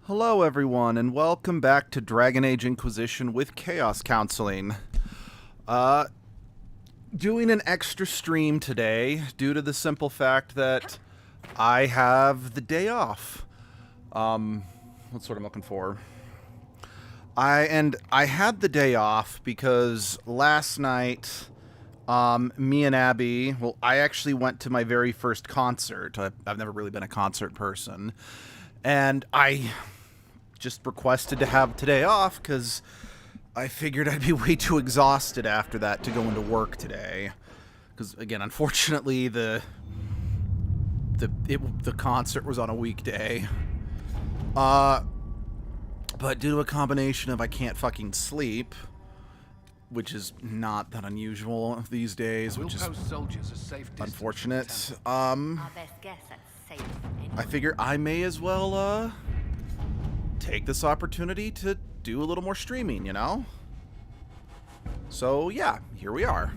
Hello everyone, and welcome back to Dragon Age Inquisition with Chaos Counseling. Doing an extra stream today due to the simple fact that I have the day off. What's what I'm looking for? I had the day off because last night, me and Abby, well, I actually went to my very first concert. I've never really been a concert person, and I just requested to have today off because I figured I'd be way too exhausted after that to go into work today. Because again, unfortunately, the concert was on a weekday. But due to a combination of I can't fucking sleep, which is not that unusual these days, which is unfortunate. I figure I may as well take this opportunity to do a little more streaming, you know? So yeah, here we are.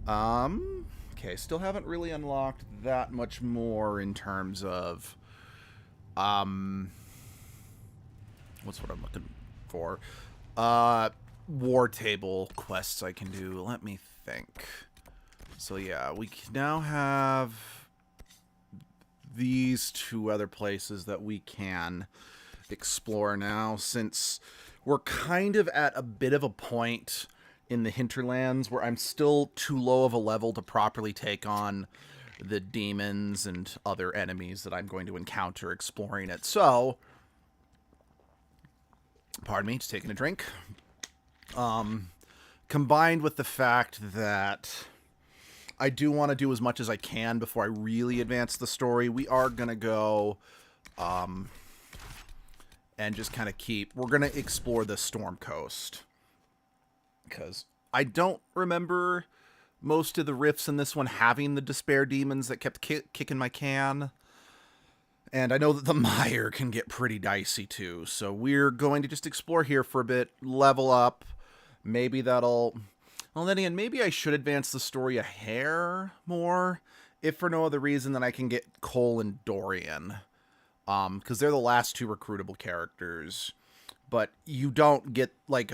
Okay, still haven't really unlocked that much more in terms of what's what I'm looking for? War table quests I can do. Let me think. So yeah, we now have these two other places that we can explore now, since we're kind of at a bit of a point in the hinterlands where I'm still too low of a level to properly take on the demons and other enemies that I'm going to encounter exploring it. So, pardon me, just taking a drink. Combined with the fact that I do want to do as much as I can before I really advance the story, we are going to go and just kind of we're going to explore the Storm Coast. Because I don't remember most of the rifts in this one having the despair demons that kept kicking my can. And I know that the mire can get pretty dicey too. So we're going to just explore here for a bit, level up. Maybe that'll... Well, then again, maybe I should advance the story a hair more, if for no other reason than I can get Cole and Dorian. Because they're the last two recruitable characters. But you don't get, like,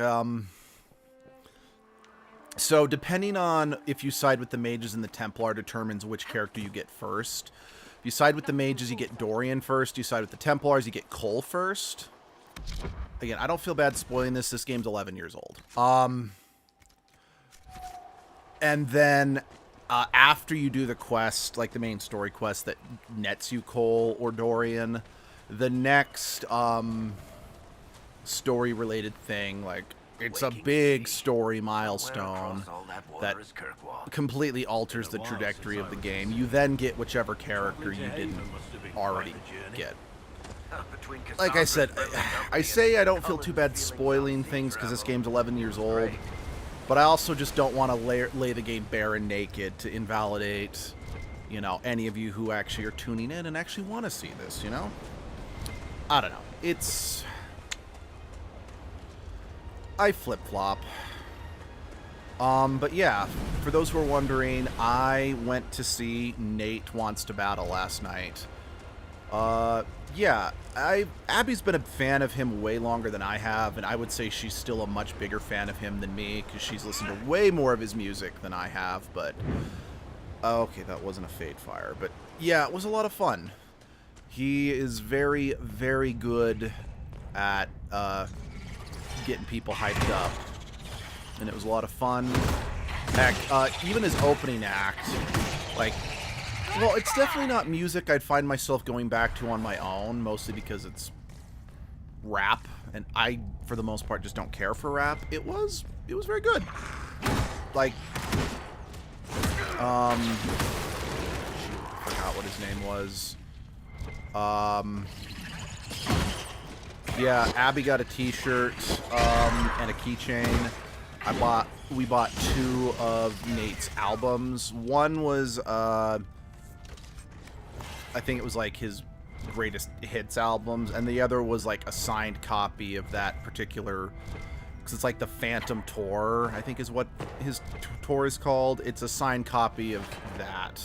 So, depending on if you side with the mages and the Templar determines which character you get first. If you side with the mages, you get Dorian first. You side with the Templars, you get Cole first. Again, I don't feel bad spoiling this. This game's 11 years old. And then after you do the quest, like the main story quest that nets you Cole or Dorian, the next story-related thing, like, it's a big story milestone that completely alters the trajectory of the game. You then get whichever character you didn't already get. like I said, I say I don't feel too bad spoiling things because this game's 11 years old, but I also just don't want to lay the game bare and naked to invalidate, you know, any of you who actually are tuning in and actually want to see this, you know? I don't know. It's... I flip-flop. But yeah, for those who are wondering, I went to see Nate Wants to Battle last night. Yeah, Abby's been a fan of him way longer than I have, and I would say she's still a much bigger fan of him than me, because she's listened to way more of his music than I have, but... Okay, that wasn't a fade fire, but yeah, it was a lot of fun. He is very, very good at, getting people hyped up, and it was a lot of fun. Heck, even his opening act, like... Well, it's definitely not music I'd find myself going back to on my own, mostly because it's rap, and I, for the most part, just don't care for rap. It was very good. Like, shoot, I forgot what his name was. Yeah, Abby got a t-shirt, and a keychain. We bought 2 of Nate's albums. One was, I think it was like his greatest hits albums, and the other was like a signed copy of that particular, because it's like the Phantom Tour, I think is what his tour is called. It's a signed copy of that.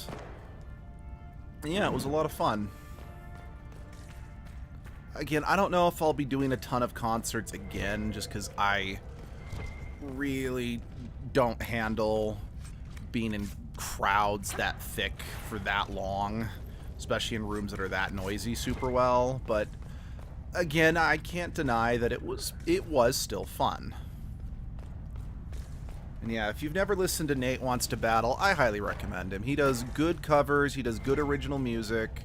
And yeah, it was a lot of fun. Again, I don't know if I'll be doing a ton of concerts again, just because I really don't handle being in crowds that thick for that long, especially in rooms that are that noisy super well. But again, I can't deny that it was still fun. And yeah, if you've never listened to Nate Wants to Battle, I highly recommend him. He does good covers, he does good original music.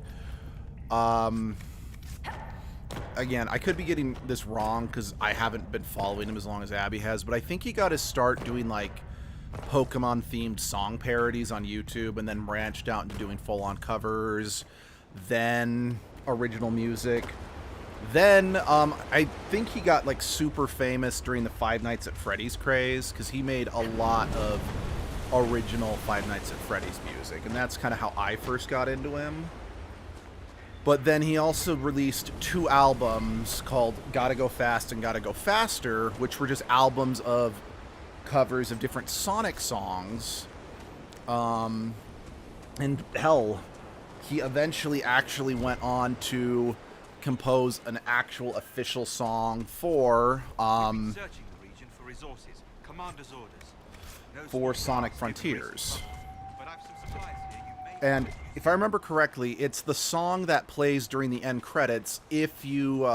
Again, I could be getting this wrong because I haven't been following him as long as Abby has, but I think he got his start doing like Pokemon-themed song parodies on YouTube, and then branched out into doing full-on covers, then original music. Then, I think he got, like, super famous during the Five Nights at Freddy's craze, because he made a lot of original Five Nights at Freddy's music, and that's kind of how I first got into him. But then he also released 2 albums called Gotta Go Fast and Gotta Go Faster, which were just albums of covers of different Sonic songs. And hell, he eventually actually went on to compose an actual official song for Sonic Frontiers. And if I remember correctly, it's the song that plays during the end credits if you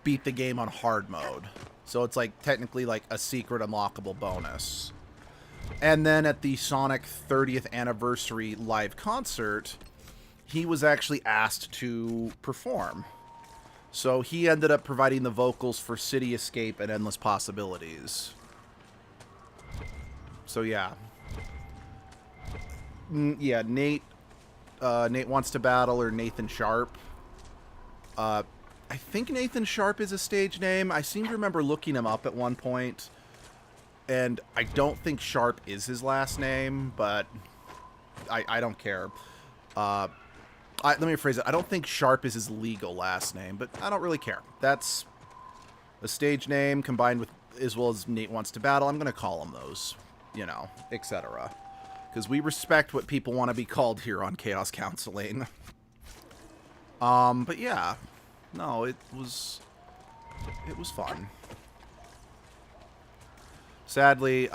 beat the game on hard mode. So it's like technically like a secret unlockable bonus. And then at the Sonic 30th anniversary live concert, he was actually asked to perform. So he ended up providing the vocals for City Escape and Endless Possibilities. So yeah. Yeah, Nate Wants to Battle, or Nathan Sharp. I think Nathan Sharp is a stage name. I seem to remember looking him up at one point, and I don't think Sharp is his last name, but I don't care. Let me rephrase it. I don't think Sharp is his legal last name, but I don't really care. That's a stage name combined with, as well as Nate Wants to Battle. I'm going to call him those, you know, etc. Because we respect what people want to be called here on Chaos Counseling. But yeah. No, it was fun. Sadly,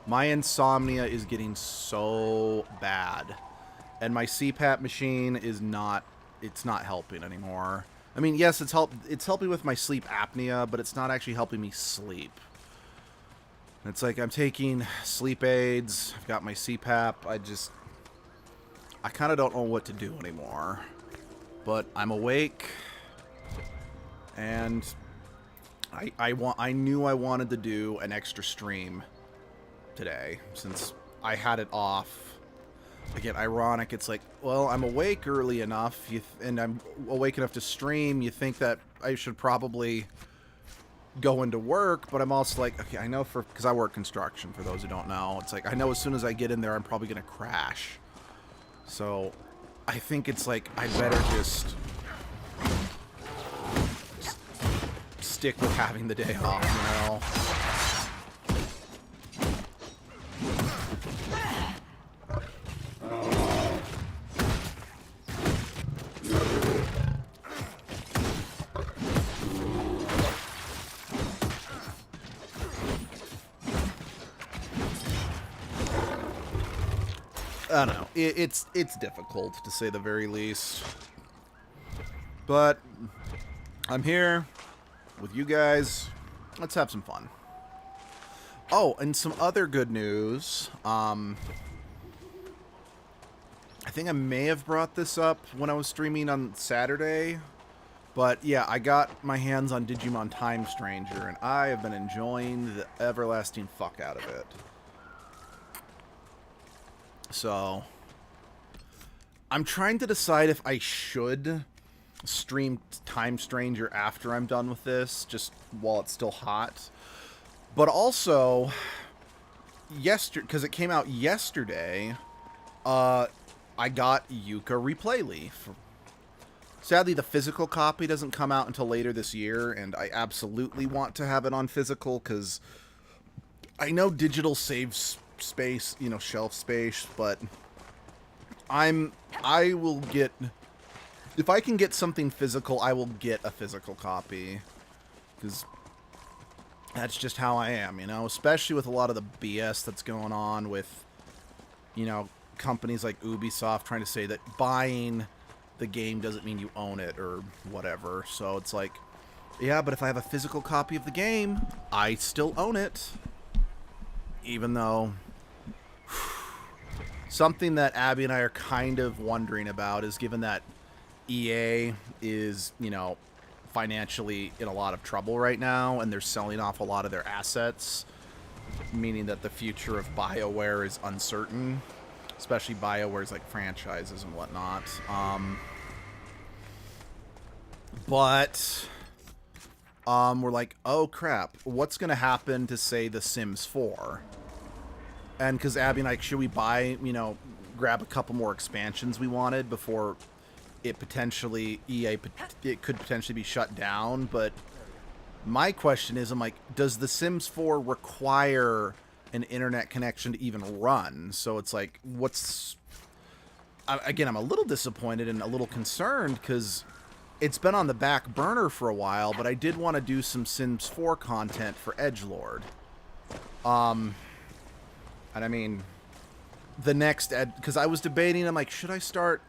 my insomnia is getting so bad, and my CPAP machine it's not helping anymore. I mean, yes, it's helping with my sleep apnea, but it's not actually helping me sleep. It's like I'm taking sleep aids, I've got my CPAP, I kind of don't know what to do anymore. But I'm awake, and I knew I wanted to do an extra stream today, since I had it off. again, ironic. It's like, well, I'm awake early enough, and I'm awake enough to stream. You think that I should probably go into work, but I'm also like, okay, I know because I work construction, for those who don't know. It's like, I know as soon as I get in there, I'm probably going to crash. So I think it's like, I better just stick with having the day off, you know? I don't know. It's difficult, to say the very least. But I'm here with you guys. Let's have some fun. Oh, and some other good news. I think I may have brought this up when I was streaming on Saturday. But yeah, I got my hands on Digimon Time Stranger, and I have been enjoying the everlasting fuck out of it. So, I'm trying to decide if I should stream Time Stranger after I'm done with this, just while it's still hot. But also, because it came out yesterday, I got Yuka Replay Leaf. Sadly, the physical copy doesn't come out until later this year, and I absolutely want to have it on physical, because I know digital saves space, you know, shelf space, but I will get, if I can get something physical, I will get a physical copy, because that's just how I am, you know, especially with a lot of the BS that's going on with, you know, companies like Ubisoft trying to say that buying the game doesn't mean you own it or whatever. So it's like, yeah, but if I have a physical copy of the game, I still own it, even though something that Abby and I are kind of wondering about is, given that EA is, you know, financially in a lot of trouble right now, and they're selling off a lot of their assets, meaning that the future of BioWare is uncertain, especially BioWare's like franchises and whatnot. But we're like, oh crap, what's gonna happen to, say, The Sims 4? And because Abby and I, should we buy, you know, grab a couple more expansions we wanted before it potentially, it could potentially be shut down? But my question is, I'm like, does The Sims 4 require an internet connection to even run? So it's like, again, I'm a little disappointed and a little concerned, because it's been on the back burner for a while, but I did want to do some Sims 4 content for Edgelord. And I mean, the next, because I was debating, I'm like, should I start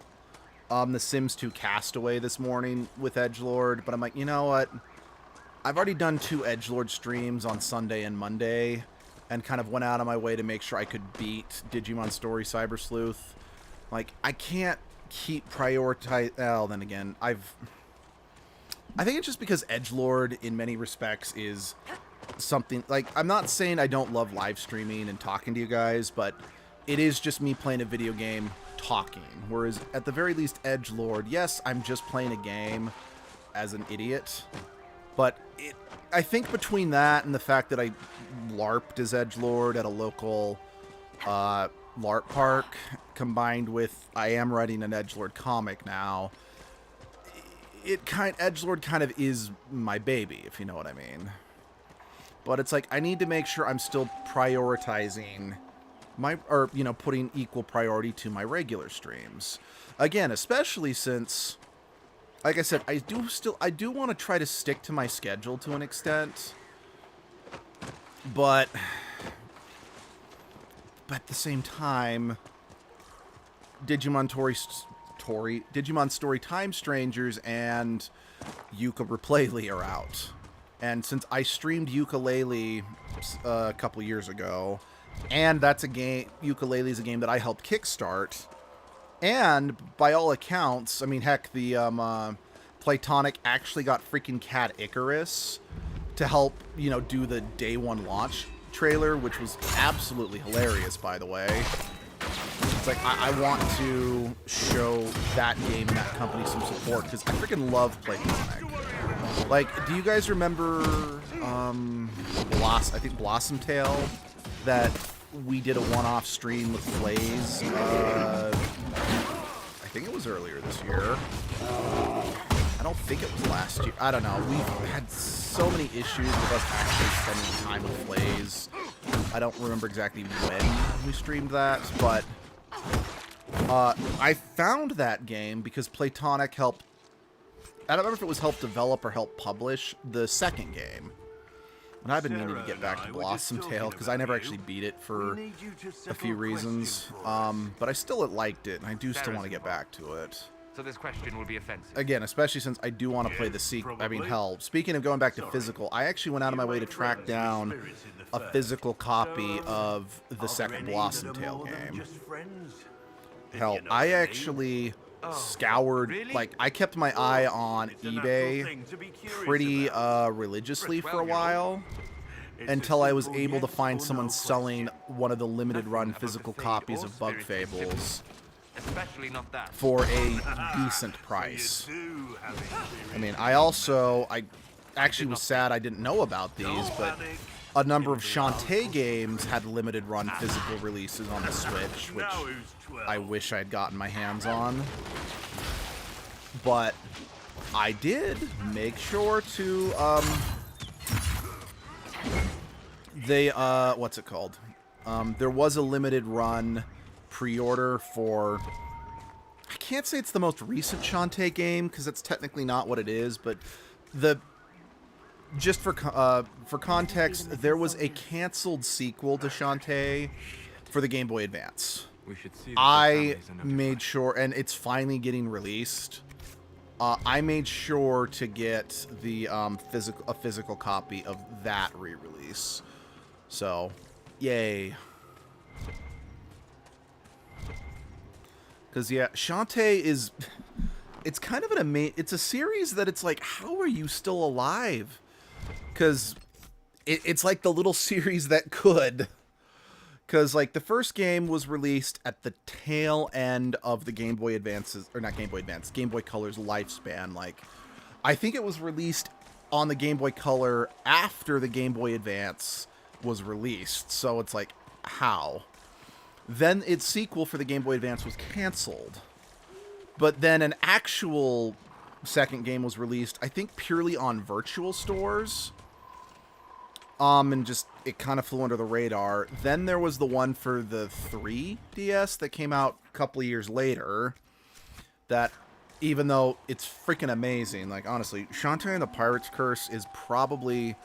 The Sims 2 Castaway this morning with Edgelord? But I'm like, you know what? I've already done 2 Edgelord streams on Sunday and Monday, and kind of went out of my way to make sure I could beat Digimon Story Cyber Sleuth. Like, I can't keep prioritizing. Well, then again, I think it's just because Edgelord, in many respects, is something, like, I'm not saying I don't love live streaming and talking to you guys, but it is just me playing a video game talking. Whereas, at the very least, Edgelord, yes, I'm just playing a game as an idiot, but I think between that and the fact that I LARPed as Edgelord at a local LARP park, combined with I am writing an Edgelord comic now, Edgelord kind of is my baby, if you know what I mean. But it's like, I need to make sure I'm still prioritizing putting equal priority to my regular streams. Again, especially since, like I said, I do want to try to stick to my schedule to an extent. But at the same time, Digimon Story Time Strangers and Yuka Replay are out. And since I streamed Yooka-Laylee a couple years ago, and that's a game, Yooka-Laylee is a game that I helped kickstart, and by all accounts, I mean, heck, the Platonic actually got freaking Cat Icarus to help, you know, do the day one launch trailer, which was absolutely hilarious, by the way. like, I want to show that game and that company some support, because I freaking love Playtonic. Like, do you guys remember, I think Blossom Tail, that we did a one-off stream with Flaze? I think it was earlier this year. I don't think it was last year. I don't know. We've had so many issues with us actually spending time with Flaze. I don't remember exactly when we streamed that, but I found that game because Playtonic helped... I don't remember if it was help develop or help publish the second game. And I've been meaning to get back to Blossom Tail because I never actually beat it for a few reasons. But I still liked it, and I do still want to get back to it. So this question will be offensive. Again, especially since I do want to play the sequel. I mean, hell, speaking of going back to physical, I actually went out of my way to track down a physical copy of the second Blossom Tail game. Hell, I actually scoured, like, I kept my eye on eBay pretty religiously for a while until I was able to find someone selling one of the limited run physical copies of Bug Fables for a decent price. I mean, I actually was sad I didn't know about these, but a number of Shantae games had limited run physical releases on the Switch, which I wish I had gotten my hands on. But I did make sure to, what's it called? There was a limited run pre-order for, I can't say it's the most recent Shantae game, because that's technically not what it is, but just for context, there was a canceled sequel to Shantae for the Game Boy Advance. I made sure, and it's finally getting released. I made sure to get the a physical copy of that re-release. So, yay. Because, yeah, Shantae is... It's kind of it's a series that it's like, how are you still alive? Because it's like the little series that could. Because, like, the first game was released at the tail end of the Game Boy Advance's... Or not Game Boy Advance, Game Boy Color's lifespan. Like, I think it was released on the Game Boy Color after the Game Boy Advance was released. So it's like, how? Then its sequel for the Game Boy Advance was canceled. But then an actual second game was released, I think purely on virtual stores. And just, it kind of flew under the radar. Then there was the one for the 3DS that came out a couple of years later. That, even though it's freaking amazing, like, honestly, Shantae and the Pirate's Curse is probably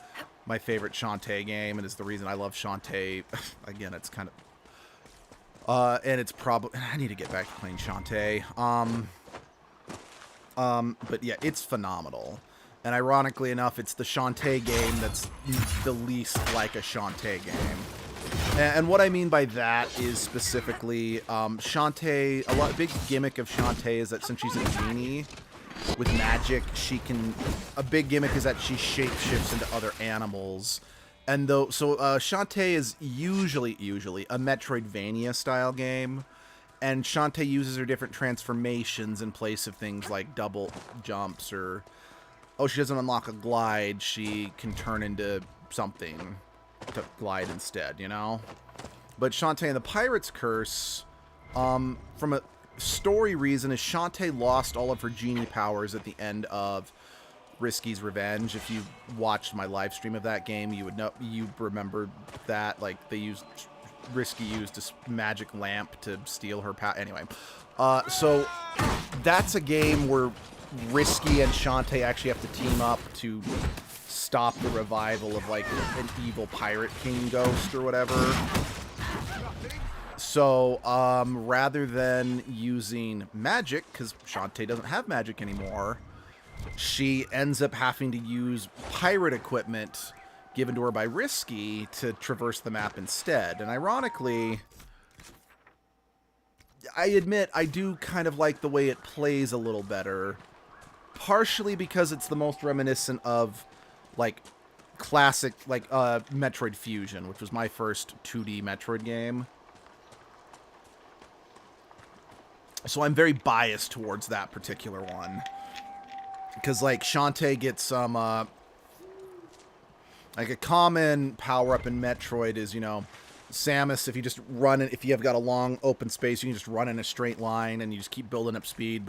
my favorite Shantae game, and is the reason I love Shantae. Again, it's kind of... and it's probably... I need to get back to playing Shantae. But yeah, it's phenomenal. And ironically enough, it's the Shantae game that's the least like a Shantae game. And what I mean by that is specifically, Shantae... big gimmick of Shantae is that since she's a genie with magic, she can... A big gimmick is that she shapeshifts into other animals. And though, so Shantae is usually a Metroidvania style game, and Shantae uses her different transformations in place of things like double jumps, or she doesn't unlock a glide, she can turn into something to glide instead, you know? But Shantae and the Pirate's Curse, from a story reason, is Shantae lost all of her genie powers at the end of Risky's Revenge. If you watched my live stream of that game, you would know, you remember that, like, Risky used a magic lamp to steal her power. Anyway, so that's a game where Risky and Shantae actually have to team up to stop the revival of, like, an evil pirate king ghost or whatever. So, rather than using magic, because Shantae doesn't have magic anymore, she ends up having to use pirate equipment given to her by Risky to traverse the map instead. And ironically, I admit I do kind of like the way it plays a little better. Partially because it's the most reminiscent of, like, classic, like, Metroid Fusion, which was my first 2D Metroid game. So I'm very biased towards that particular one. Because, like, Shantae gets some, like, a common power-up in Metroid is, you know, Samus, if you just run, if you have got a long open space, you can just run in a straight line, and you just keep building up speed,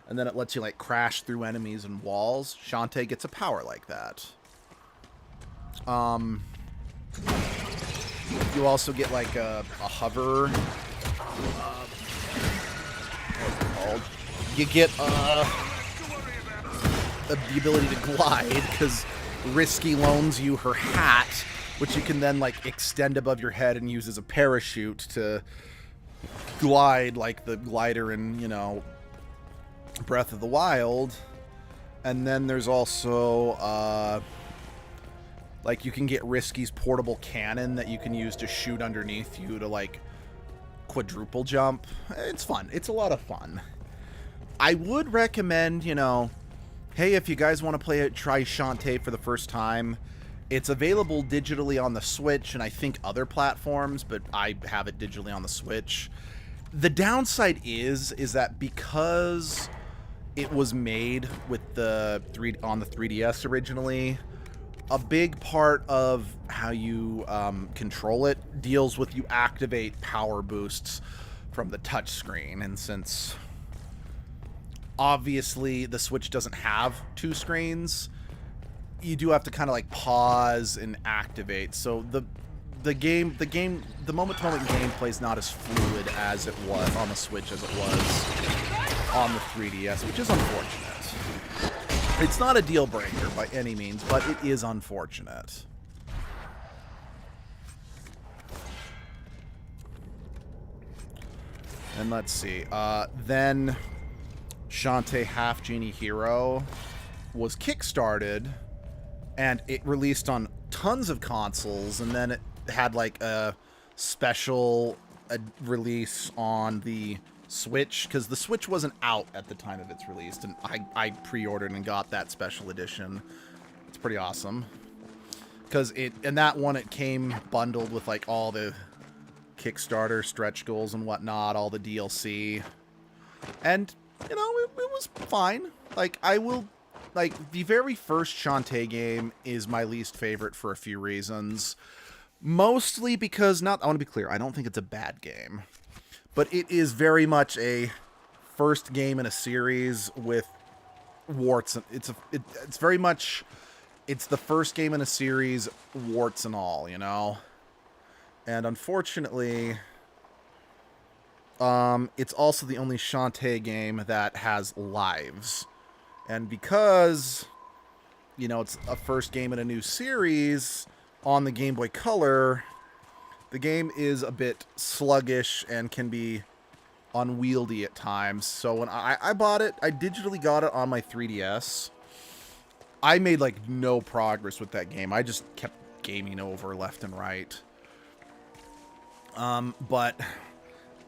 and then it lets you, like, crash through enemies and walls. Shantae gets a power like that. You also get, like, a hover. What's it called? You get, the ability to glide, because Risky loans you her hat, which you can then, like, extend above your head and use as a parachute to glide like the glider in, you know, Breath of the Wild. And then there's also, like, you can get Risky's portable cannon that you can use to shoot underneath you to, like, quadruple jump. It's fun. It's a lot of fun. I would recommend, you know, hey, if you guys want to try Shantae for the first time, it's available digitally on the Switch and I think other platforms, but I have it digitally on the Switch. The downside is that because it was made with on the 3DS originally, a big part of how you control it deals with you activate power boosts from the touchscreen, and since obviously the Switch doesn't have two screens, you do have to kind of like pause and activate. So the moment-to-moment gameplay is not as fluid as it was on the Switch as it was on the 3DS, which is unfortunate. It's not a deal breaker by any means, but it is unfortunate. And let's see. Then Shantae Half Genie Hero was kickstarted, and it released on tons of consoles, and then it had like a special release on the Switch, because the Switch wasn't out at the time of its release, and I pre-ordered and got that special edition. It's pretty awesome, because in that one it came bundled with like all the Kickstarter stretch goals and whatnot, all the DLC, and you know, it was fine. Like, the very first Shantae game is my least favorite for a few reasons. Mostly because, I want to be clear, I don't think it's a bad game. But it is very much a first game in a series with warts. It's very much, it's the first game in a series, warts and all, you know? And unfortunately, it's also the only Shantae game that has lives. And because, you know, it's a first game in a new series on the Game Boy Color, the game is a bit sluggish and can be unwieldy at times. So when I bought it, I digitally got it on my 3DS. I made, like, no progress with that game. I just kept gaming over left and right. But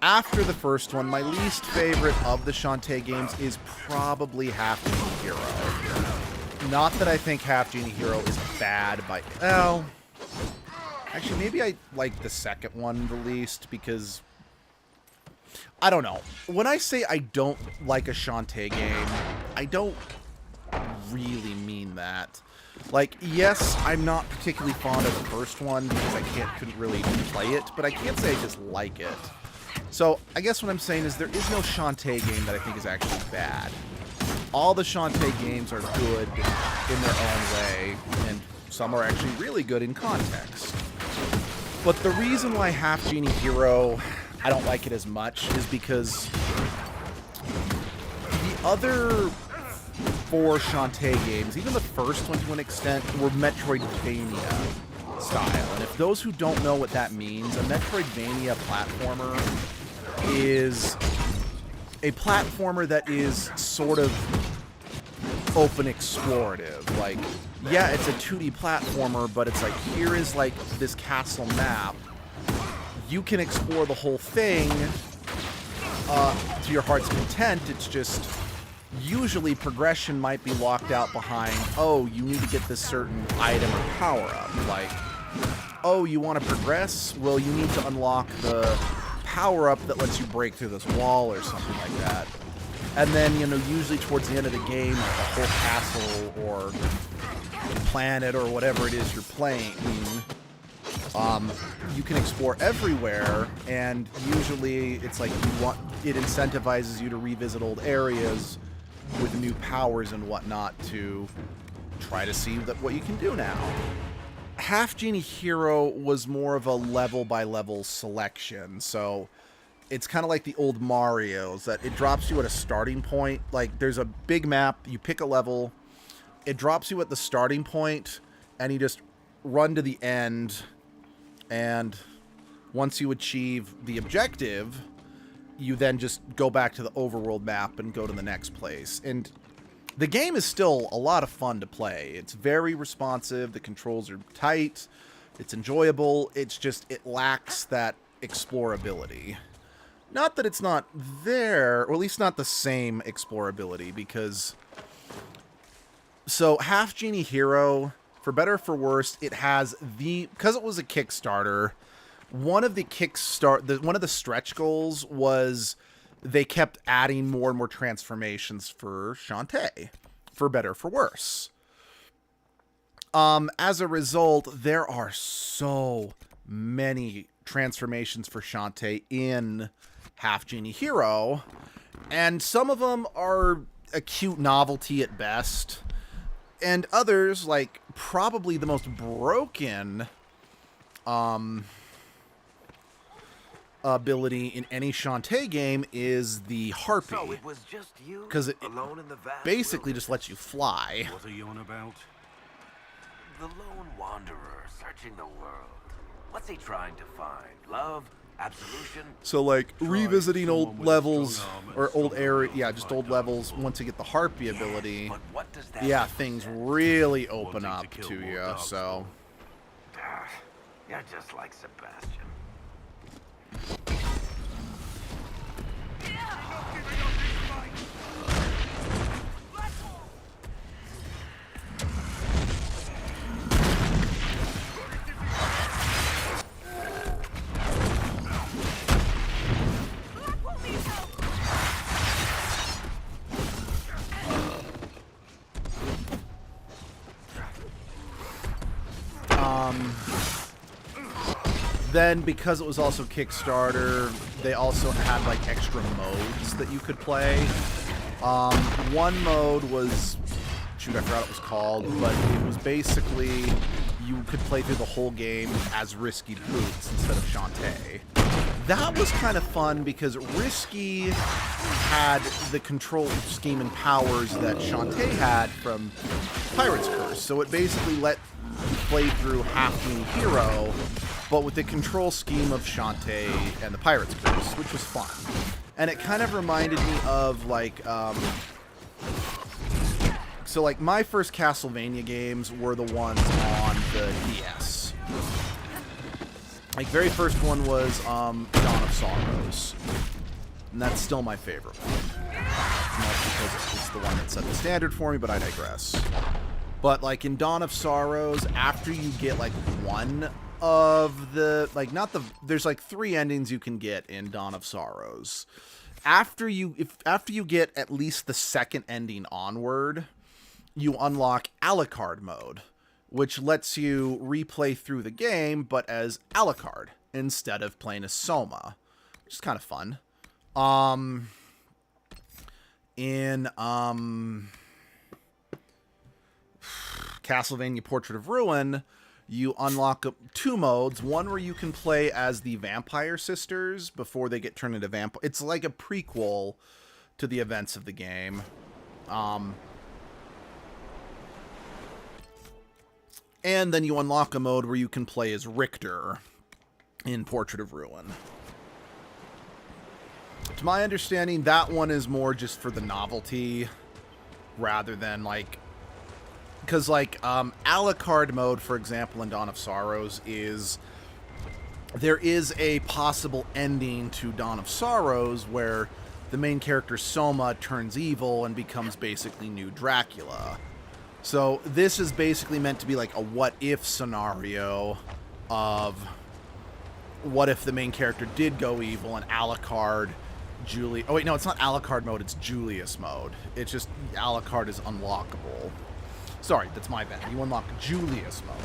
after the first one, my least favorite of the Shantae games is probably Half Genie Hero. Not that I think Half Genie Hero is bad by... Well, actually, maybe I like the second one the least, because... I don't know. When I say I don't like a Shantae game, I don't really mean that. Like, yes, I'm not particularly fond of the first one because I couldn't really play it, but I can't say I just like it. So, I guess what I'm saying is there is no Shantae game that I think is actually bad. All the Shantae games are good in their own way, and some are actually really good in context. But the reason why Half Genie Hero, I don't like it as much, is because the other 4 Shantae games, even the first one to an extent, were Metroidvania style. And if those who don't know what that means, a Metroidvania platformer is a platformer that is sort of open explorative. Like, yeah, it's a 2D platformer, but it's like, here is like this castle map. You can explore the whole thing to your heart's content. It's just usually progression might be locked out behind, oh, you need to get this certain item or power up. Like, oh, you want to progress? Well, you need to unlock the power-up that lets you break through this wall or something like that. And then, you know, usually towards the end of the game, like a whole castle or planet or whatever it is you're playing, you can explore everywhere, and usually it's like it incentivizes you to revisit old areas with new powers and whatnot to try to see what you can do now. Half Genie Hero was more of a level-by-level selection, so it's kind of like the old Marios, that it drops you at a starting point. Like, there's a big map, you pick a level, it drops you at the starting point, and you just run to the end, and once you achieve the objective, you then just go back to the overworld map and go to the next place. And the game is still a lot of fun to play. It's very responsive, the controls are tight, it's enjoyable, it's just, it lacks that explorability. Not that it's not there, or at least not the same explorability, because... So, Half Genie Hero, for better or for worse, it has because it was a Kickstarter, one of the stretch goals was they kept adding more and more transformations for Shantae, for better or for worse. As a result, there are so many transformations for Shantae in Half Genie Hero, and some of them are a cute novelty at best, and others, like probably the most broken ability in any Shantae game is the Harpy. So it was just you, because it alone in the vast basically just lets you fly. What are you on about? The lone wanderer searching the world. What's he trying to find? Love? Absolution? So, like, revisiting someone old with a levels, strong arm and or old strong area, will yeah, just find old out levels, more. once you get the Harpy ability, But what does that yeah, things really open Wanting up to kill to more you, dogs. so... You're just like Sebastian. Then, because it was also Kickstarter, they also had, like, extra modes that you could play. One mode was... Shoot, I forgot what it was called, but it was basically... You could play through the whole game as Risky Boots instead of Shantae. That was kind of fun because Risky had the control scheme and powers that Shantae had from Pirate's Curse. So it basically let you play through Half Genie Hero, but with the control scheme of Shantae and the Pirate's Curse, which was fun. And it kind of reminded me of, like, so, like, my first Castlevania games were the ones on the DS. Like, very first one was Dawn of Sorrows. And that's still my favorite one. Not because it's the one that set the standard for me, but I digress. But, like, in Dawn of Sorrows, after you get, like, one of the... Like, not the... There's, like, 3 endings you can get in Dawn of Sorrows. After you get at least the second ending onward, you unlock Alucard mode, which lets you replay through the game, but as Alucard, instead of playing as Soma, which is kind of fun. In Castlevania Portrait of Ruin, you unlock 2 modes. One where you can play as the Vampire Sisters before they get turned into vampire. It's like a prequel to the events of the game. And then you unlock a mode where you can play as Richter in Portrait of Ruin. To my understanding, that one is more just for the novelty rather than, like... Because, like, Alucard mode, for example, in Dawn of Sorrows is... There is a possible ending to Dawn of Sorrows where the main character Soma turns evil and becomes basically new Dracula. So this is basically meant to be like a what-if scenario of what if the main character did go evil and Alucard Julius... Oh, wait, no, it's not Alucard mode, it's Julius mode. It's just Alucard is unlockable. Sorry, that's my bad. You unlock Julius mode.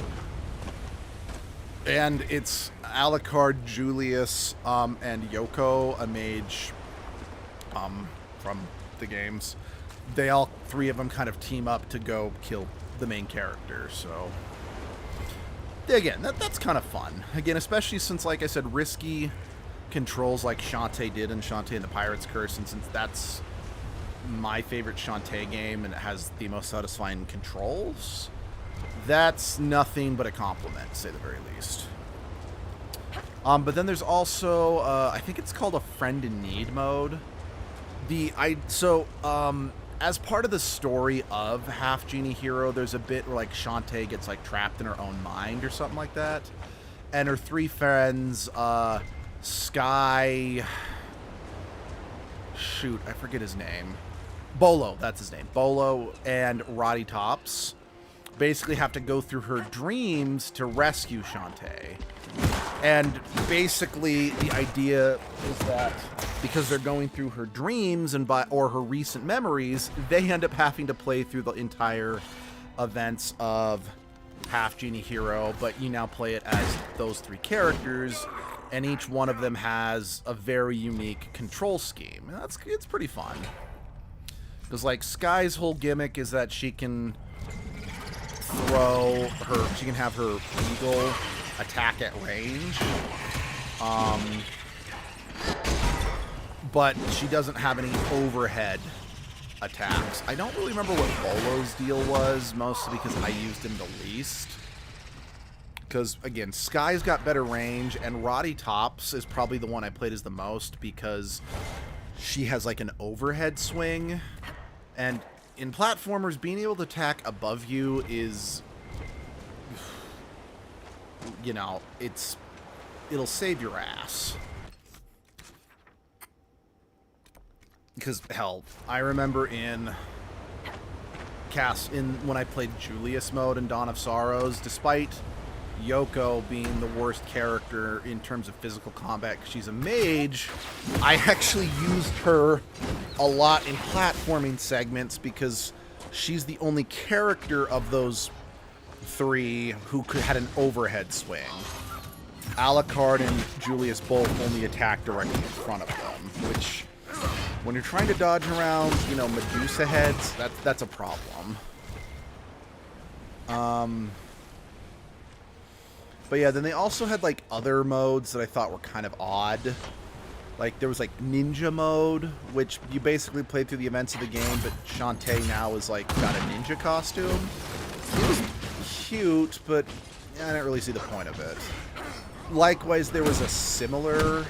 And it's Alucard, Julius, and Yoko, a mage from the games. They all three of them kind of team up to go kill the main character, so... Again, that's kind of fun. Again, especially since, like I said, risky controls like Shantae did in Shantae and the Pirate's Curse, and since that's my favorite Shantae game and it has the most satisfying controls, that's nothing but a compliment, to say the very least. But then there's also, I think it's called a Friend in Need mode. As part of the story of Half Genie Hero, there's a bit where, like, Shantae gets, like, trapped in her own mind or something like that. And her three friends, Sky... Shoot, I forget his name. Bolo, that's his name. Bolo and Roddy Tops basically have to go through her dreams to rescue Shantae. And basically, the idea is that because they're going through her dreams or her recent memories, they end up having to play through the entire events of Half Genie Hero, but you now play it as those three characters, and each one of them has a very unique control scheme. And it's pretty fun. Because, like, Sky's whole gimmick is that she can have her eagle attack at range. But she doesn't have any overhead attacks. I don't really remember what Bolo's deal was, mostly because I used him the least. Because, again, Sky's got better range, and Roddy Tops is probably the one I played as the most because she has, like, an overhead swing. And in platformers, being able to attack above you is... You know, it'll save your ass. Because, hell, I remember when I played Julius mode in Dawn of Sorrows, despite Yoko being the worst character in terms of physical combat, 'cause she's a mage, I actually used her a lot in platforming segments because she's the only character of those three who had an overhead swing. Alucard and Julius both only attack directly in front of them, which, when you're trying to dodge around, you know, Medusa heads, that's a problem. But yeah, then they also had, like, other modes that I thought were kind of odd. Like, there was, like, ninja mode, which you basically played through the events of the game, but Shantae now is, like, got a ninja costume. It was cute, but I didn't really see the point of it. Likewise, there was a similar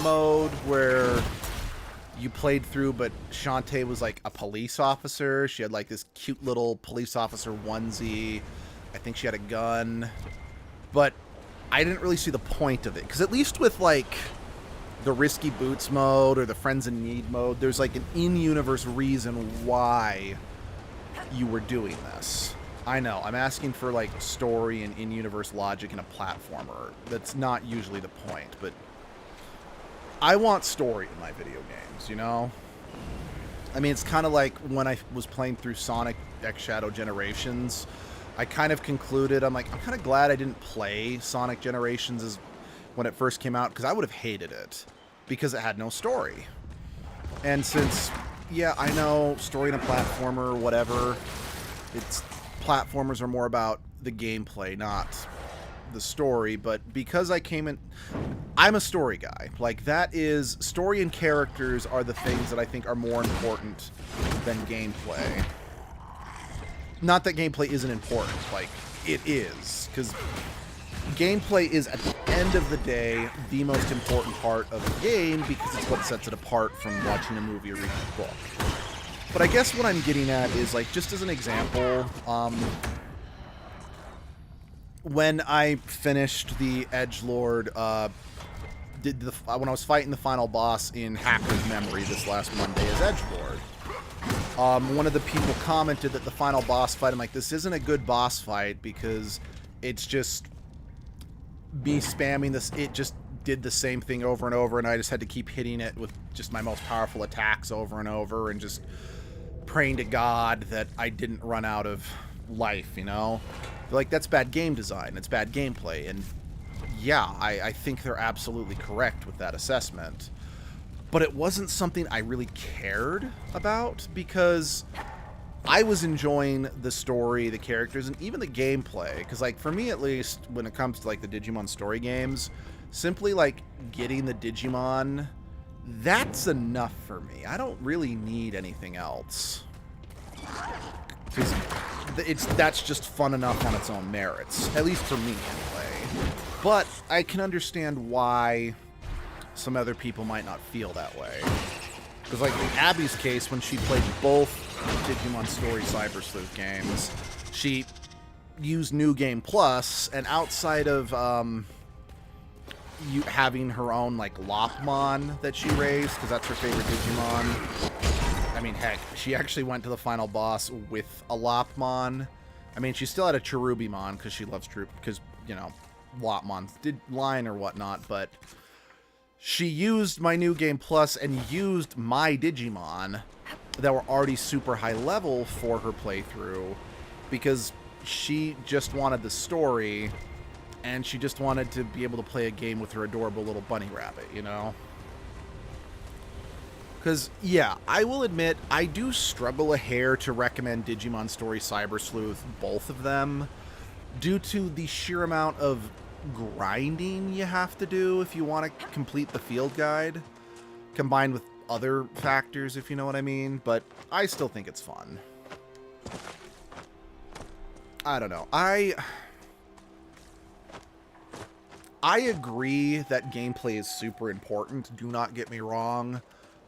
mode where you played through, but Shantae was, like, a police officer. She had, like, this cute little police officer onesie. I think she had a gun. But I didn't really see the point of it. Because at least with, like, the Risky Boots mode or the Friends in Need mode, there's, like, an in-universe reason why you were doing this. I know, I'm asking for, like, story and in-universe logic in a platformer. That's not usually the point, but I want story in my video games, you know? I mean, it's kind of like when I was playing through Sonic X Shadow Generations. I kind of concluded, I'm kind of glad I didn't play Sonic Generations when it first came out, because I would have hated it, because it had no story. And since, yeah, I know, story in a platformer, whatever, platformers are more about the gameplay, not the story, but because I'm a story guy. Like, story and characters are the things that I think are more important than gameplay. Not that gameplay isn't important, like, it is, because gameplay is, at the end of the day, the most important part of the game, because it's what sets it apart from watching a movie or reading a book. But I guess what I'm getting at is, like, just as an example, when I finished the Edgelord, when I was fighting the final boss in Hacker's Memory this last Monday as Edgelord, one of the people commented that the final boss fight, I'm like, this isn't a good boss fight because it's just be spamming this. It just did the same thing over and over, and I just had to keep hitting it with just my most powerful attacks over and over, and just praying to God that I didn't run out of life, you know? Like, that's bad game design. It's bad gameplay. And yeah, I think they're absolutely correct with that assessment. But it wasn't something I really cared about, because I was enjoying the story, the characters, and even the gameplay. Because, like, for me at least, when it comes to, like, the Digimon story games, simply, like, getting the Digimon, that's enough for me. I don't really need anything else. Because that's just fun enough on its own merits. At least for me, anyway. But I can understand why some other people might not feel that way. Because, like, in Abby's case, when she played both Digimon Story Cyber Sleuth games, she used New Game Plus, and outside of having her own, like, Lopmon that she raised, because that's her favorite Digimon. I mean, heck, she actually went to the final boss with a Lopmon. I mean, she still had a Cherubimon, because she loves because, you know, Lopmon did line or whatnot, but she used my New Game Plus and used my Digimon that were already super high level for her playthrough, because she just wanted the story, and she just wanted to be able to play a game with her adorable little bunny rabbit, you know? Because, yeah, I will admit, I do struggle a hair to recommend Digimon Story Cyber Sleuth, both of them, due to the sheer amount of grinding you have to do if you want to complete the field guide, combined with other factors, if you know what I mean, but I still think it's fun. I don't know. I agree that gameplay is super important, do not get me wrong,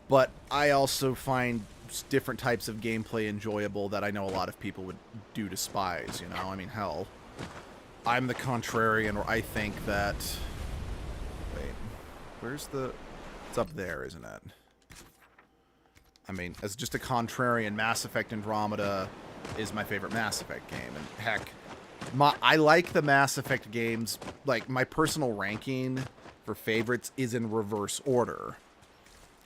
but I also find different types of gameplay enjoyable that I know a lot of people would despise, you know? I mean, hell, I'm the contrarian, where I think that... Wait, where's the... It's up there, isn't it? I mean, as just a contrarian, Mass Effect Andromeda is my favorite Mass Effect game. And heck, I like the Mass Effect games. Like, my personal ranking for favorites is in reverse order.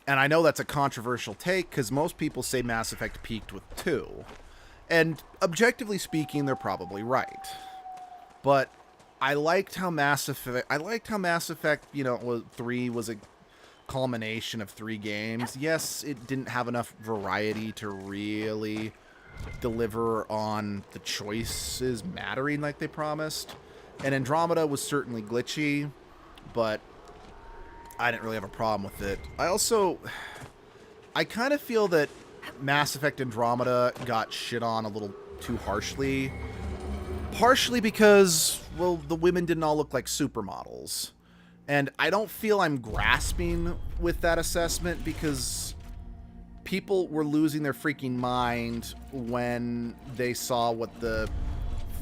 And I know that's a controversial take, because most people say Mass Effect peaked with 2. And objectively speaking, they're probably right. But I liked how Mass Effect, you know, 3 was a culmination of 3 games. Yes, it didn't have enough variety to really deliver on the choices mattering like they promised. And Andromeda was certainly glitchy, but I didn't really have a problem with it. I kind of feel that Mass Effect Andromeda got shit on a little too harshly. Partially because, well, the women didn't all look like supermodels. And I don't feel I'm grasping with that assessment, because people were losing their freaking mind when they saw what the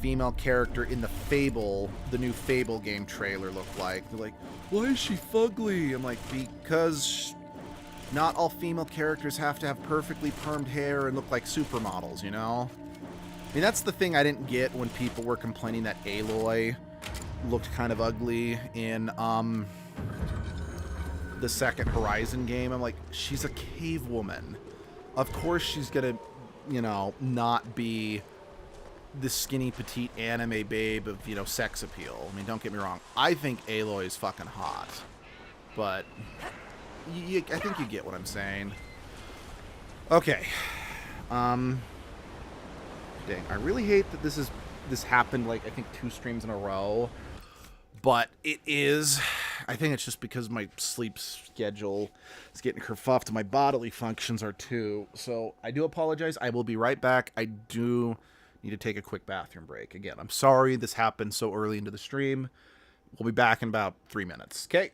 female character in the new Fable game trailer looked like. They're like, why is she fugly? I'm like, because not all female characters have to have perfectly permed hair and look like supermodels, you know? I mean, that's the thing I didn't get when people were complaining that Aloy looked kind of ugly in the second Horizon game. I'm like, she's a cave woman. Of course she's gonna, you know, not be the skinny petite anime babe of, you know, sex appeal. I mean, don't get me wrong, I think Aloy is fucking hot, but I think you get what I'm saying. Okay. Dang, I really hate that this happened, like, I think 2 streams in a row. But it is. I think it's just because my sleep schedule is getting kerfuffed. My bodily functions are too. So I do apologize. I will be right back. I do need to take a quick bathroom break. Again, I'm sorry this happened so early into the stream. We'll be back in about 3 minutes. Okay?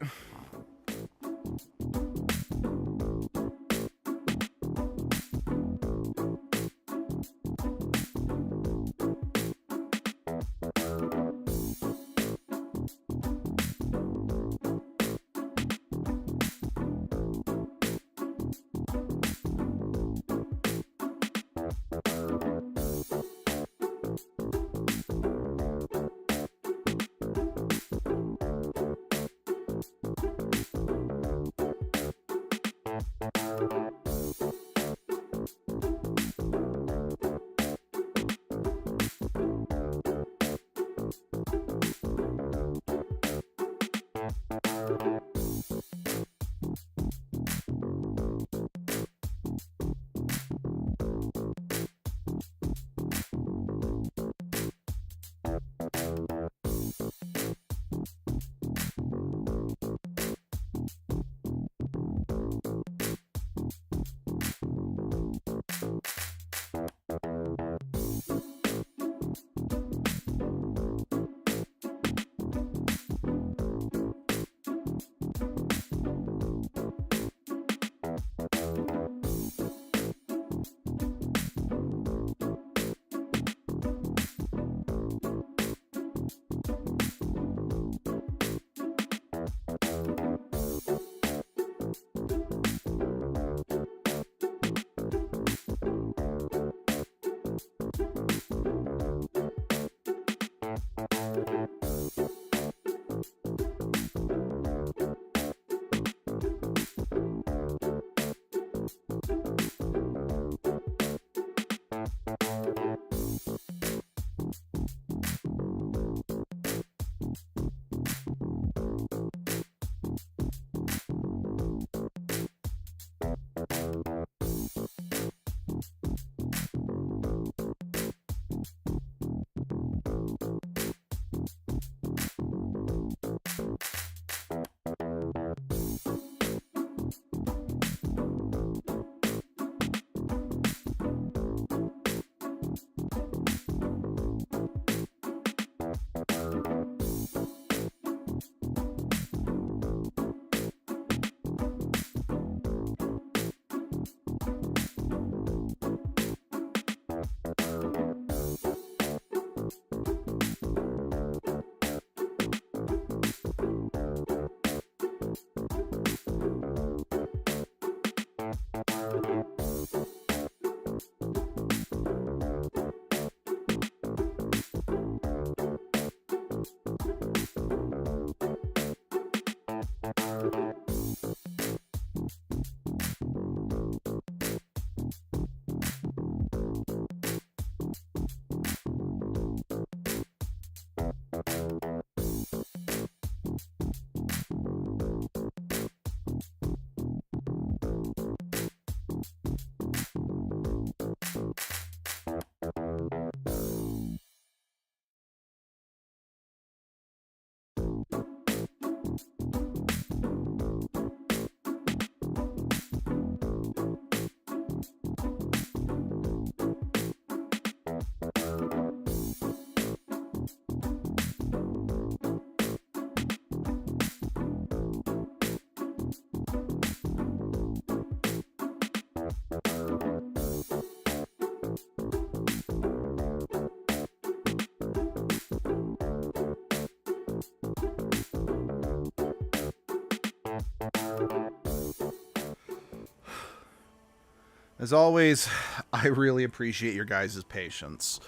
As always, I really appreciate your guys' patience.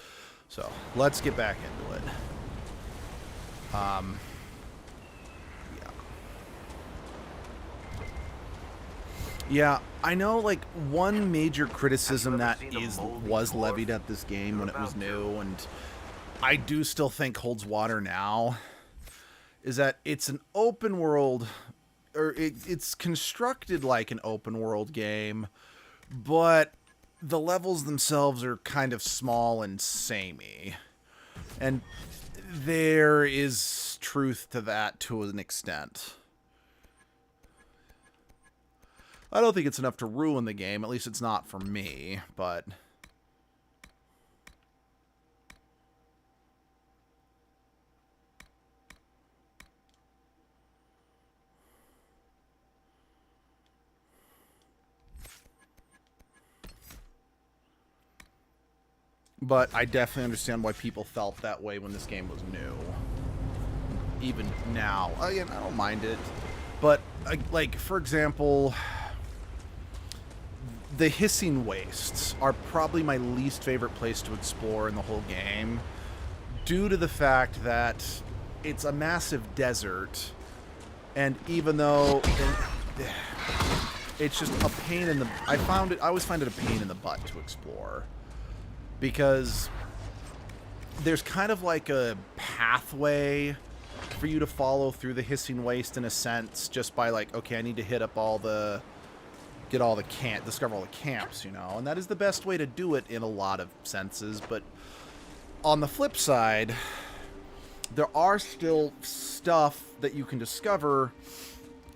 So, let's get back into it. Yeah. Yeah, I know, like, one major criticism that was levied at this game when it was new, and I do still think holds water now, is that it's an open world, or it's constructed like an open world game, but the levels themselves are kind of small and samey. And there is truth to that to an extent. I don't think it's enough to ruin the game, at least it's not for me, but... But I definitely understand why people felt that way when this game was new. Even now. Again, I don't mind it. But, like, for example, the hissing wastes are probably my least favorite place to explore in the whole game, due to the fact that it's a massive desert, and even though it's just a pain in the... I always find it a pain in the butt to explore. Because there's kind of like a pathway for you to follow through the Hissing Waste in a sense, just by like, okay, I need to hit up all the... discover all the camps, you know? And that is the best way to do it in a lot of senses, but on the flip side, there are still stuff that you can discover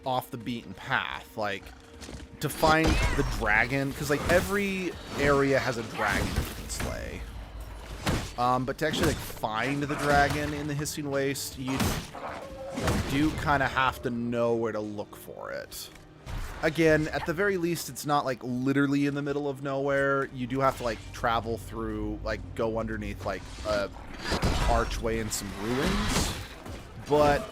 off the beaten path, like to find the dragon, because like every area has a dragon you can slay. But to actually like find the dragon in the Hissing Waste, you do kind of have to know where to look for it. Again, at the very least, it's not like literally in the middle of nowhere. You do have to like travel through, like go underneath like a archway and some ruins. But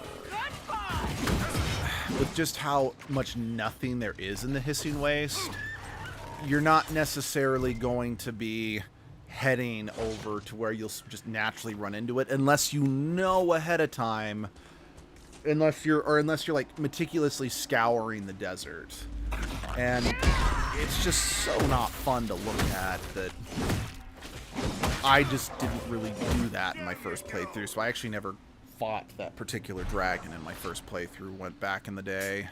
with just how much nothing there is in the Hissing Waste, you're not necessarily going to be heading over to where you'll just naturally run into it unless you know ahead of time, unless you're like meticulously scouring the desert. And it's just so not fun to look at that I just didn't really do that in my first playthrough, so I actually never fought that particular dragon in my first playthrough, went back in the day.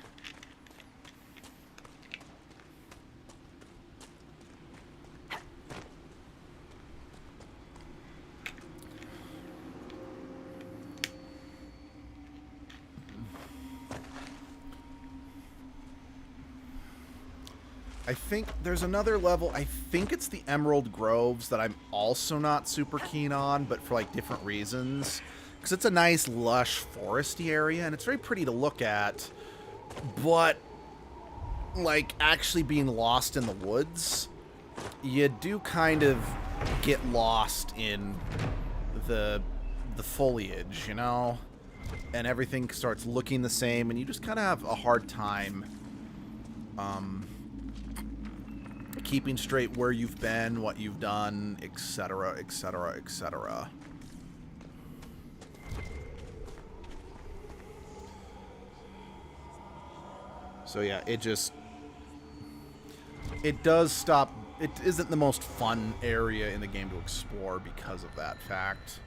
I think there's another level, I think it's the Emerald Groves, that I'm also not super keen on, but for like different reasons. Because it's a nice, lush, foresty area, and it's very pretty to look at, but like actually being lost in the woods, you do kind of get lost in the foliage, you know? And everything starts looking the same, and you just kind of have a hard time keeping straight where you've been, what you've done, etc., etc., etc. So yeah, it does stop. It isn't the most fun area in the game to explore because of that fact.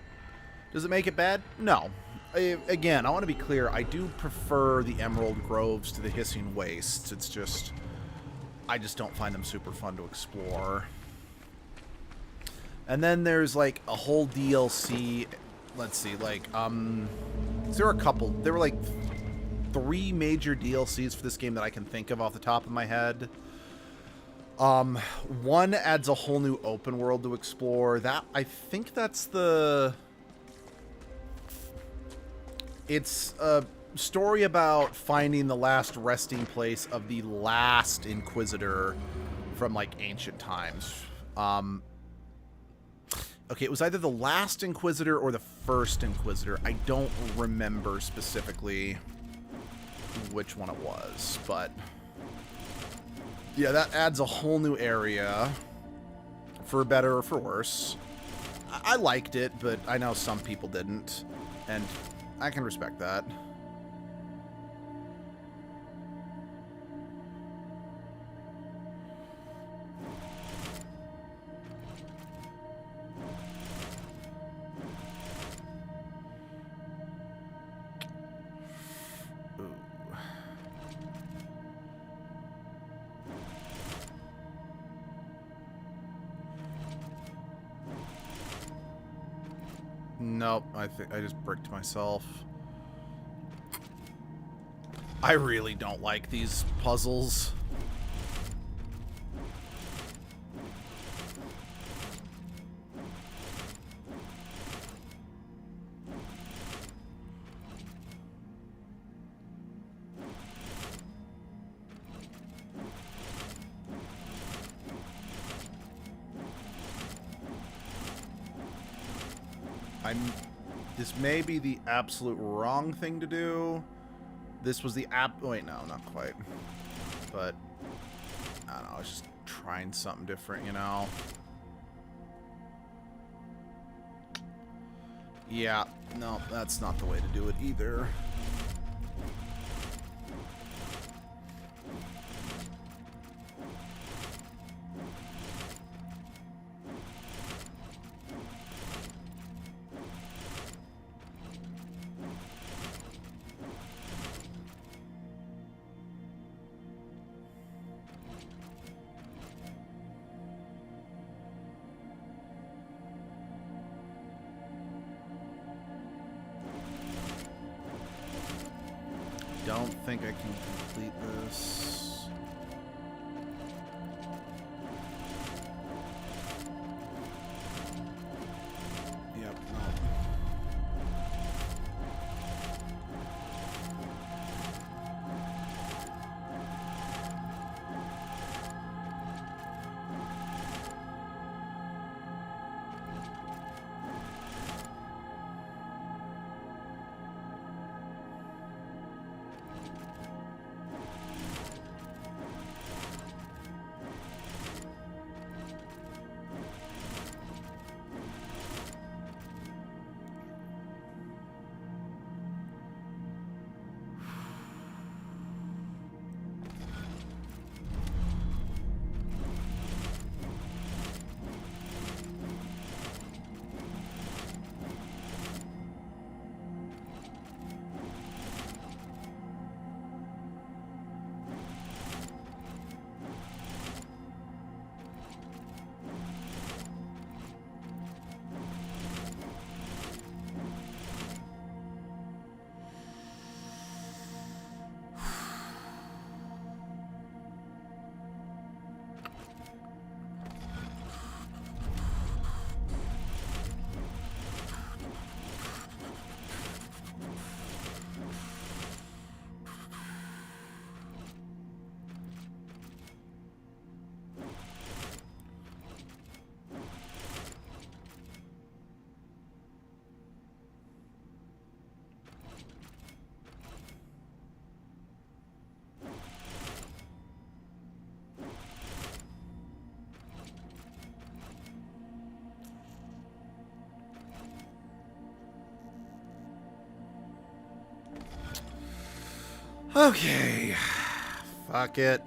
Does it make it bad? No. Again, I want to be clear, I do prefer the Emerald Groves to the Hissing Wastes. It's just, I just don't find them super fun to explore. And then there's like a whole DLC. Let's see, like, there were a couple. There were like 3 major DLCs for this game that I can think of off the top of my head. One adds a whole new open world to explore. That, I think that's the... It's a story about finding the last resting place of the last Inquisitor from, like, ancient times. Okay, it was either the last Inquisitor or the first Inquisitor. I don't remember specifically which one it was, but... yeah, that adds a whole new area, for better or for worse. I liked it, but I know some people didn't, and I can respect that. Nope, I think I just bricked myself. I really don't like these puzzles. This may be the absolute wrong thing to do. This was the wait, no, not quite. But, I don't know, I was just trying something different, you know? Yeah, no, that's not the way to do it either. don't think I can complete this. Yep, no. Okay. Fuck it.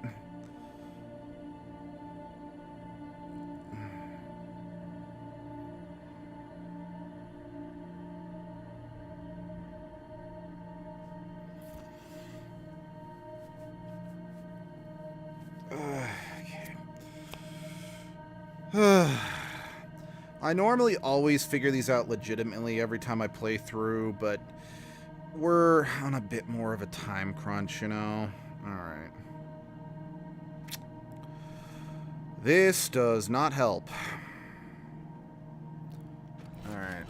I normally always figure these out legitimately every time I play through, but we're on a bit more of a time crunch, you know? Alright. This does not help. Alright.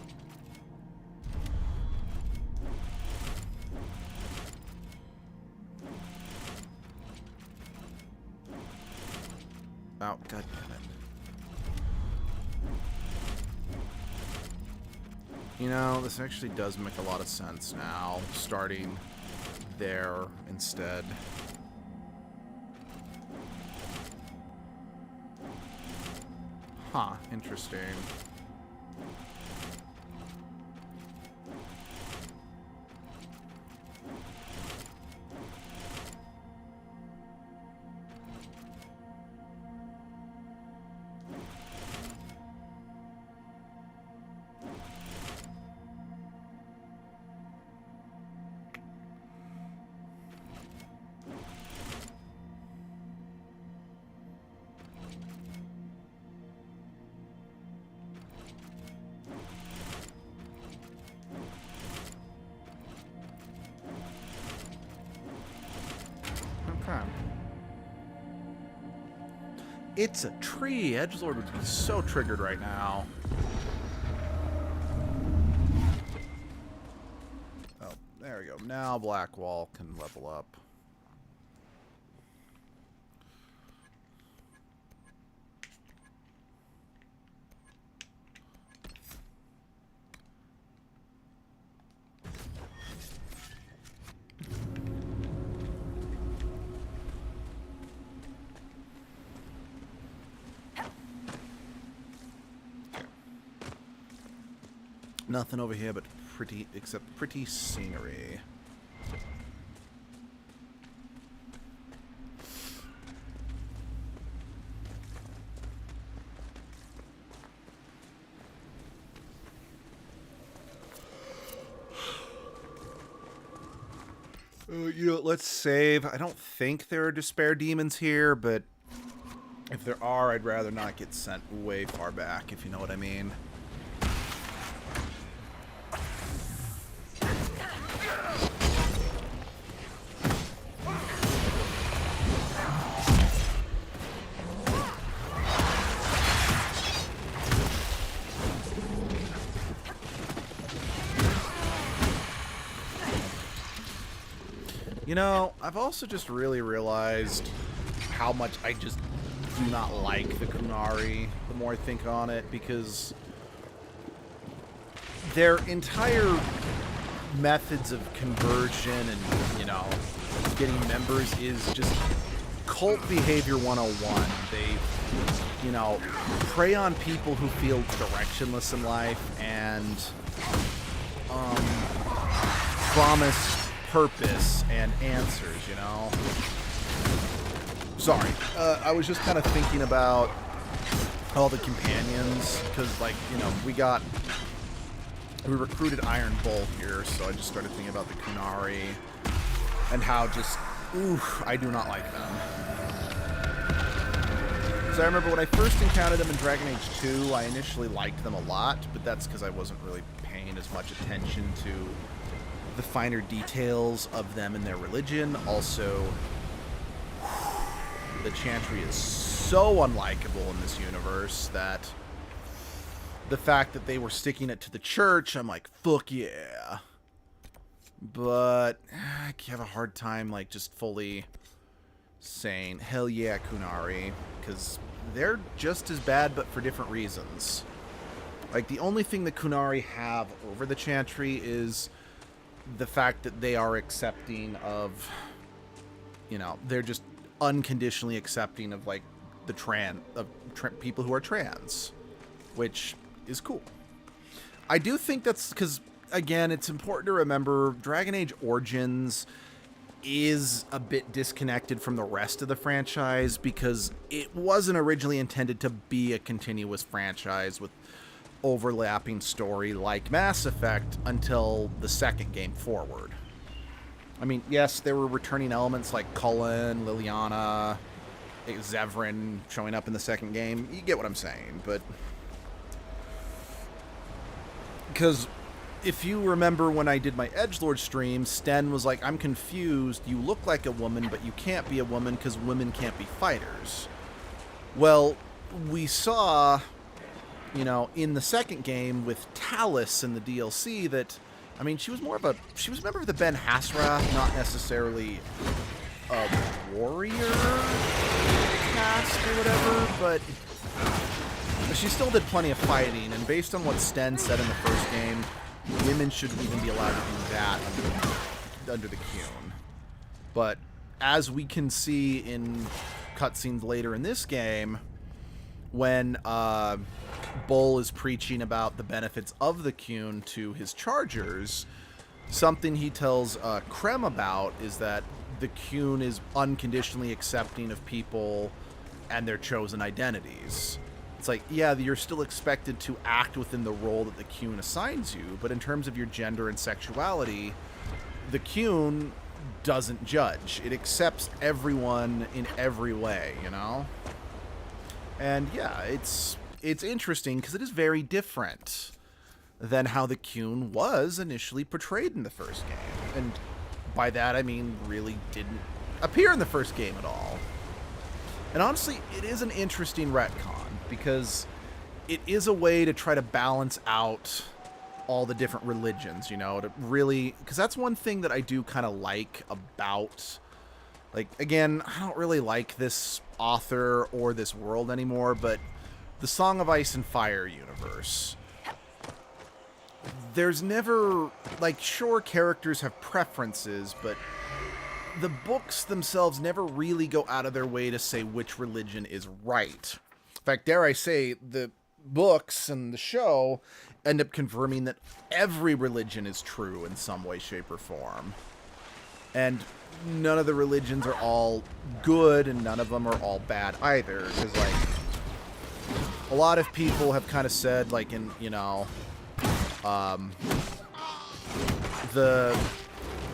Oh, god damn it. You know, this actually does make a lot of sense now, starting there instead. Huh, interesting. It's a tree. Edgelord would be so triggered right now. Oh, there we go. Now Blackwall can level up. Nothing over here but pretty scenery. You know, let's save. I don't think there are despair demons here, but if there are, I'd rather not get sent way far back, if you know what I mean. You know, I've also just really realized how much I just do not like the Kunari the more I think on it, because their entire methods of conversion and, you know, getting members is just cult behavior 101. They, you know, prey on people who feel directionless in life and promise purpose and answers, you know? Sorry, I was just kind of thinking about all the companions, because, like, you know, we recruited Iron Bull here, so I just started thinking about the Kunari and how just, I do not like them. So I remember when I first encountered them in Dragon Age 2, I initially liked them a lot, but that's because I wasn't really paying as much attention to the finer details of them and their religion. Also, the Chantry is so unlikable in this universe that the fact that they were sticking it to the church, I'm like, fuck yeah. But I have a hard time, like, just fully saying, hell yeah, Kunari, because they're just as bad, but for different reasons. Like, the only thing the Kunari have over the Chantry is the fact that they are accepting of, you know, they're just unconditionally accepting of, like, the people who are trans, which is cool. I do think that's because, again, it's important to remember Dragon Age Origins is a bit disconnected from the rest of the franchise because it wasn't originally intended to be a continuous franchise with overlapping story like Mass Effect until the second game forward. I mean, yes, there were returning elements like Cullen, Liliana, Zevran showing up in the second game. You get what I'm saying, but because if you remember when I did my Edgelord stream, Sten was like, I'm confused. You look like a woman, but you can't be a woman because women can't be fighters. Well, we saw, you know, in the second game with Talus in the DLC that, I mean, she was a member of the Ben Hasra, not necessarily a warrior caste or whatever, but she still did plenty of fighting, and based on what Sten said in the first game, women shouldn't even be allowed to do that under the Qun. But as we can see in cutscenes later in this game, when Bull is preaching about the benefits of the Qun to his chargers, something he tells Krem about is that the Qun is unconditionally accepting of people and their chosen identities. It's like, yeah, you're still expected to act within the role that the Qun assigns you, but in terms of your gender and sexuality, the Qun doesn't judge. It accepts everyone in every way, you know? And yeah, it's interesting because it is very different than how the Qun was initially portrayed in the first game. And by that, I mean really didn't appear in the first game at all. And honestly, it is an interesting retcon because it is a way to try to balance out all the different religions, you know, to really, because that's one thing that I do kind of like about, like, again, I don't really like this author or this world anymore, but the Song of Ice and Fire universe, there's never, like, sure, characters have preferences, but the books themselves never really go out of their way to say which religion is right. In fact, dare I say, the books and the show end up confirming that every religion is true in some way, shape, or form. And none of the religions are all good, and none of them are all bad either. Because, like, a lot of people have kind of said, like, in, you know,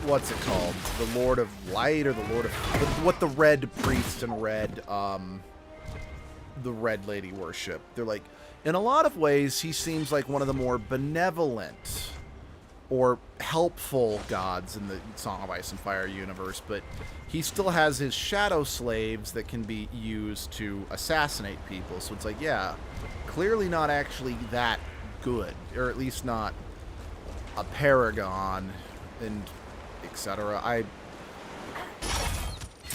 what's it called? The Lord of Light, or the Lord of... what the Red Priest and the Red Lady worship. They're like, in a lot of ways, he seems like one of the more benevolent or helpful gods in the Song of Ice and Fire universe, but he still has his shadow slaves that can be used to assassinate people. So it's like, yeah, clearly not actually that good, or at least not a paragon, and etc.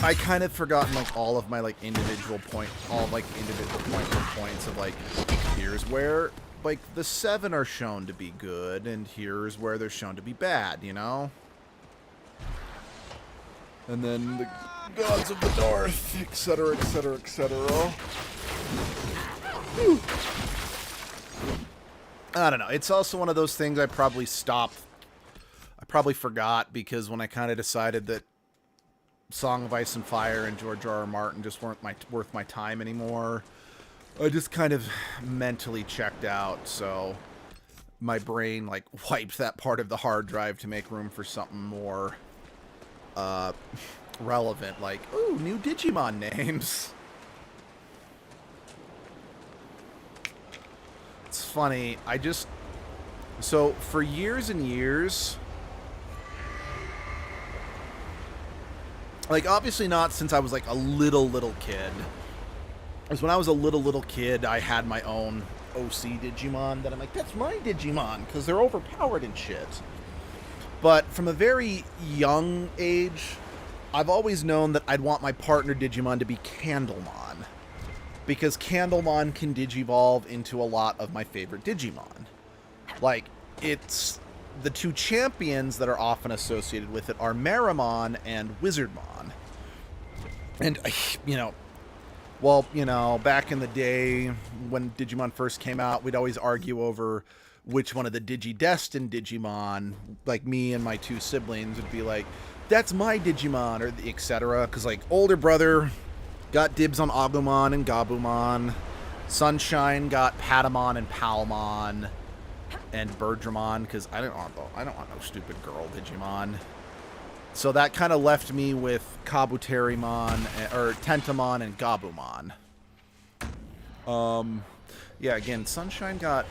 I kind of forgotten like all of my like individual points of like, here's where like the 7 are shown to be good, and here's where they're shown to be bad, you know? And then the gods of the north, etc., etc., etc. I don't know. It's also one of those things I probably forgot, because when I kind of decided that Song of Ice and Fire and George R. R. Martin just weren't worth my time anymore, I just kind of mentally checked out, so my brain like wiped that part of the hard drive to make room for something more relevant, like, ooh, new Digimon names. It's funny, so for years and years, like, obviously not since I was like a little kid. Because when I was a little kid, I had my own OC Digimon that I'm like, that's my Digimon, because they're overpowered and shit. But from a very young age, I've always known that I'd want my partner Digimon to be Candlemon, because Candlemon can digivolve into a lot of my favorite Digimon. Like, it's the 2 champions that are often associated with it are Meramon and Wizardmon. And, you know, well, you know, back in the day when Digimon first came out, we'd always argue over which one of the Digidestined Digimon, like me and my 2 siblings, would be like, that's my Digimon, or etc. Because, like, older brother got dibs on Agumon and Gabumon. Sunshine got Patamon and Palmon and Birdramon, because I don't want no stupid girl Digimon. So that kind of left me with Kabuterimon, or Tentamon and Gabumon. Yeah, again, Sunshine got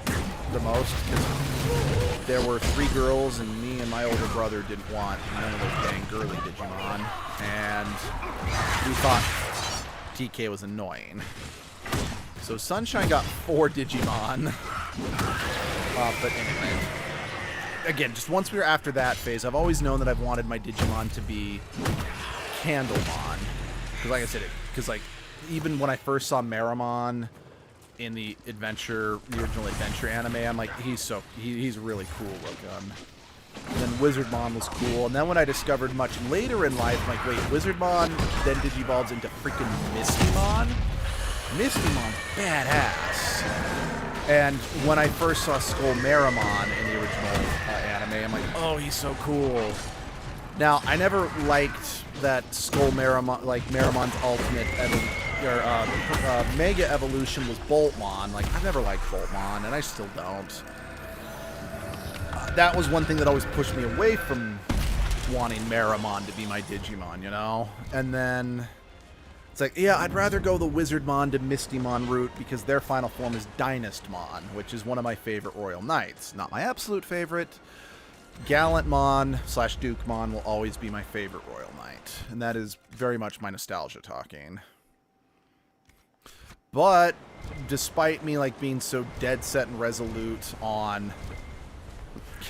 the most, because there were 3 girls, and me and my older brother didn't want none of those dang girly Digimon, and we thought TK was annoying. So Sunshine got 4 Digimon. But anyway, again, just once we were after that phase, I've always known that I've wanted my Digimon to be Candlemon. Because like I said, like, even when I first saw Meramon in the original Adventure anime, I'm like, he's really cool looking. And then Wizardmon was cool. And then when I discovered much later in life, I'm like, wait, Wizardmon then digivolves into freaking Mistymon? Mistymon's badass. And when I first saw Skull Meramon in the original anime, I'm like, oh, he's so cool. Now, I never liked that Skull Meramon, like Meramon's ultimate Mega Evolution was Boltmon. Like, I've never liked Boltmon, and I still don't. That was one thing that always pushed me away from wanting Meramon to be my Digimon, you know? And then it's like, yeah, I'd rather go the Wizardmon to Mistymon route, because their final form is Dynastmon, which is one of my favorite Royal Knights. Not my absolute favorite. Gallantmon / Dukemon will always be my favorite Royal Knight, and that is very much my nostalgia talking. But despite me like being so dead set and resolute on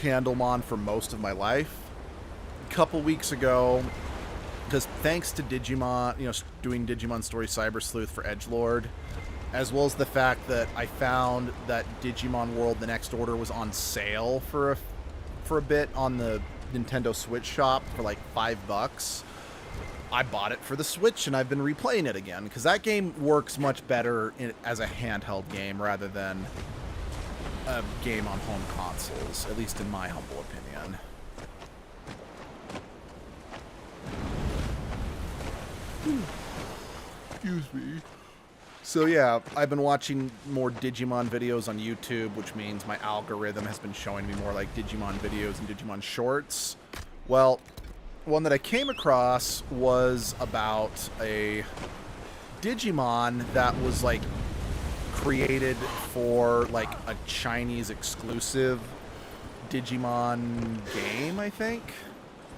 Candlemon for most of my life, a couple weeks ago, because thanks to Digimon, you know, doing Digimon Story Cyber Sleuth for Edgelord, as well as the fact that I found that Digimon World The Next Order was on sale for a bit on the Nintendo Switch shop for like $5, I bought it for the Switch, and I've been replaying it again, because that game works much better as a handheld game rather than a game on home consoles, at least in my humble opinion. Excuse me. So yeah, I've been watching more Digimon videos on YouTube, which means my algorithm has been showing me more like Digimon videos and Digimon shorts. Well, one that I came across was about a Digimon that was like created for like a Chinese exclusive Digimon game, I think.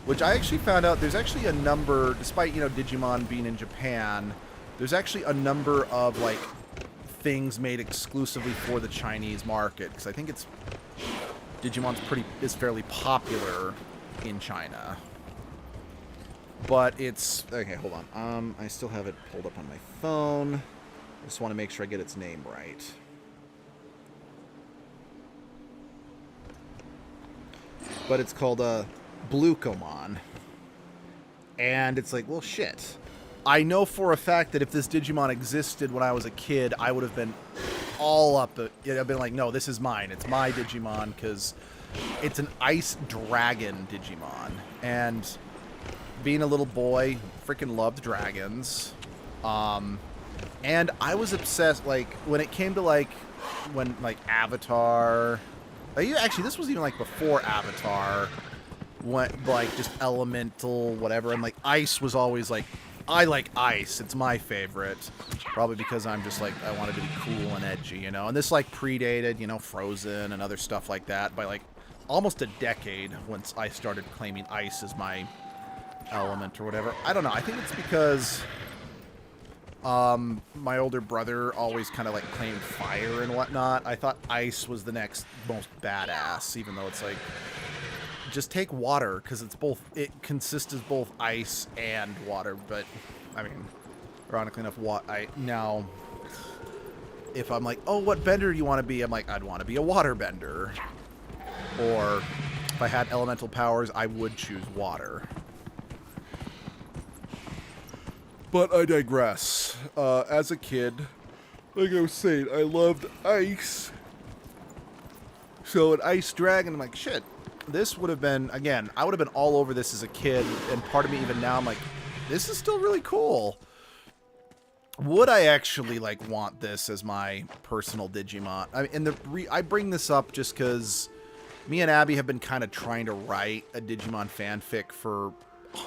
Which I actually found out there's actually a number, despite, you know, Digimon being in Japan, there's actually a number of, like, things made exclusively for the Chinese market. Because I think Digimon's fairly popular in China. But it's... Okay, hold on. I still have it pulled up on my phone. I just want to make sure I get its name right. But it's called Blucomon. And it's like, well, shit. I know for a fact that if this Digimon existed when I was a kid, I would have been all up. I've been like, no, this is mine. It's my Digimon, because it's an ice dragon Digimon. And being a little boy, freaking loved dragons. And I was obsessed, like, when it came to, like, when, like, Avatar... Actually, this was even, like, before Avatar. Went, like, just elemental, whatever. And, like, ice was always, like... I like ice. It's my favorite. Probably because I'm just, like, I wanted to be cool and edgy, you know? And this, like, predated, you know, Frozen and other stuff like that by, like, almost a decade once I started claiming ice as my element or whatever. I don't know. I think it's because... my older brother always kind of like claimed fire and whatnot. I thought ice was the next most badass, even though it's like, just take water, because it's both, it consists of both ice and water. But I mean, ironically enough, now if I'm like, oh, what bender do you want to be? I'm like, I'd want to be a water bender. Or if I had elemental powers, I would choose water. But I digress. As a kid, like I was saying, I loved ice. So an ice dragon, I'm like, shit. This would have been, again, I would have been all over this as a kid. And part of me, even now, I'm like, this is still really cool. Would I actually, like, want this as my personal Digimon? I mean, and I bring this up just because me and Abby have been kind of trying to write a Digimon fanfic for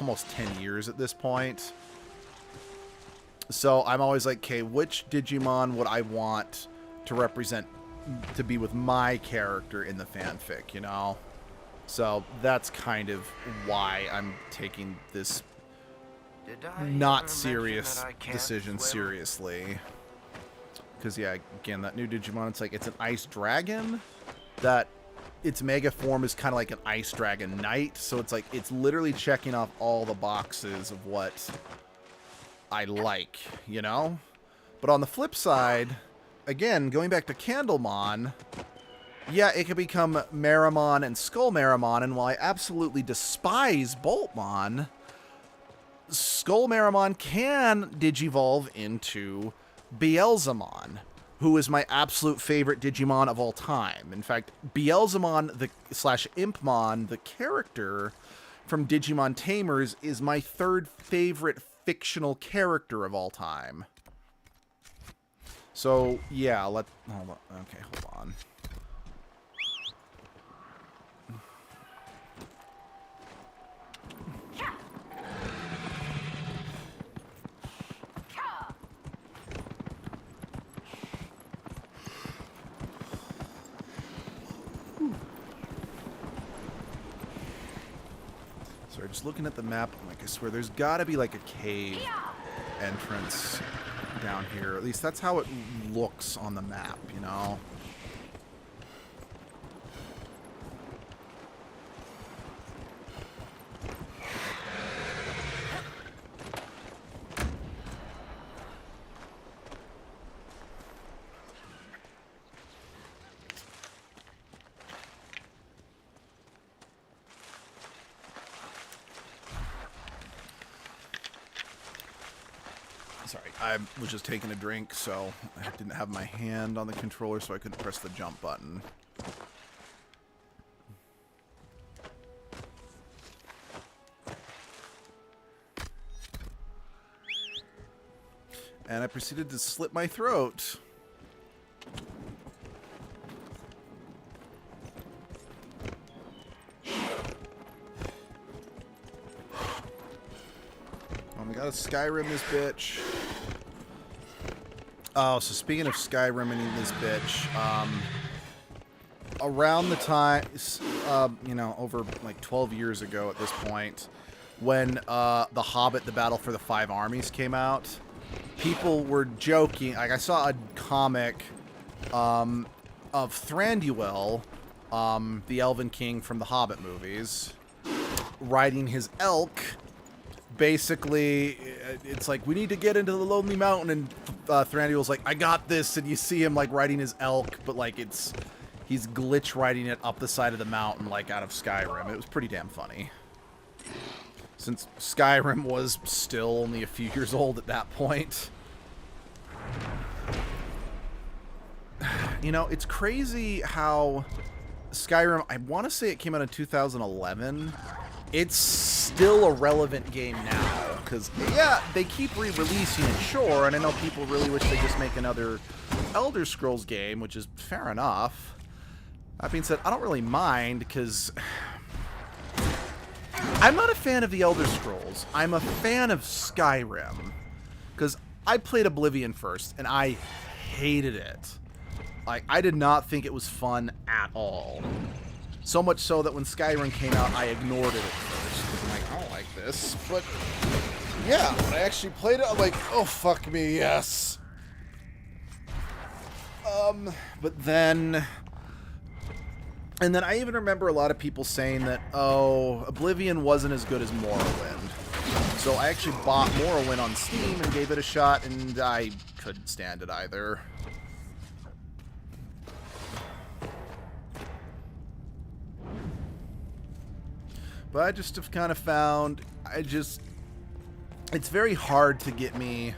almost 10 years at this point. So I'm always like, okay, which Digimon would I want to represent, to be with my character in the fanfic, you know? So that's kind of why I'm taking this not serious decision seriously. Because, yeah, again, that new Digimon, it's like, it's an ice dragon that its mega form is kind of like an ice dragon knight. So it's like, it's literally checking off all the boxes of what I like, you know? But on the flip side, again, going back to Candlemon, yeah, it can become Meramon and Skull Meramon, and while I absolutely despise Boltmon, Skull Meramon can digivolve into Beelzemon, who is my absolute favorite Digimon of all time. In fact, Beelzemon slash Impmon, the character from Digimon Tamers, is my third favorite fictional character of all time. So, yeah, hold on. Okay, hold on. Sorry, just looking at the map, I'm like, I swear there's gotta be like a cave entrance down here. At least that's how it looks on the map, you know? Sorry, I was just taking a drink, so I didn't have my hand on the controller, so I couldn't press the jump button. And I proceeded to slit my throat. We gotta Skyrim this bitch. Oh, so speaking of Skyriming this bitch, around the time, you know, over like 12 years ago at this point, when The Hobbit, The Battle for the Five Armies came out, people were joking. Like, I saw a comic of Thranduil, the Elven King from the Hobbit movies, riding his elk basically, it's like, we need to get into the Lonely Mountain, and Thranduil's like, I got this, and you see him, like, riding his elk, but, like, he's glitch riding it up the side of the mountain, like, out of Skyrim. It was pretty damn funny. Since Skyrim was still only a few years old at that point. You know, it's crazy how Skyrim, I want to say it came out in 2011. It's still a relevant game now. Because, yeah, they keep re-releasing it, sure, and I know people really wish they just make another Elder Scrolls game, which is fair enough. That being said, I don't really mind, because I'm not a fan of the Elder Scrolls. I'm a fan of Skyrim. Because I played Oblivion first, and I hated it. Like, I did not think it was fun at all. So much so that when Skyrim came out, I ignored it at first. Because I'm like, I don't like this. But, yeah, when I actually played it, I'm like, oh, fuck me, yes. But then... And then I even remember a lot of people saying that, oh, Oblivion wasn't as good as Morrowind. So I actually bought Morrowind on Steam and gave it a shot, and I couldn't stand it either. But I just have kind of found, it's very hard to get me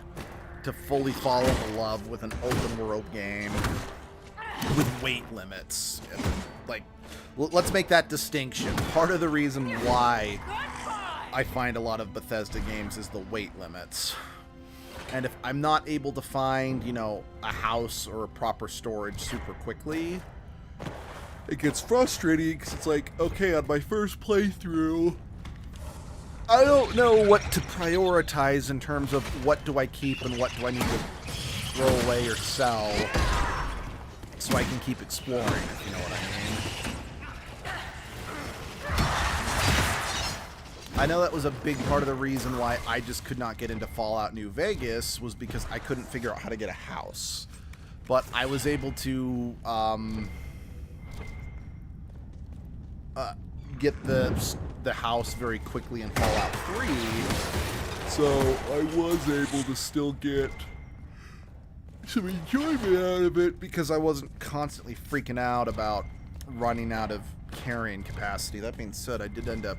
to fully fall in love with an open world game with weight limits. Like, let's make that distinction. Part of the reason why I find a lot of Bethesda games is the weight limits. And if I'm not able to find, you know, a house or a proper storage super quickly, it gets frustrating because it's like, okay, on my first playthrough, I don't know what to prioritize in terms of what do I keep and what do I need to throw away or sell so I can keep exploring, if you know what I mean. I know that was a big part of the reason why I just could not get into Fallout New Vegas, was because I couldn't figure out how to get a house. But I was able to get the house very quickly in Fallout 3, so I was able to still get some enjoyment out of it because I wasn't constantly freaking out about running out of carrying capacity. That being said, I did end up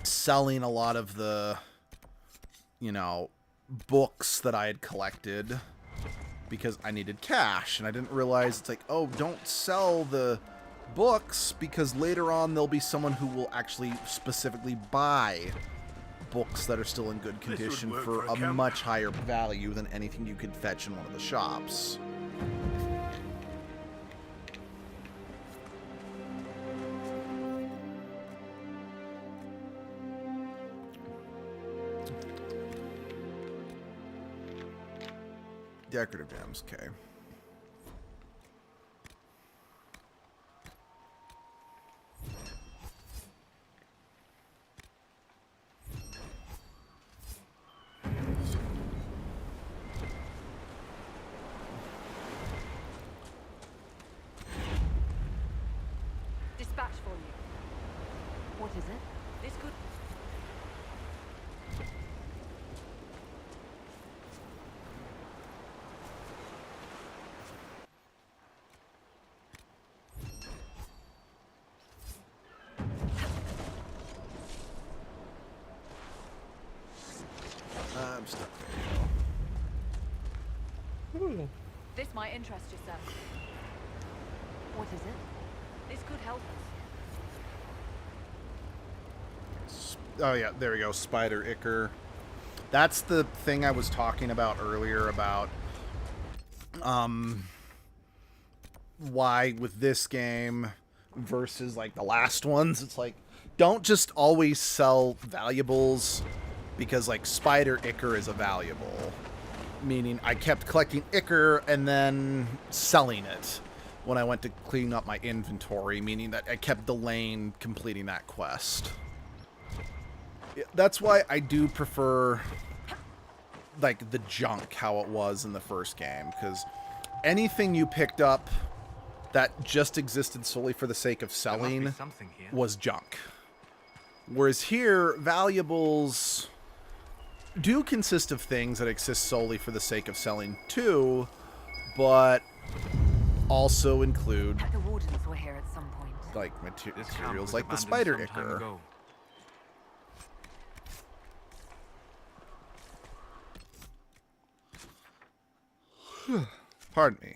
selling a lot of the, you know, books that I had collected because I needed cash, and I didn't realize it's like, oh, don't sell the books because later on there'll be someone who will actually specifically buy books that are still in good condition for a much higher value than anything you could fetch in one of the shops. Decorative gems, okay. Dispatch for you. What is it? This could... I'm stuck there. This might interest you, sir. What is it? This could help us. Oh yeah, there we go, Spider Ichor. That's the thing I was talking about earlier about why with this game versus like the last ones, it's like, don't just always sell valuables because like Spider Ichor is a valuable. Meaning I kept collecting Ichor and then selling it when I went to clean up my inventory, meaning that I kept delaying completing that quest. That's why I do prefer like the junk how it was in the first game, because anything you picked up that just existed solely for the sake of selling was junk. Whereas here, valuables do consist of things that exist solely for the sake of selling too, but also include The wardens were here at some point. like This camp materials was like the abandoned spider some time ichor. ago. Pardon me.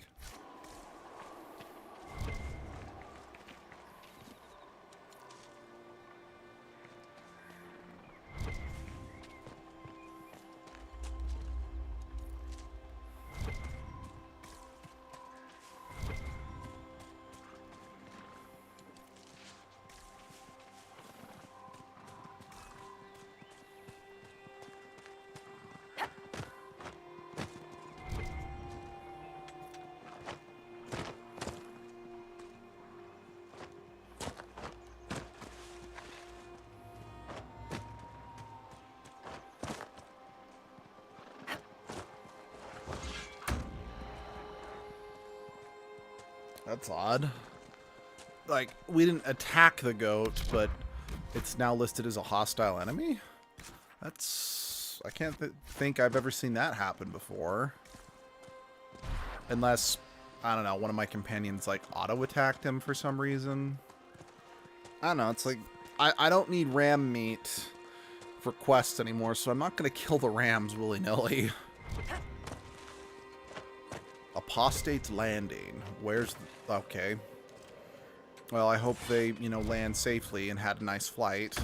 That's odd. Like, we didn't attack the goat, but it's now listed as a hostile enemy? That's... I can't think I've ever seen that happen before. Unless, I don't know, one of my companions, like, auto-attacked him for some reason. I don't know, it's like... I don't need ram meat for quests anymore, so I'm not going to kill the rams willy-nilly. Apostate's Landing. Where's... Okay. Well, I hope they, you know, land safely and had a nice flight.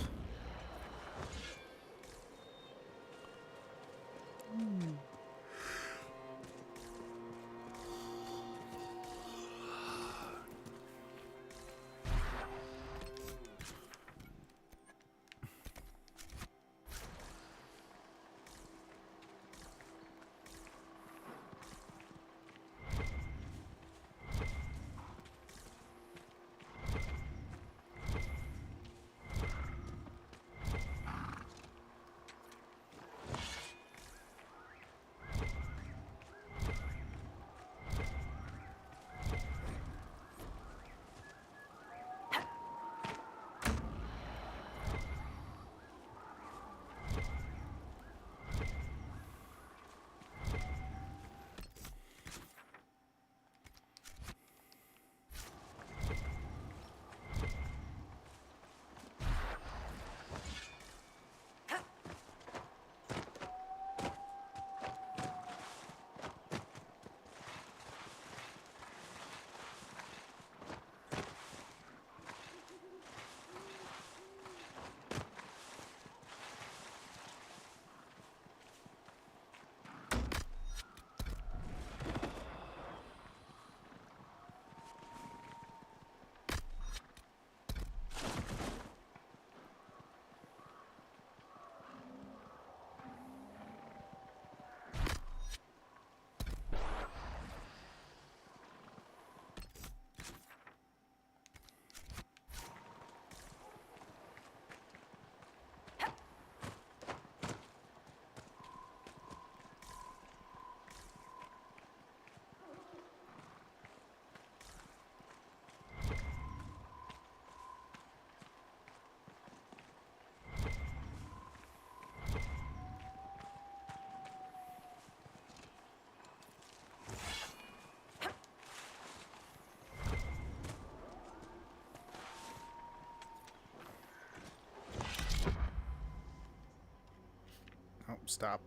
Oh, stop.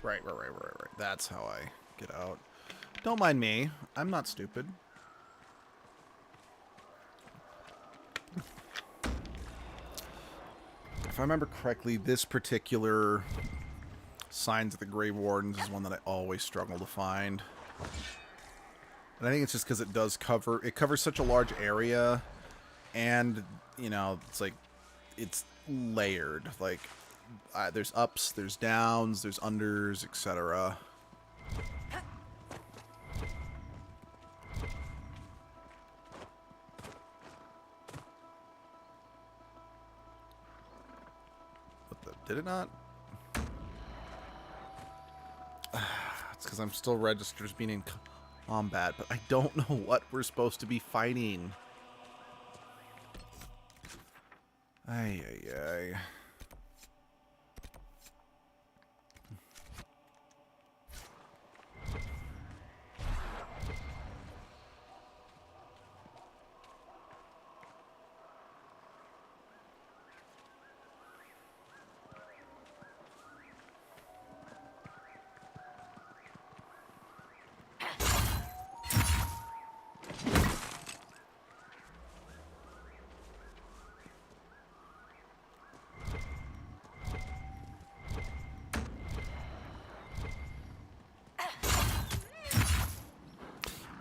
Right. That's how I get out. Don't mind me. I'm not stupid. If I remember correctly, this particular Signs of the Grave Wardens is one that I always struggle to find. And I think it's just because it covers such a large area, and, you know, it's like, it's layered. Like, there's ups, there's downs, there's unders, etc. Did it not? It's because I'm still registered as being in combat, but I don't know what we're supposed to be fighting. Ay, ay, ay.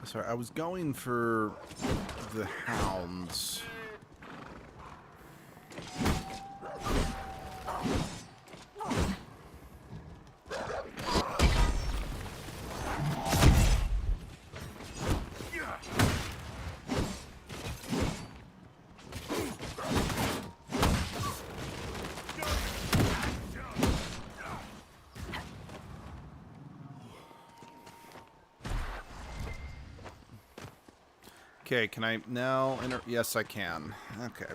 Sorry, I was going for the hounds. Okay, can I now enter? Yes, I can. Okay.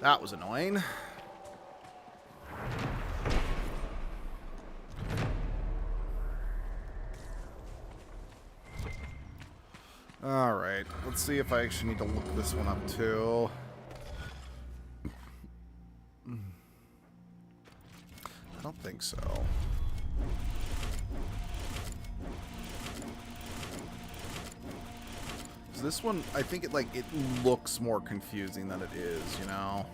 That was annoying. Alright, let's see if I actually need to look this one up too. I don't think so. This one, I think it looks more confusing than it is, you know?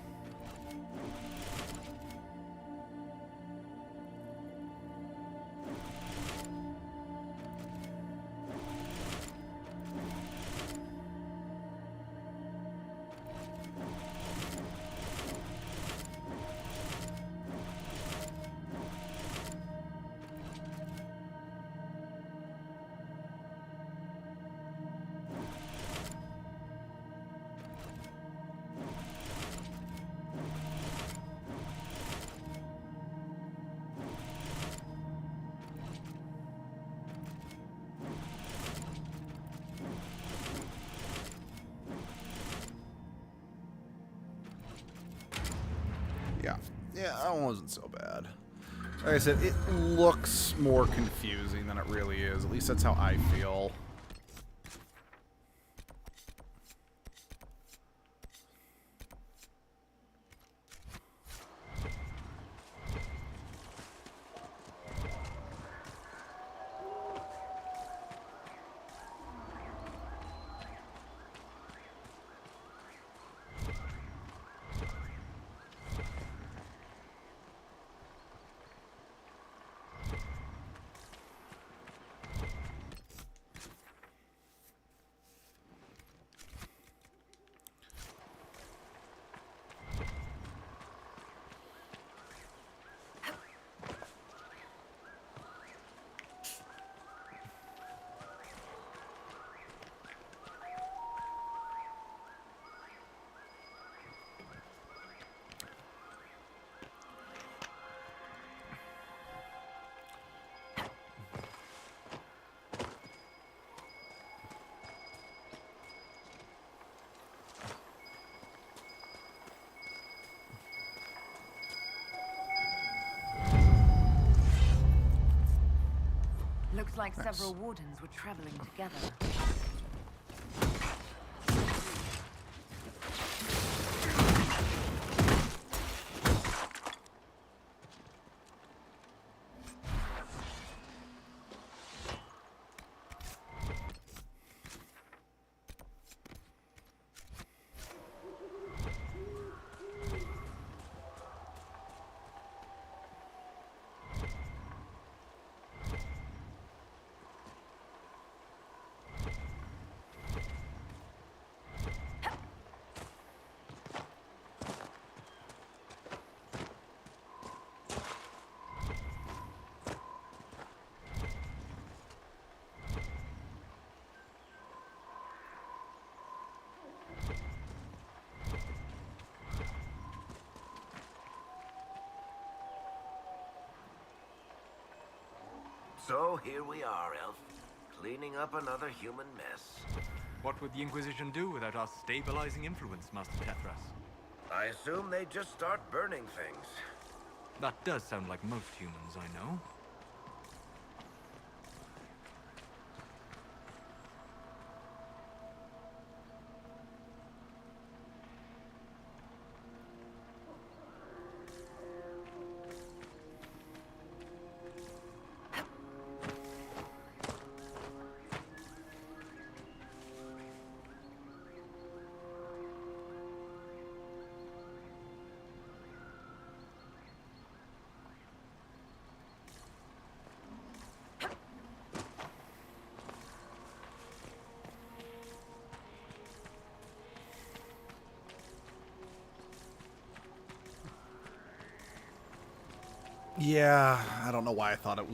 Yeah, that one wasn't so bad. Like I said, it looks more confusing than it really is. At least that's how I feel. Looks like Nice. several wardens were traveling together. So here we are, Elf. Cleaning up another human mess. What would the Inquisition do without our stabilizing influence, Master Tethras? I assume they just start burning things. That does sound like most humans I know. Yeah, I don't know why I thought it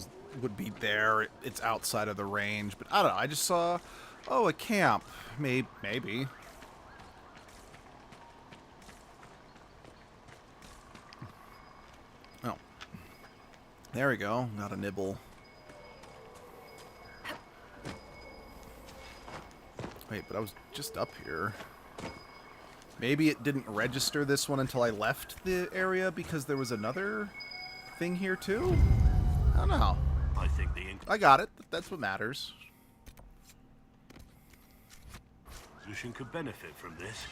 would be there. It's outside of the range, but I don't know. I just saw, oh, a camp. Maybe. Oh, there we go. Got a nibble. Wait, but I was just up here. Maybe it didn't register this one until I left the area because there was another thing here too? I don't know. I think the I got it. That's what matters. Inquisition could benefit from this.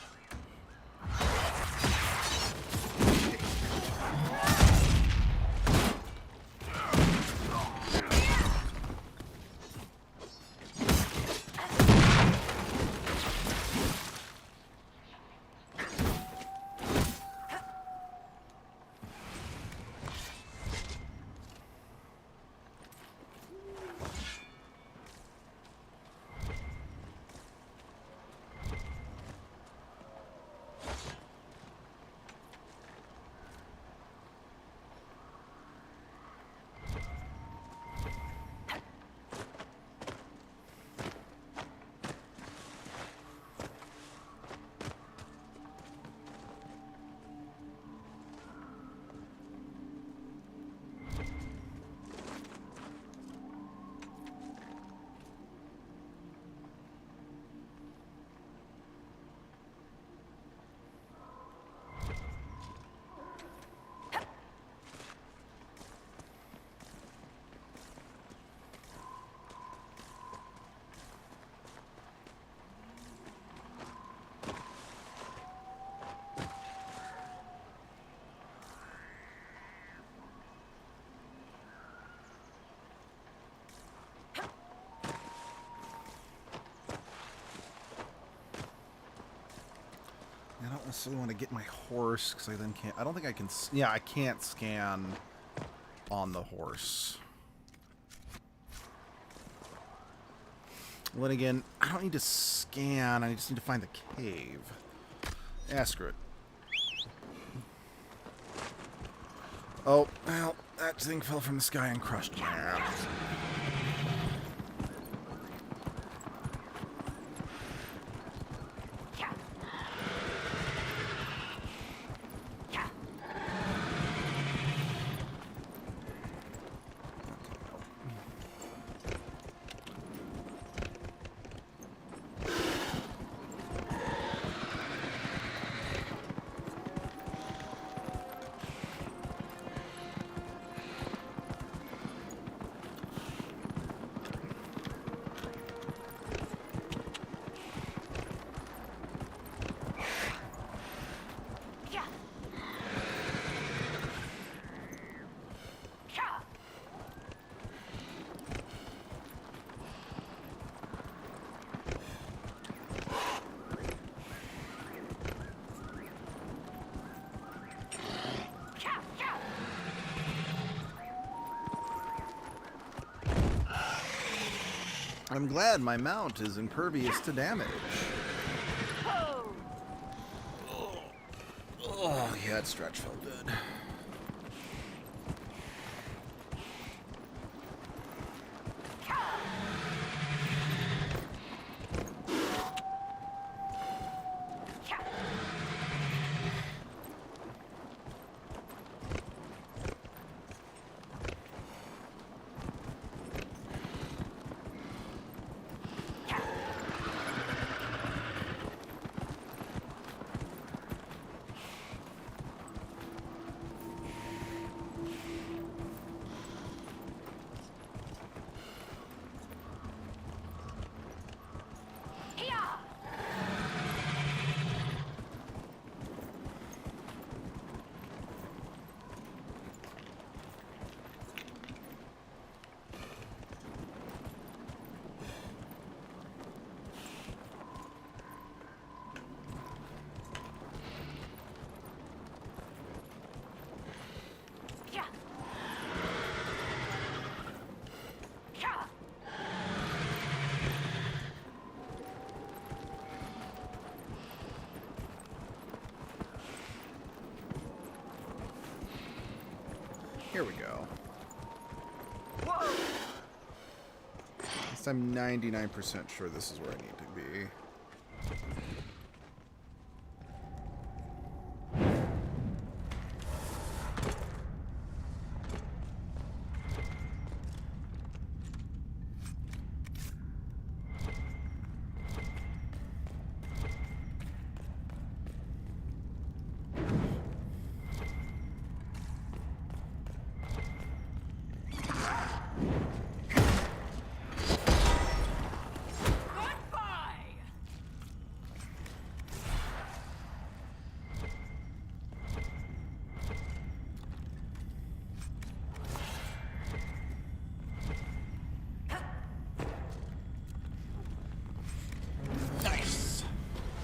I don't necessarily want to get my horse because I then can't. I don't think I can. Yeah, I can't scan on the horse. Well, then again, I don't need to scan. I just need to find the cave. Yeah, screw it. Oh, well, that thing fell from the sky and crushed me. I'm glad my mount is impervious to damage. Oh, yeah, that stretch felt good. Here we go. At least I'm 99% sure this is where I need to be.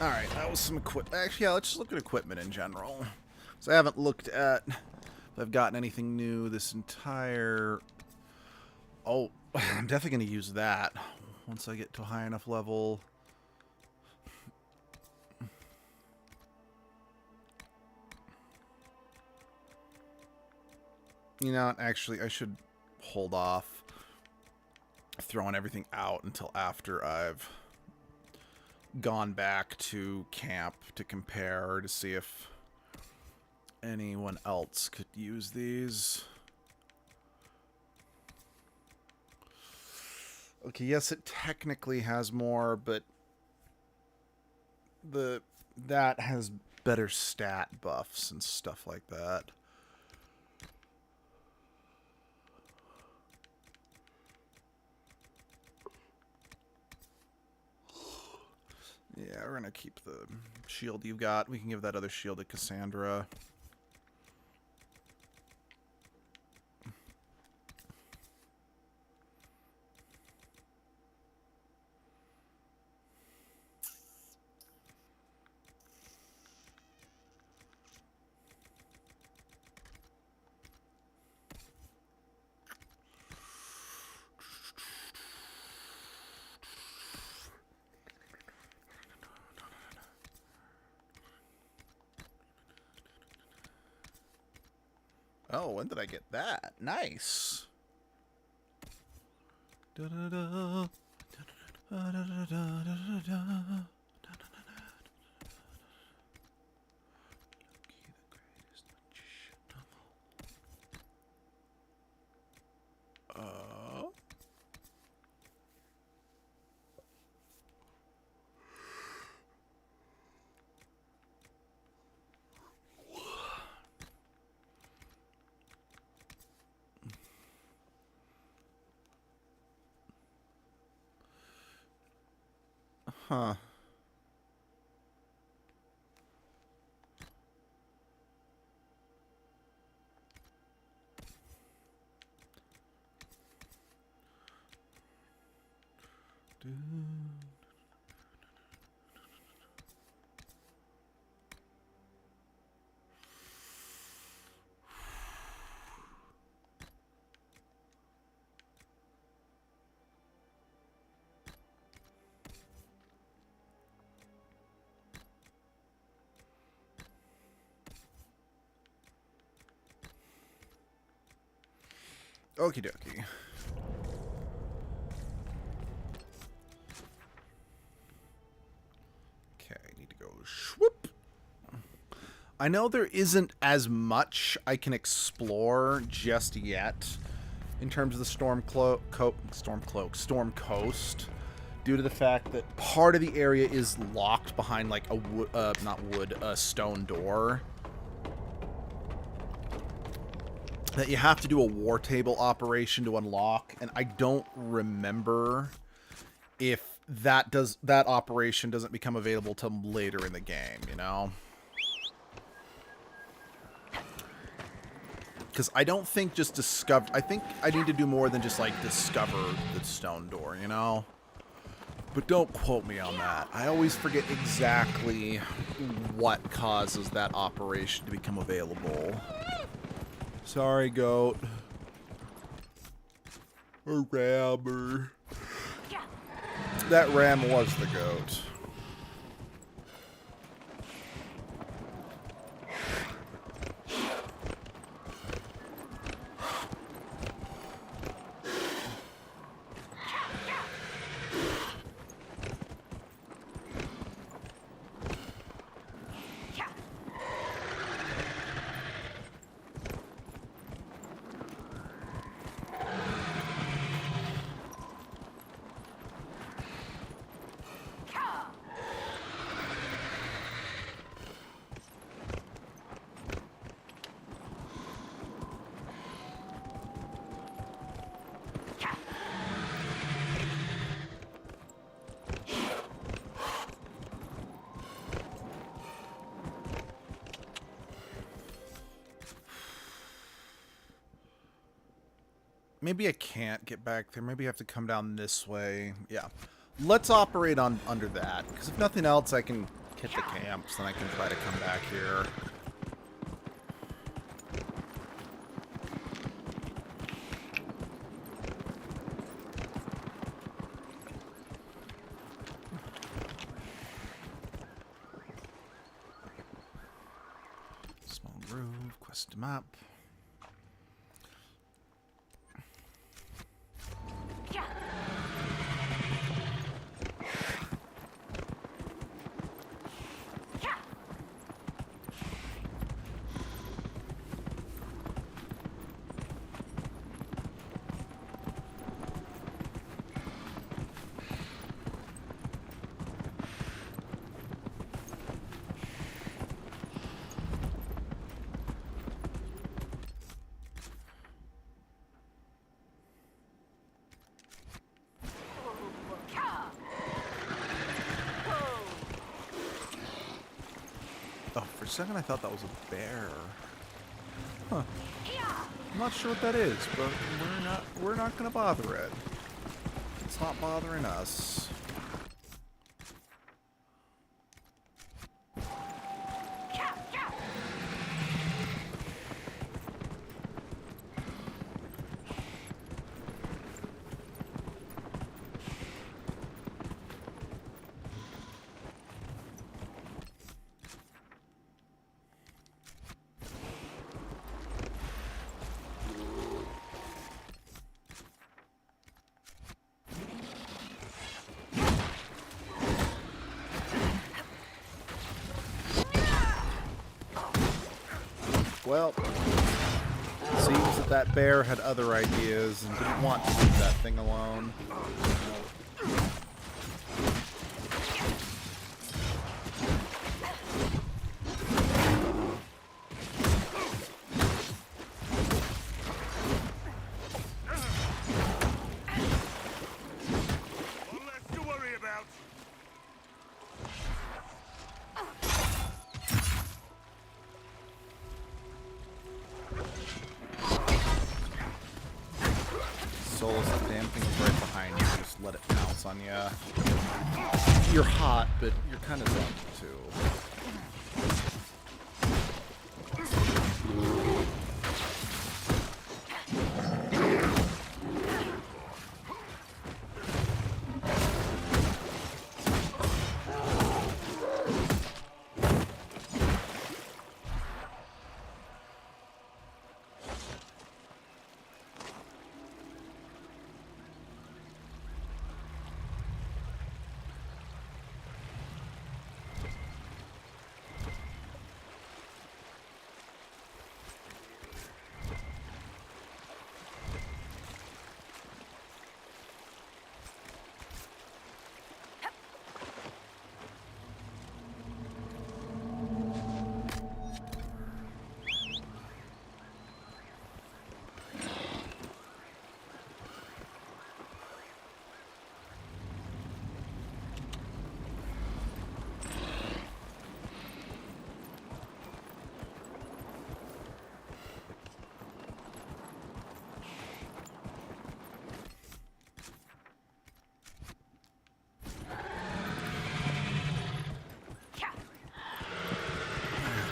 Alright, that was some equipment. Actually, yeah, let's just look at equipment in general. So I haven't looked at if I've gotten anything new this entire... Oh, I'm definitely going to use that once I get to a high enough level. You know, actually, I should hold off throwing everything out until after I've gone back to camp to compare to see if anyone else could use these. Okay, yes, it technically has more, but that has better stat buffs and stuff like that. Yeah, we're gonna keep the shield you've got. We can give that other shield to Cassandra. Oh, when did I get that? Nice. Da-da-da. Da-da-da-da-da-da-da. Huh. Okie dokie. Okay, I need to go swoop. I know there isn't as much I can explore just yet in terms of the Storm Coast, due to the fact that part of the area is locked behind like a stone door. That you have to do a war table operation to unlock, and I don't remember if that operation doesn't become available till later in the game, you know? Because I don't think just discover... I think I need to do more than just, like, discover the stone door, you know? But don't quote me on that. I always forget exactly what causes that operation to become available. Sorry, goat. Or ram, or... That ram was the goat. Maybe I can't get back there. Maybe I have to come down this way. Yeah. Let's operate on under that. Because if nothing else, I can hit the camps. Then I can try to come back here. Small groove. Quest map. Oh, for a second I thought that was a bear. Huh. I'm not sure what that is, but we're not gonna bother it. It's not bothering us. Well, it seems that that bear had other ideas and didn't want to leave that thing alone. One less to worry about. Souls, the damn thing is right behind you. Just let it pounce on you. You're hot, but you're kind of dumb too.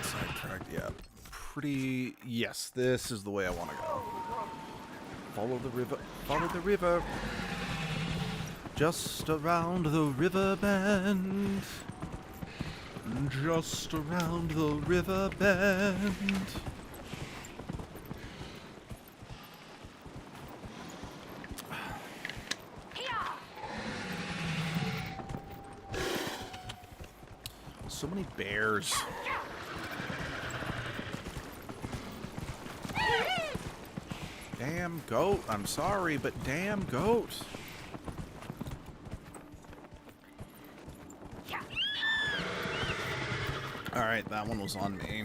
Sidetracked, yeah. Pretty... Yes, this is the way I want to go. Follow the river. Follow the river. Just around the river bend. Just around the river bend. So many bears. Damn goat. I'm sorry, but damn goat. Alright, that one was on me.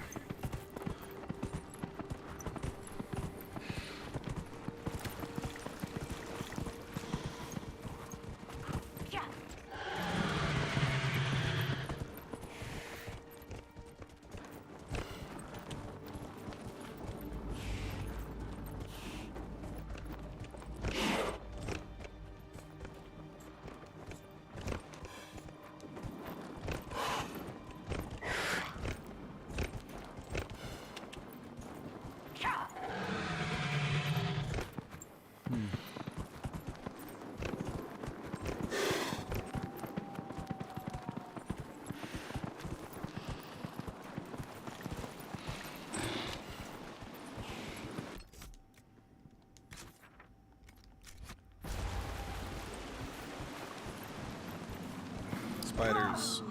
spiders.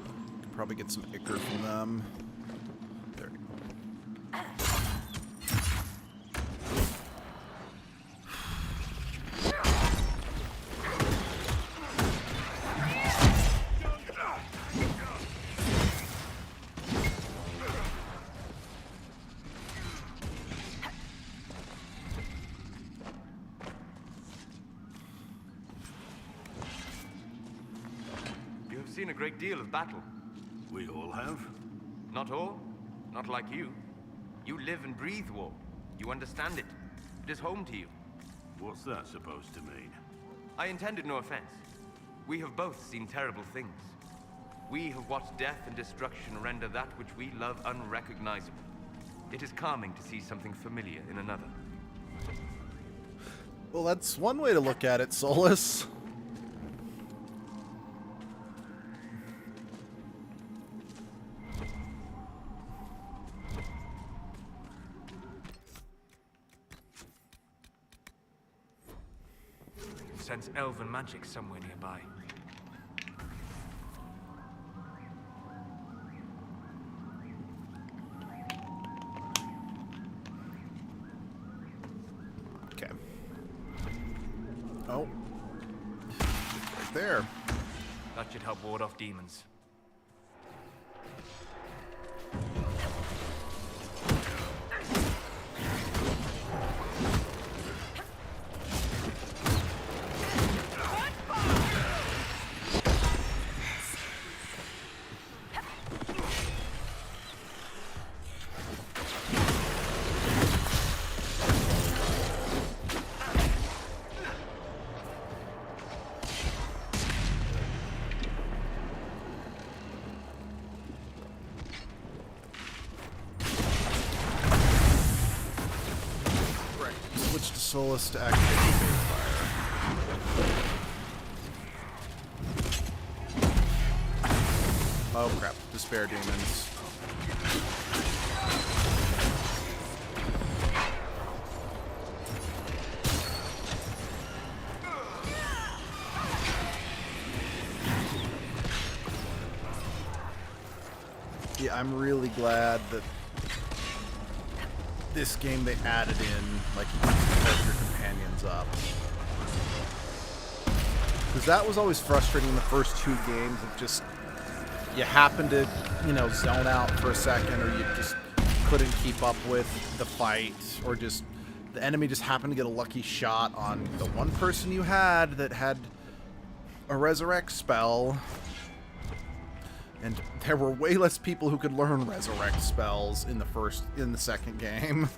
Could probably get some ichor from them. There we go. You have seen a great deal of battle. We all have. Not all. Not like you. You live and breathe war. You understand it. It is home to you. What's that supposed to mean? I intended no offense. We have both seen terrible things. We have watched death and destruction render that which we love unrecognizable. It is calming to see something familiar in another. Well, that's one way to look at it, Solus. Sense elven magic somewhere nearby. Okay. Oh. Right there. That should help ward off demons. Switch to Solus to activate the phase fire. Oh crap, despair demons. Yeah, I'm really glad that this game they added in, like, you can help your companions up. Because that was always frustrating in the first two games of just, you happen to, you know, zone out for a second, or you just couldn't keep up with the fight, or just, the enemy just happened to get a lucky shot on the one person you had that had a resurrect spell. And there were way less people who could learn resurrect spells in the second game.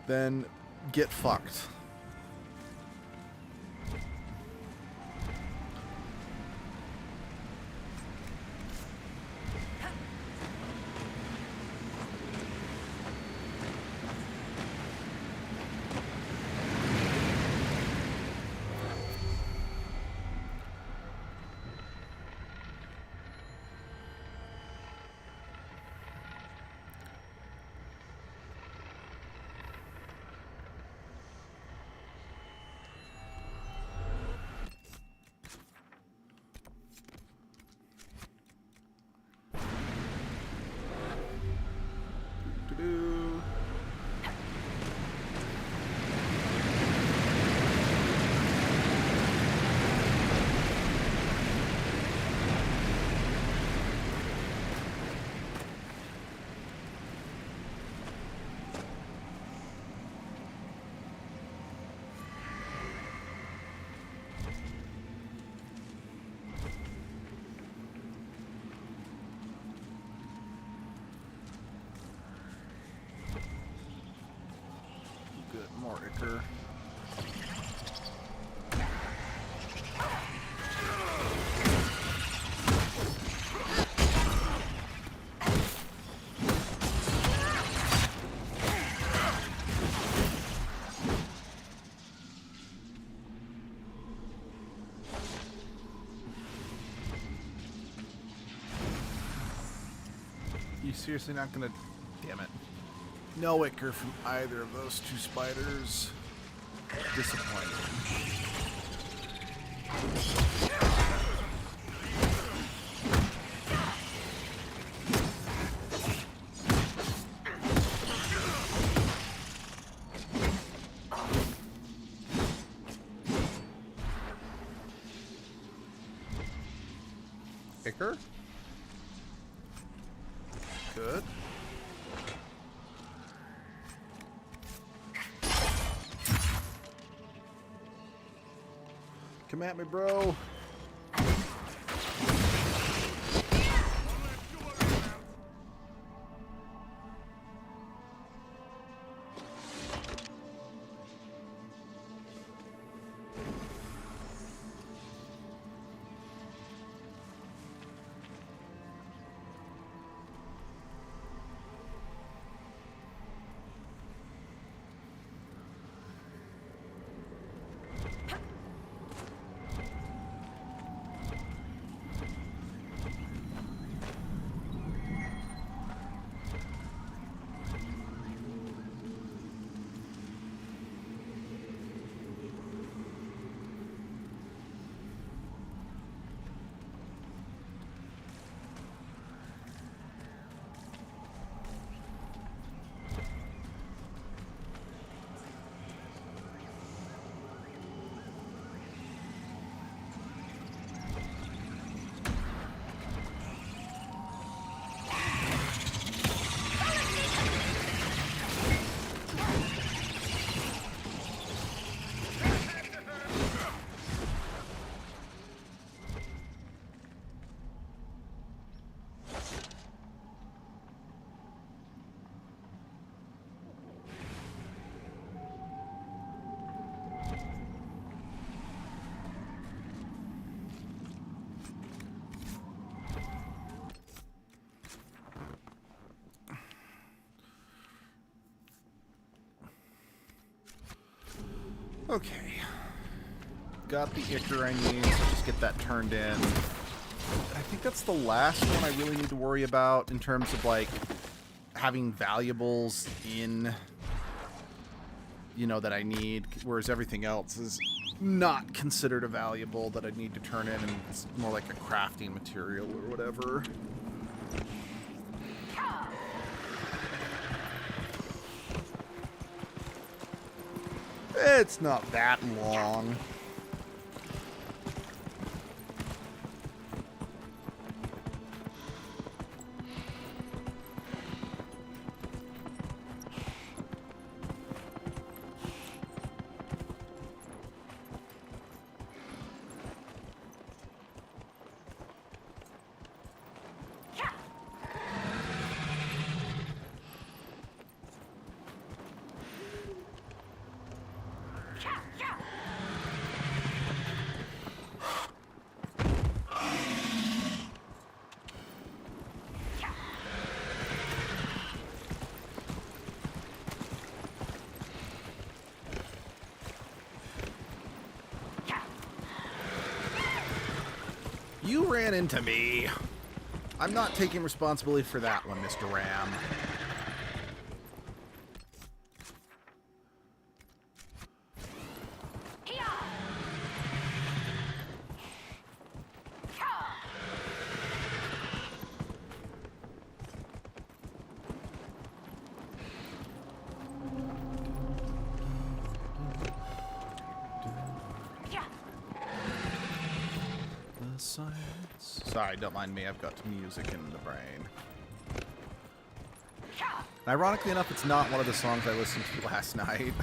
Then get fucked. Doo-doo. Good, more ichor. You seriously not gonna... Damn it. No ichor from either of those two spiders. Disappointing. Icker. Good. Come at me, bro. Okay. Got the Icker I need, so just get that turned in. I think that's the last one I really need to worry about in terms of, like, having valuables in, you know, that I need, whereas everything else is not considered a valuable that I need to turn in, and it's more like a crafting material or whatever. It's not that long. You ran into me. I'm not taking responsibility for that one, Mr. Ram. Sorry, don't mind me. I've got music in the brain. And ironically enough, it's not one of the songs I listened to last night.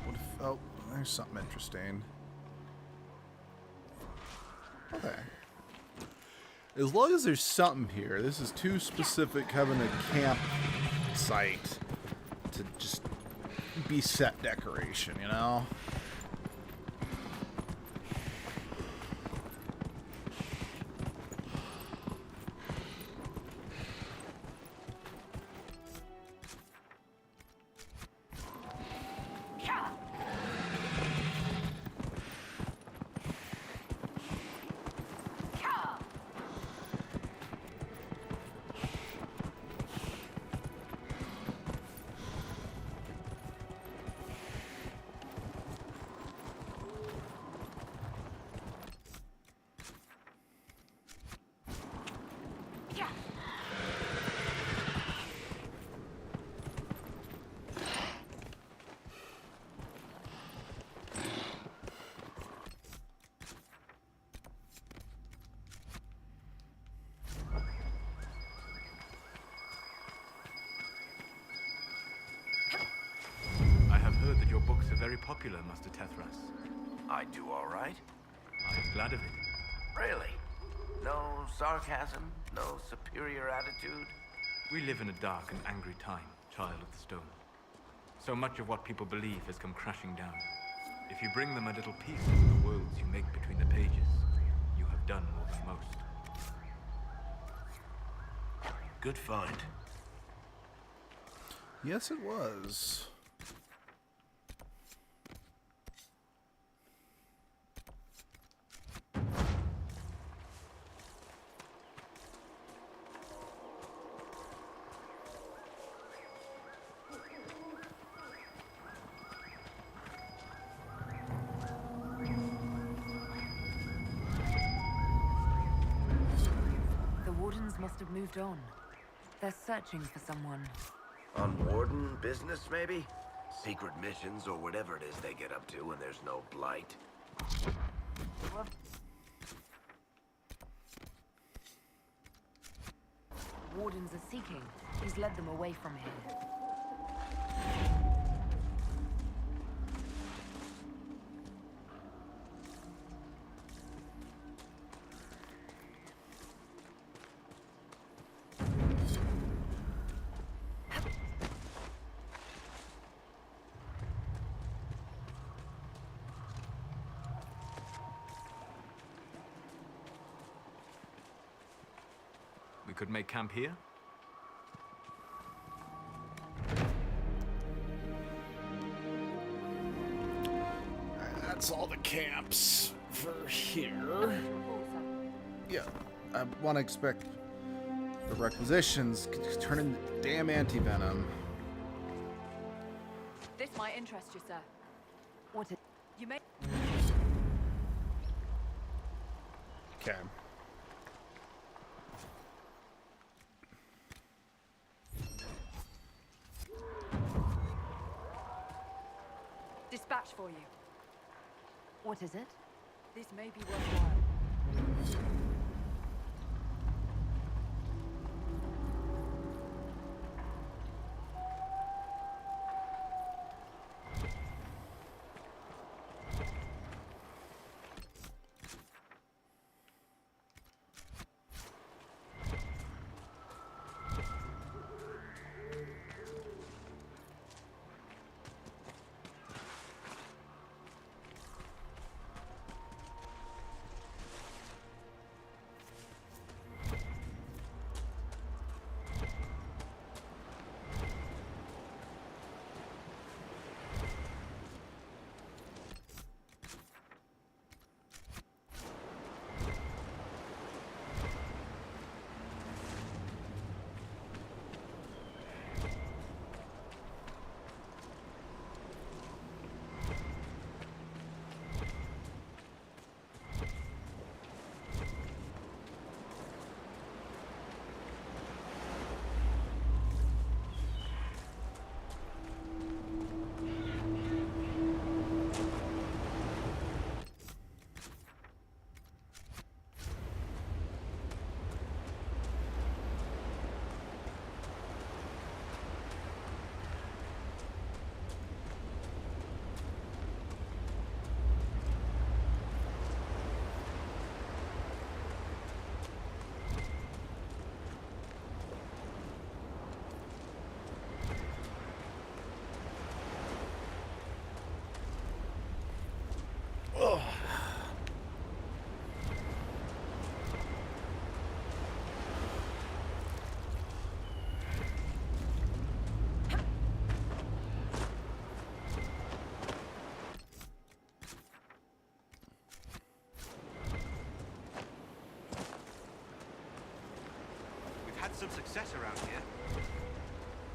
What if, oh, there's something interesting. Okay. As long as there's something here, this is too specific having a camp site to just be set decoration, you know? I have heard that your books are very popular, Master Tethras. I do all right. I am glad of it. Really? No sarcasm? No superior attitude? We live in a dark and angry time, Child of the Stone. So much of what people believe has come crashing down. If you bring them a little peace from the worlds you make between the pages, you have done more than most. Good find. Yes, it was. The Wardens must have moved on. They're searching for someone. On warden business, maybe? Secret missions or whatever it is they get up to when there's no blight. Wardens are seeking. He's led them away from here. We could make camp here? That's all the camps for here. Report, sir. Yeah, I want to expect the requisitions to turn into damn anti-venom. This might interest you, sir. What is... You may... Okay. Dispatch for you. What is it? This may be worthwhile. some success around here.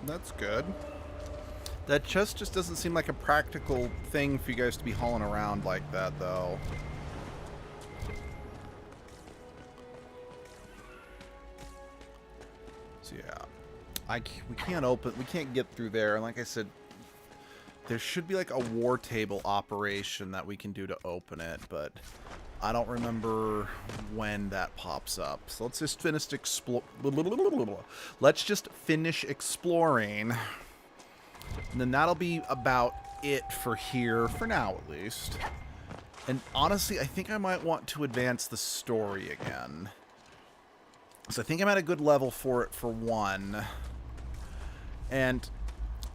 That's good. That chest just doesn't seem like a practical thing for you guys to be hauling around like that, though. So yeah, we can't get through there. And like I said, there should be like a war table operation that we can do to open it, but I don't remember when that pops up. So let's just finish exploring. And then that'll be about it for here, for now at least. And honestly, I think I might want to advance the story again. So I think I'm at a good level for it, for one. And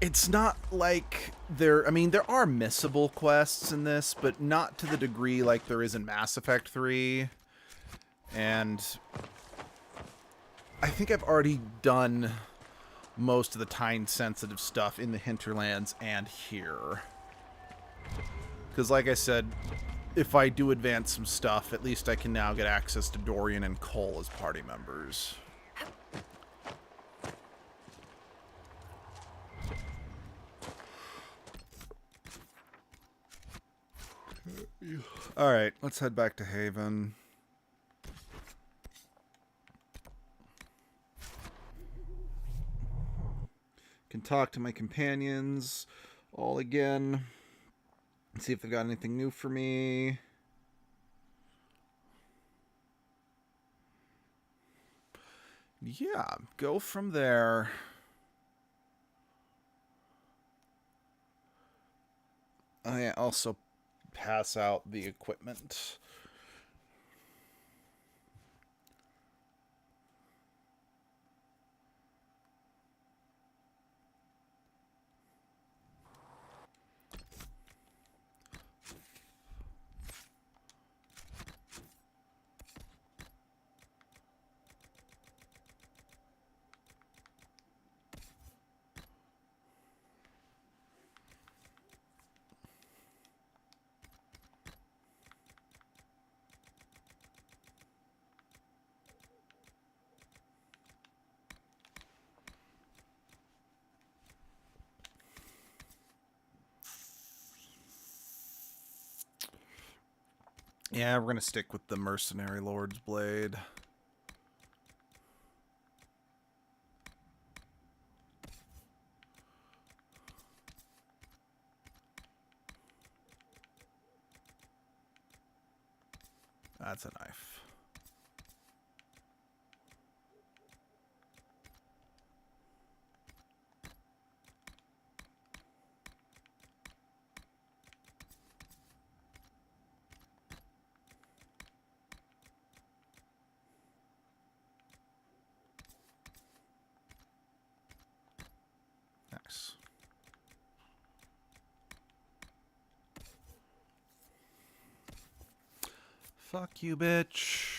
it's not like there are missable quests in this, but not to the degree like there is in Mass Effect 3. And I think I've already done most of the time-sensitive stuff in the Hinterlands and here. Because like I said, if I do advance some stuff, at least I can now get access to Dorian and Cole as party members. Alright, let's head back to Haven. Can talk to my companions all again. See if they've got anything new for me. Yeah, go from there. I also pass out the equipment. Yeah, we're gonna stick with the Mercenary Lord's Blade. That's a knife. Nice. Fuck you, bitch.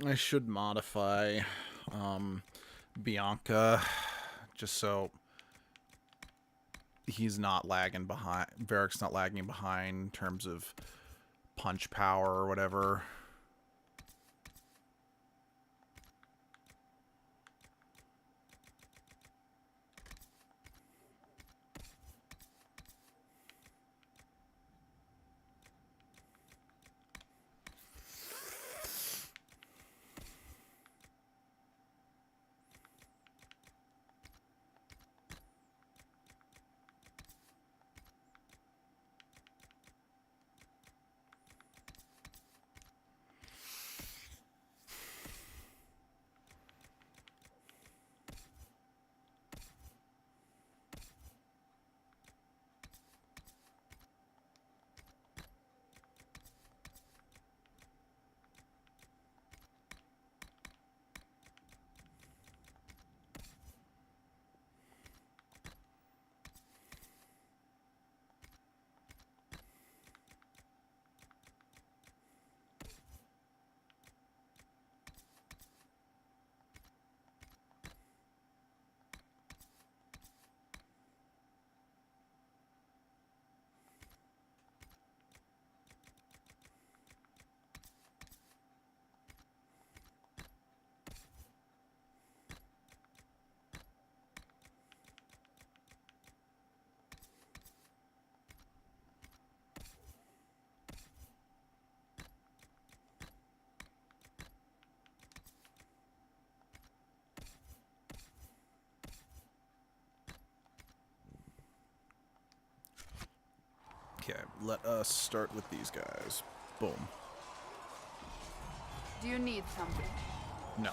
I should modify Bianca just so he's not lagging behind. Varric's not lagging behind in terms of punch power or whatever. Okay, let us start with these guys. Boom. Do you need something? No.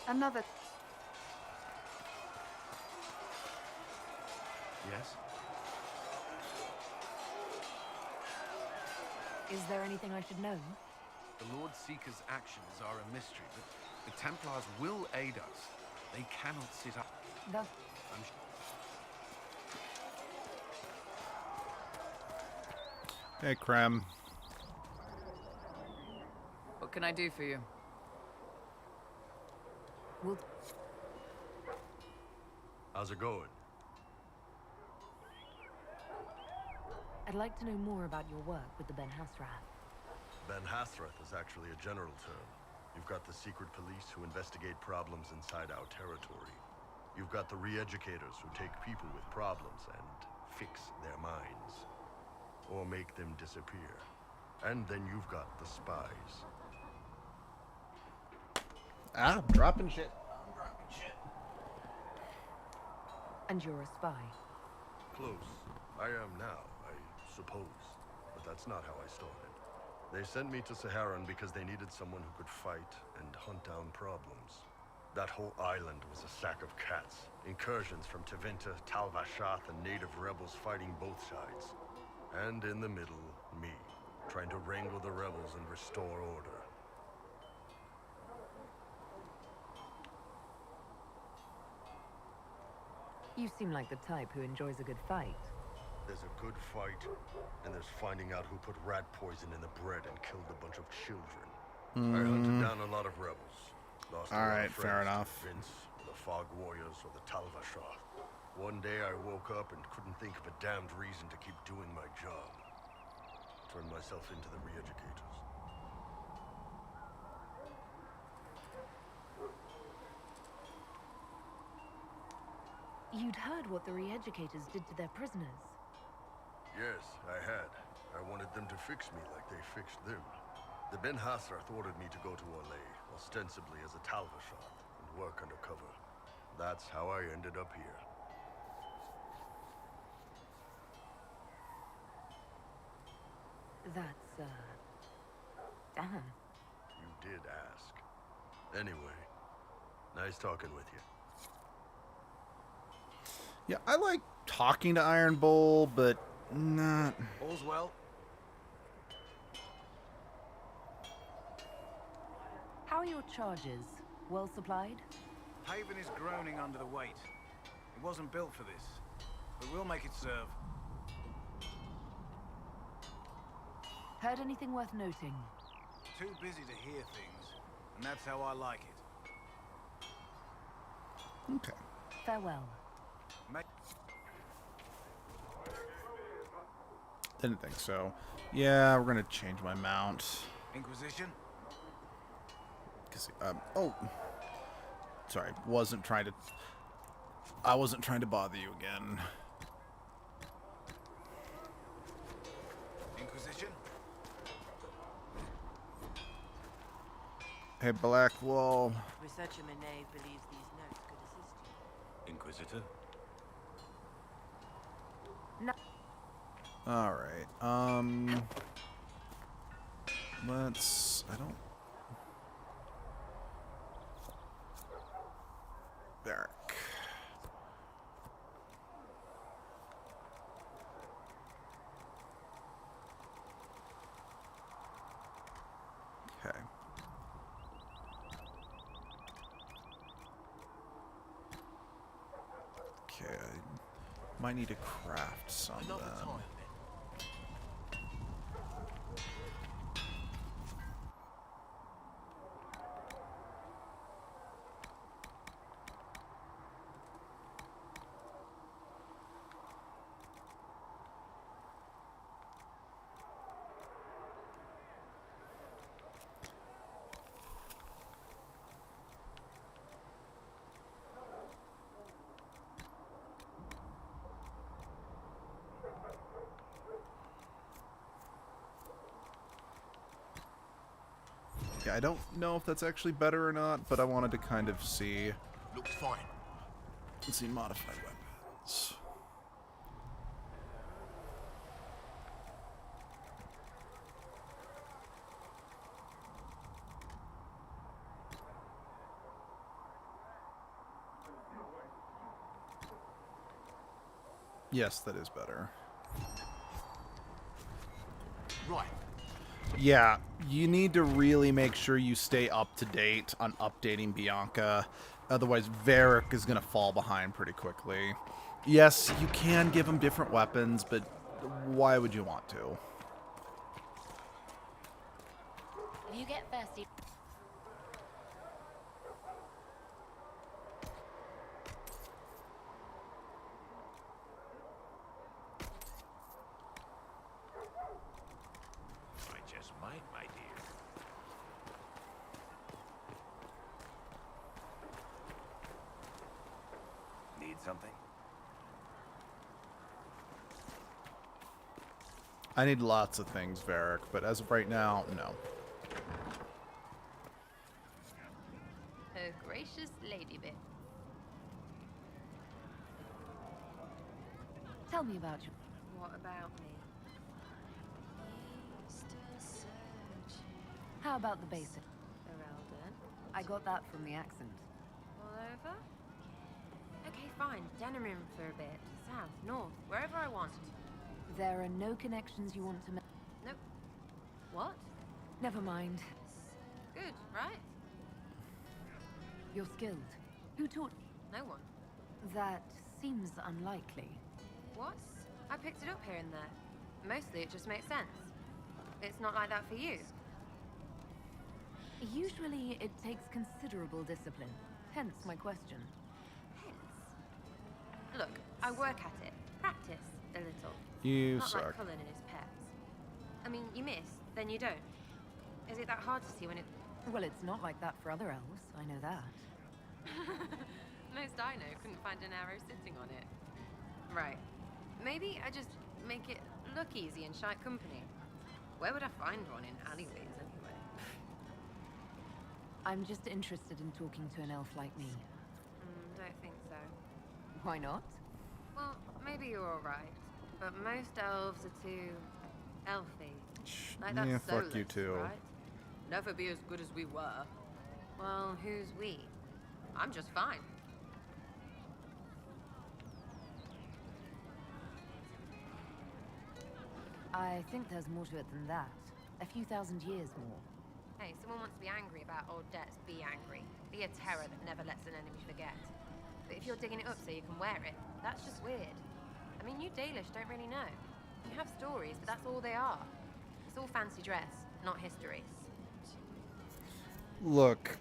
Another. Yes? Is there anything I should know? The Lord Seeker's actions are a mystery, but the Templars will aid us. They cannot sit up. That I'm Hey, Krem. What can I do for you? Well, How's it going? I'd like to know more about your work with the Ben Hasrath. Ben Hasrath is actually a general term. You've got the secret police who investigate problems inside our territory. You've got the re-educators who take people with problems and fix their minds. Or make them disappear. And then you've got the spies. Ah, I'm dropping shit. And you're a spy. Close. I am now, I suppose. But that's not how I started. They sent me to Saharan because they needed someone who could fight and hunt down problems. That whole island was a sack of cats. Incursions from Tevinter, Tal Vashath, and native rebels fighting both sides. And in the middle, me, trying to wrangle the rebels and restore order. You seem like the type who enjoys a good fight. There's a good fight, and there's finding out who put rat poison in the bread and killed a bunch of children. I hunted down a lot of rebels. Lost a lot of Alright, fair friends to enough. Vince, the Fog Warriors, or the Tal Vashath. One day I woke up and couldn't think of a damned reason to keep doing my job. Turned myself into the re-educators. You'd heard what the re-educators did to their prisoners. Yes, I had. I wanted them to fix me like they fixed them. The Ben Hasrath ordered me to go to Orlais, ostensibly as a Tal Vashath, and work undercover. That's how I ended up here. That's, damn. You did ask. Anyway, nice talking with you. Yeah, I like talking to Iron Bull, but not... all's well. How are your charges? Well supplied? Haven is groaning under the weight. It wasn't built for this, but we'll make it serve. Heard anything worth noting? Too busy to hear things, and that's how I like it. Okay. Farewell. Ma- Didn't think so. Yeah, we're gonna change my mount. Inquisition? Cause, oh. Sorry, wasn't trying to... I wasn't trying to bother you again. Inquisition? Hey, Blackwall. Researcher Menave believes these notes could assist you. Inquisitor? No. Alright, let's... I don't... Barrack. Okay. Okay, I might need to craft some then. Yeah, I don't know if that's actually better or not, but I wanted to kind of see. Looks fine. Let's see, modified weapons. Yes, that is better. Right. Yeah, you need to really make sure you stay up to date on updating Bianca. Otherwise, Varric is going to fall behind pretty quickly. Yes, you can give him different weapons, but why would you want to? If you get thirsty... I just might, my dear. Need something? I need lots of things, Varric, but as of right now, no. Oh, gracious lady bit. Tell me about you. What about me? How about the basic? Irrelevant. I got that from the accent. All over? Okay, fine. Denim room for a bit. South, north, wherever I want. There are no connections you want to make. Nope. What? Never mind. Good, right? You're skilled. Who taught? No one. That seems unlikely. What? I picked it up here and there. Mostly it just makes sense. It's not like that for you. Usually it takes considerable discipline. Hence my question. Look, I work at it. Practice a little. You Not suck. like Cullen and his pets. I mean, you miss, then you don't. Is it that hard to see when it... Well, it's not like that for other elves. I know that. Most I know couldn't find an arrow sitting on it. Right. Maybe I just make it look easy in shy company. Where would I find one in alleyways anyway? I'm just interested in talking to an elf like me. Don't think so. Why not? Well, maybe you're alright. But most elves are too... elfy. Like that's Yeah, fuck you soulless, too. Right? Never be as good as we were. Well, who's we? I'm just fine. I think there's more to it than that. A few thousand years more. Hey, someone wants to be angry about old debts, be angry. Be a terror that never lets an enemy forget. But if you're digging it up so you can wear it, that's just weird. I mean, you Dalish don't really know. You have stories, but that's all they are. It's all fancy dress, not history. Look,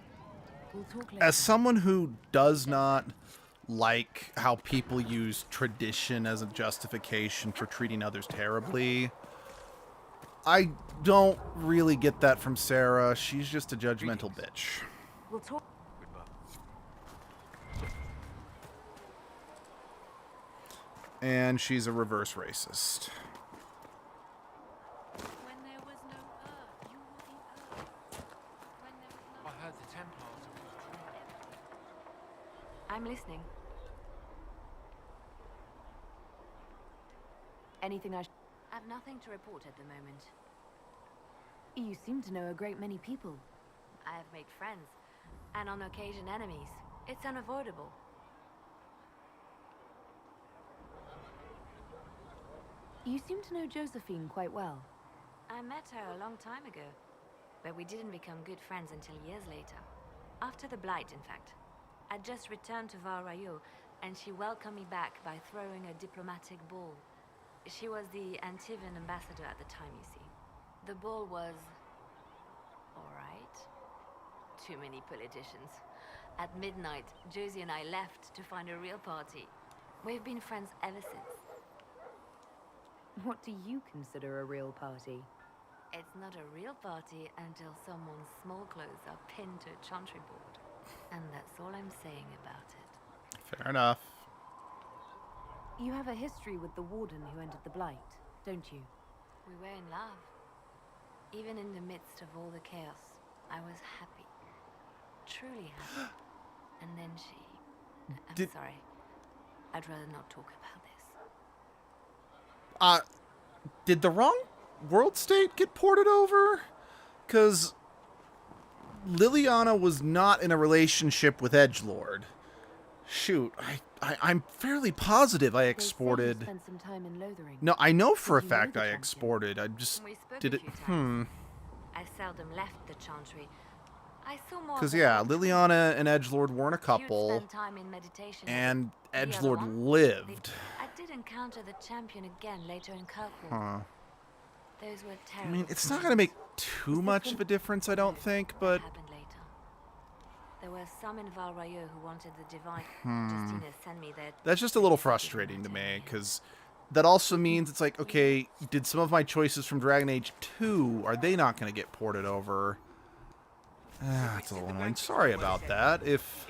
We'll talk later. as someone who does not like how people use tradition as a justification for treating others terribly, I don't really get that from Sarah. She's just a judgmental bitch. We'll talk. And she's a reverse racist. When there was no earth, you were the earth. When there was no... I heard the Templars are withdrawing. I'm listening. Anything I I've nothing to report at the moment. You seem to know a great many people. I have made friends, and on occasion enemies. It's unavoidable. You seem to know Josephine quite well. I met her a long time ago, but we didn't become good friends until years later. After the Blight, in fact. I'd just returned to Val Rayo, and she welcomed me back by throwing a diplomatic ball. She was the Antivan ambassador at the time, you see. The ball was... alright. Too many politicians. At midnight, Josie and I left to find a real party. We've been friends ever since. What do you consider a real party? It's not a real party until someone's small clothes are pinned to a chantry board. And that's all I'm saying about it. Fair enough. You have a history with the warden who entered the Blight, don't you? We were in love. Even in the midst of all the chaos, I was happy. Truly happy. And then she... I'm sorry. I'd rather not talk about this. Did the wrong world state get ported over? Because Liliana was not in a relationship with Edgelord. Shoot, I'm fairly positive I They say you exported. spent some time in Lothering. No, I know for a Did you know fact the I champion? exported. I just We spoke did a it. few times. I seldom left the Chantry. I saw more. Because of the yeah, culture. Liliana and Edgelord weren't a You'd couple, spend time in meditation and the other Edgelord one? lived. I did encounter the champion again later in Kirkwall. Huh. Those were I terrible. mean, it's not times. gonna make too much of a difference, I don't think, That but happened later. There were some in Val Rayo who wanted the divine. Justina sent me there. that's just a little frustrating to me, because that also means it's like, okay, did some of my choices from Dragon Age 2, are they not going to get ported over? That's a little annoying. Sorry about that. If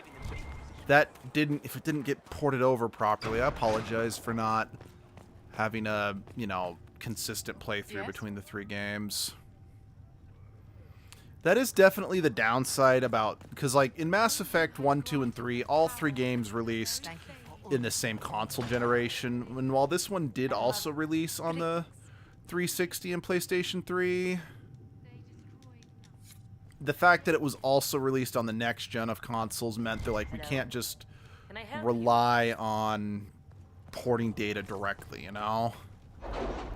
it didn't get ported over properly, I apologize for not having a, consistent playthrough between the 3 games. That is definitely the downside about, because like in Mass Effect 1, 2, and 3, all 3 games released in the same console generation. And while this one did also release on the 360 and PlayStation 3, the fact that it was also released on the next gen of consoles meant that like we can't just rely on porting data directly,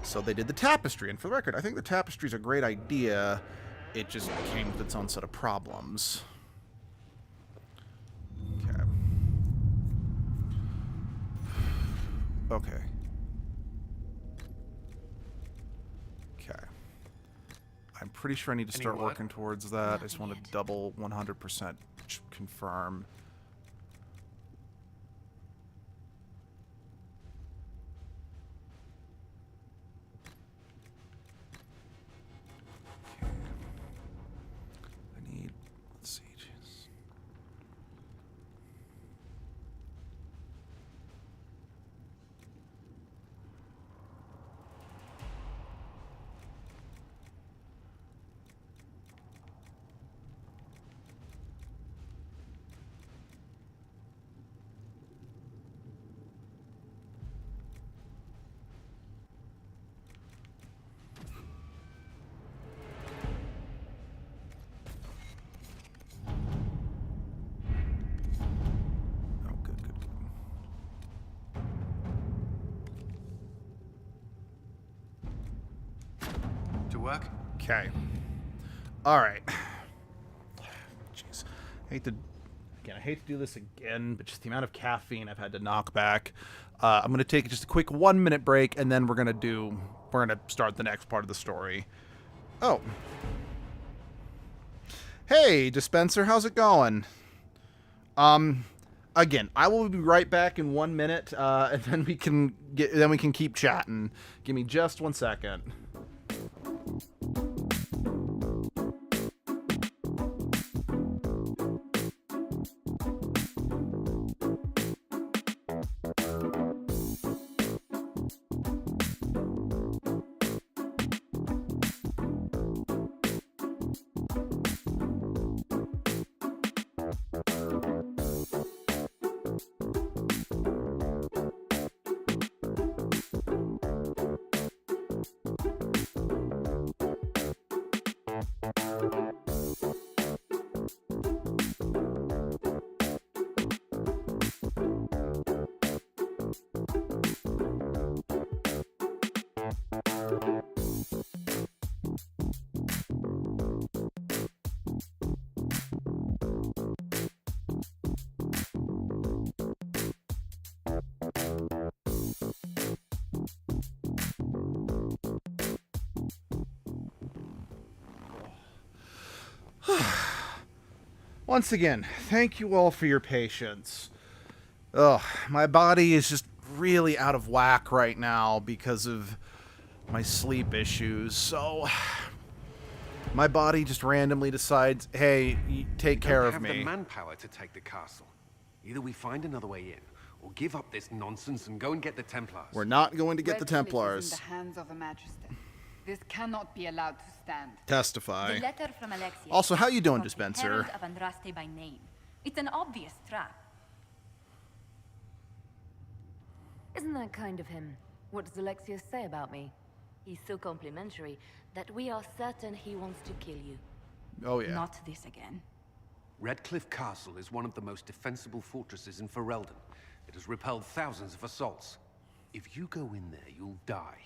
So they did the Tapestry, and for the record, I think the Tapestry is a great idea. It just came with its own set of problems. Okay. Okay. Okay. I'm pretty sure I need to start working towards that. I just want to double 100% confirm. Let's see. Geez. Work? Okay. All right. Jeez. I hate to do this again, but just the amount of caffeine I've had to knock back. I'm going to take just a quick 1-minute break, and then we're going to start the next part of the story. Oh. Hey, Dispenser, how's it going? Again, I will be right back in 1 minute, and then we can keep chatting. Give me just 1 second. Once again, thank you all for your patience. Ugh, my body is just really out of whack right now because of my sleep issues, so my body just randomly decides, hey, take care of me. We don't have the manpower to take the castle. Either we find another way in, or give up this nonsense and go and get the Templars. We're not going to get the Templars. Is in the hands of the Magister. This cannot be allowed to stand. Testify. The letter from Alexia. Also, how you doing, from the Dispenser? Herald of Andraste by name. It's an obvious trap. Isn't that kind of him? What does Alexius say about me? He's so complimentary that we are certain he wants to kill you. Oh, yeah. Not this again. Redcliffe Castle is one of the most defensible fortresses in Ferelden. It has repelled thousands of assaults. If you go in there, you'll die.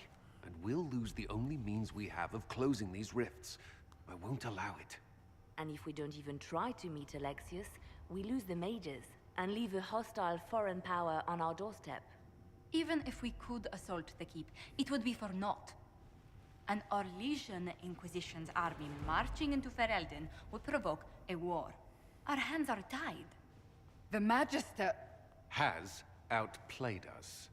And we'll lose the only means we have of closing these rifts. I won't allow it. And if we don't even try to meet Alexius, we lose the mages and leave a hostile foreign power on our doorstep. Even if we could assault the keep, it would be for naught. An Orlesian Inquisition's army marching into Ferelden would provoke a war. Our hands are tied. The Magister... Has outplayed us.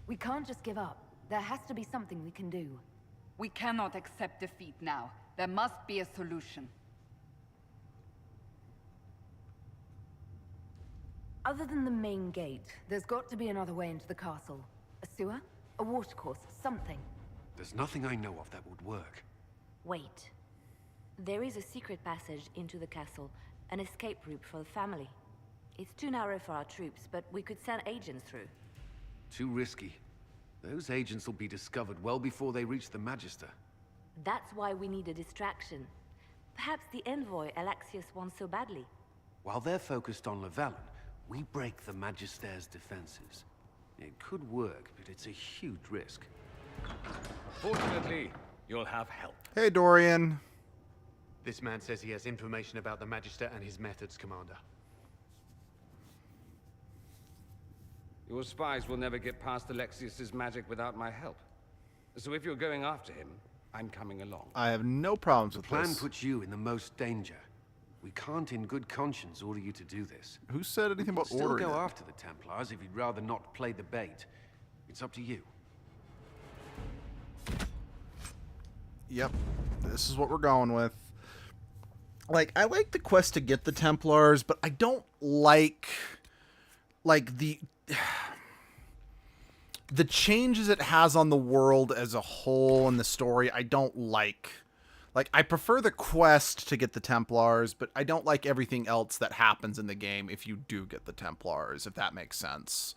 We can't just give up. There has to be something we can do. We cannot accept defeat now. There must be a solution. Other than the main gate, there's got to be another way into the castle. A sewer? A watercourse? Something. There's nothing I know of that would work. Wait. There is a secret passage into the castle, an escape route for the family. It's too narrow for our troops, but we could send agents through. Too risky. Those agents will be discovered well before they reach the Magister. That's why we need a distraction. Perhaps the envoy Alexius wants so badly. While they're focused on Llewellyn, we break the Magister's defenses. It could work, but it's a huge risk. Fortunately, you'll have help. Hey, Dorian. This man says he has information about the Magister and his methods, Commander. Your spies will never get past Alexius's magic without my help. So if you're going after him, I'm coming along. I have no problems with The plan this. puts you in the most danger. We can't in good conscience order you to do this. Who said anything about Still ordering go it? after the Templars if you'd rather not play the bait. It's up to you. Yep. This is what we're going with. Like, I like the quest to get the Templars, but I don't like the changes it has on the world as a whole and the story. I don't like. Like, I prefer the quest to get the Templars, but I don't like everything else that happens in the game if you do get the Templars, if that makes sense.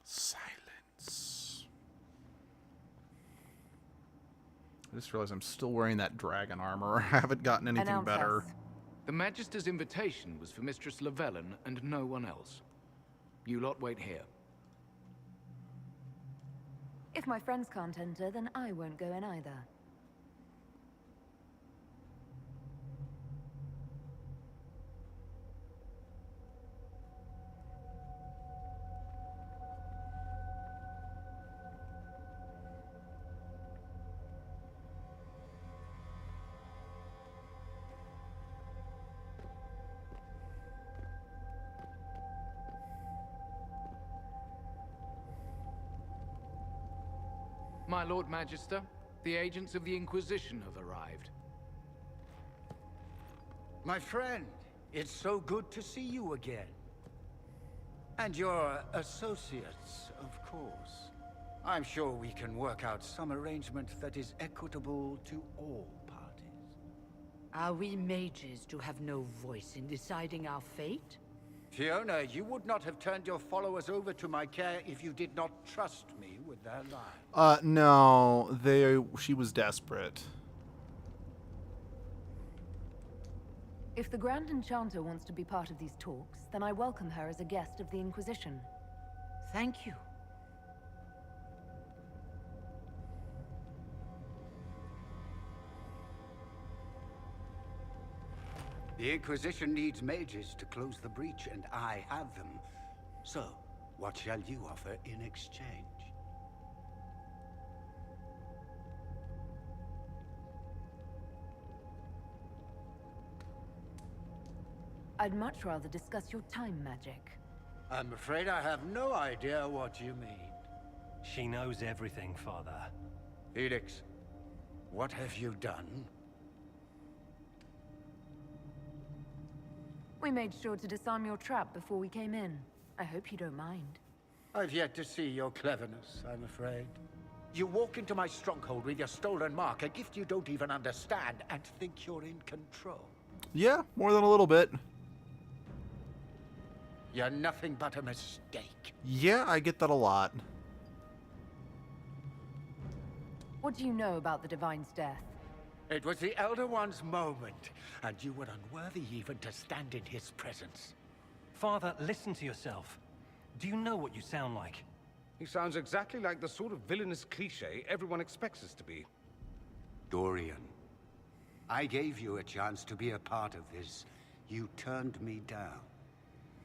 Silence. I just realized I'm still wearing that dragon armor. I haven't gotten anything better. The Magister's invitation was for Mistress Llewellyn and no one else. You lot wait here. If my friends can't enter, then I won't go in either. My Lord Magister, the agents of the Inquisition have arrived. My friend, it's so good to see you again. And your associates, of course. I'm sure we can work out some arrangement that is equitable to all parties. Are we mages to have no voice in deciding our fate? Fiona, you would not have turned your followers over to my care if you did not trust me with their lives. No, she was desperate. If the Grand Enchanter wants to be part of these talks, then I welcome her as a guest of the Inquisition. Thank you. The Inquisition needs mages to close the breach, and I have them. So, what shall you offer in exchange? I'd much rather discuss your time magic. I'm afraid I have no idea what you mean. She knows everything, Father. Felix, what have you done? We made sure to disarm your trap before we came in. I hope you don't mind. I've yet to see your cleverness, I'm afraid. You walk into my stronghold with your stolen mark, a gift you don't even understand, and think you're in control. Yeah, more than a little bit. You're nothing but a mistake. Yeah, I get that a lot. What do you know about the Divine's death? It was the Elder One's moment, and you were unworthy even to stand in his presence. Father, listen to yourself. Do you know what you sound like? He sounds exactly like the sort of villainous cliché everyone expects us to be. Dorian, I gave you a chance to be a part of this. You turned me down.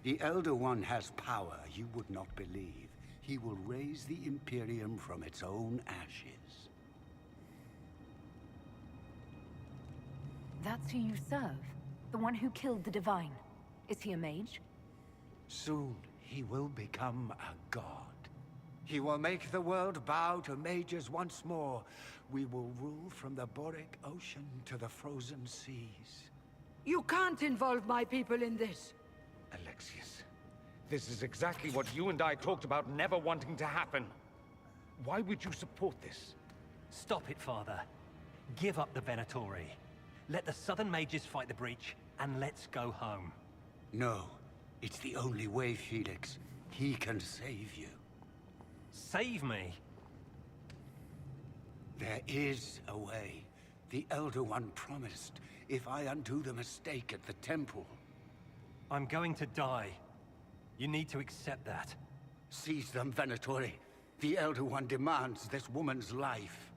The Elder One has power you would not believe. He will raise the Imperium from its own ashes. That's who you serve. The one who killed the Divine. Is he a mage? Soon, he will become a god. He will make the world bow to mages once more. We will rule from the Boric Ocean to the frozen seas. You can't involve my people in this. Alexius, this is exactly what you and I talked about never wanting to happen. Why would you support this? Stop it, Father. Give up the Venatori. Let the Southern Mages fight the breach, and let's go home. No, it's the only way, Felix. He can save you. Save me? There is a way. The Elder One promised, if I undo the mistake at the temple. I'm going to die. You need to accept that. Seize them, Venatori. The Elder One demands this woman's life.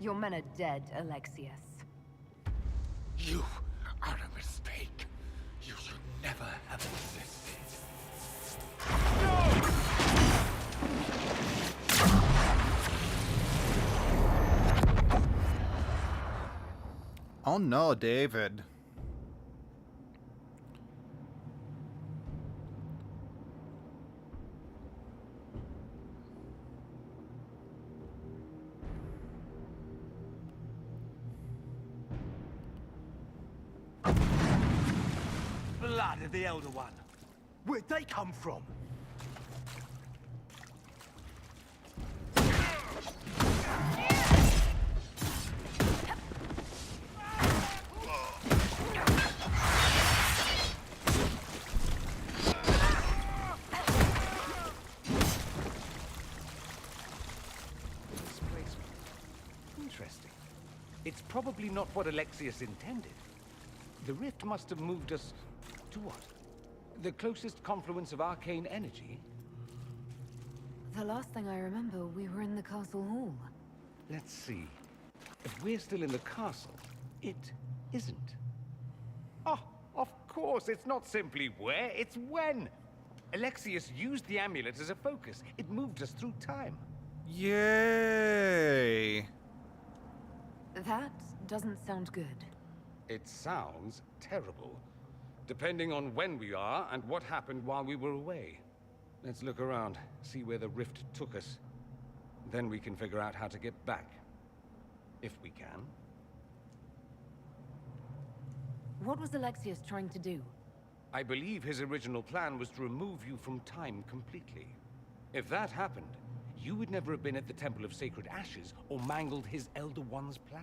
Your men are dead, Alexius. You are a mistake. You should never have existed. Oh no, David. Blood of the Elder One. Where'd they come from? Interesting. It's probably not what Alexius intended. The rift must have moved us to what? The closest confluence of arcane energy? The last thing I remember, we were in the castle hall. Let's see. If we're still in the castle, it isn't. Oh, of course, it's not simply where, it's when. Alexius used the amulet as a focus. It moved us through time. Yay! That doesn't sound good. It sounds terrible. Depending on when we are and what happened while we were away. Let's look around, see where the rift took us. Then we can figure out how to get back. If we can. What was Alexius trying to do? I believe his original plan was to remove you from time completely. If that happened, you would never have been at the Temple of Sacred Ashes or mangled his Elder One's plan.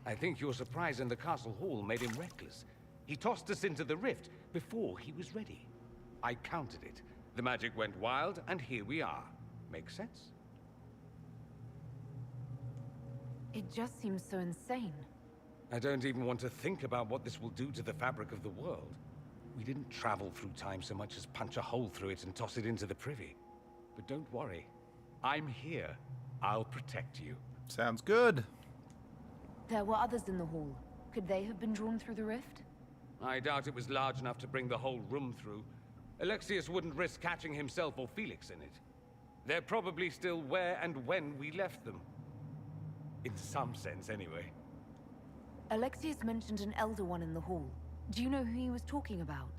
I think your surprise in the castle hall made him reckless. He tossed us into the rift before he was ready. I countered it. The magic went wild, and here we are. Make sense? It just seems so insane. I don't even want to think about what this will do to the fabric of the world. We didn't travel through time so much as punch a hole through it and toss it into the privy. But don't worry. I'm here. I'll protect you. Sounds good. There were others in the hall. Could they have been drawn through the rift? I doubt it was large enough to bring the whole room through. Alexius wouldn't risk catching himself or Felix in it. They're probably still where and when we left them. In some sense, anyway. Alexius mentioned an Elder One in the hall. Do you know who he was talking about?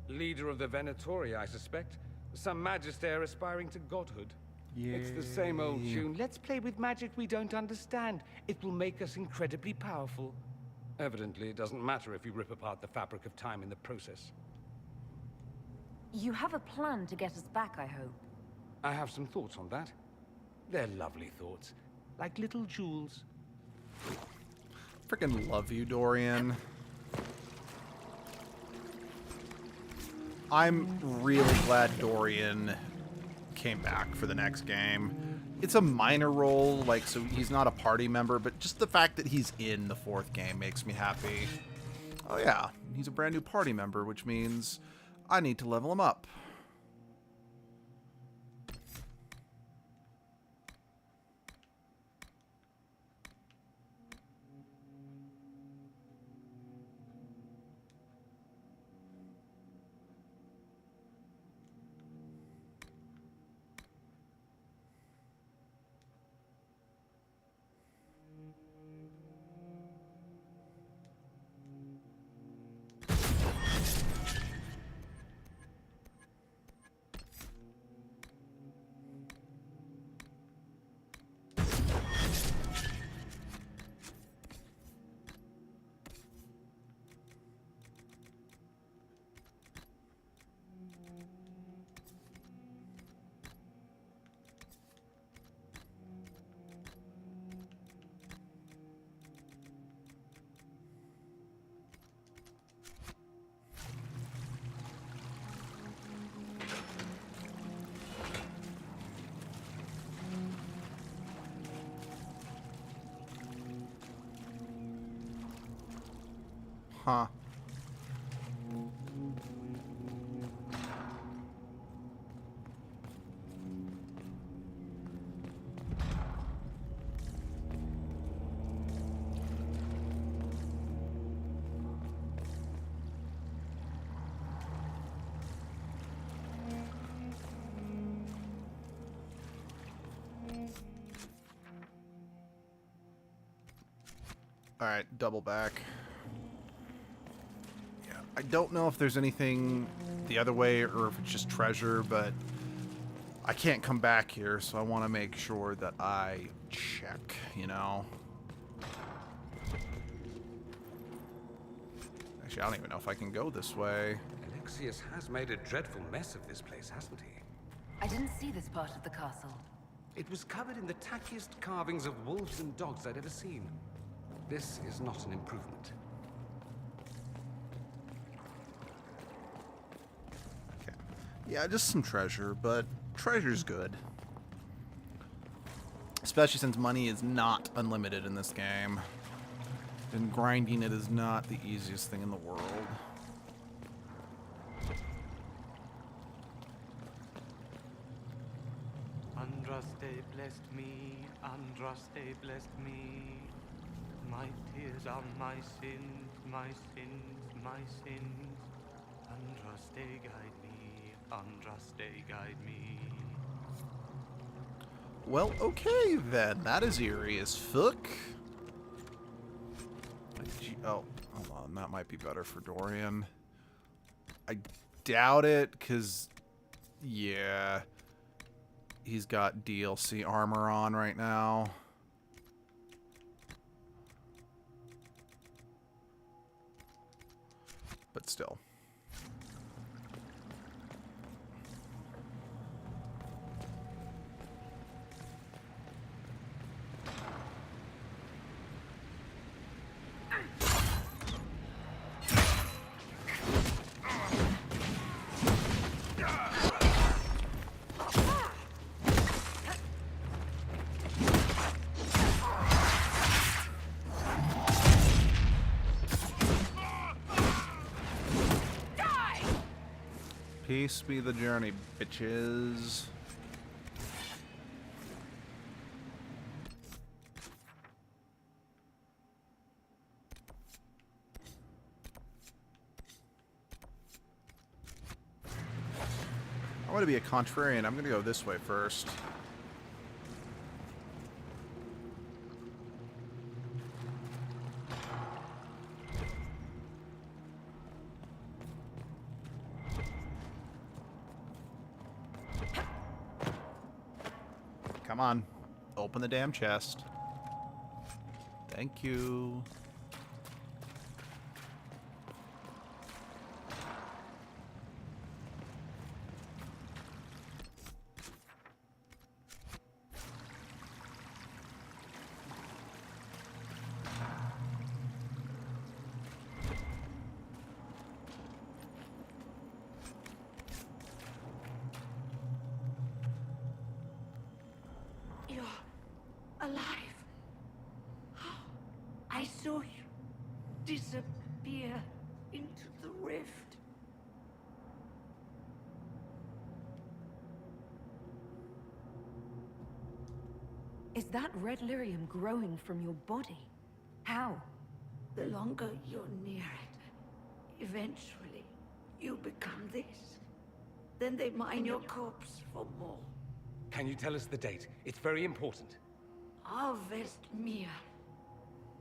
Leader of the Venatori, I suspect. Some magister aspiring to godhood. It's the same old tune. Let's play with magic we don't understand. It will make us incredibly powerful. Evidently, it doesn't matter if you rip apart the fabric of time in the process. You have a plan to get us back, I hope. I have some thoughts on that. They're lovely thoughts. Like little jewels. Freaking love you, Dorian. I'm really glad Dorian came back for the next game. It's a minor role, like, so he's not a party member, but just the fact that he's in the 4th game makes me happy. Oh yeah, he's a brand new party member, which means I need to level him up. Huh. All right, double back. Yeah, I don't know if there's anything the other way or if it's just treasure, but I can't come back here, so I want to make sure that I check, you know? Actually, I don't even know if I can go this way. Alexius has made a dreadful mess of this place, hasn't he? I didn't see this part of the castle. It was covered in the tackiest carvings of wolves and dogs I'd ever seen. This is not an improvement. Okay. Yeah, just some treasure, but treasure's good. Especially since money is not unlimited in this game. And grinding it is not the easiest thing in the world. Andraste blessed me, Andraste blessed me. My tears are my sins, my sins, my sins. Andraste guide me, Andraste guide me. Well, okay then. That is eerie as fuck. Oh, hold on. That might be better for Dorian. I doubt it, because, yeah, he's got DLC armor on right now. But still. Peace be the journey, bitches. I want to be a contrarian. I'm going to go this way first. Come on. Open the damn chest. Thank you. You're alive. I saw you disappear into the rift. Is that red lyrium growing from your body? How? The longer you're near it, eventually you become this. Then they mine your corpse for more. Can you tell us the date? It's very important. Harvest Mir.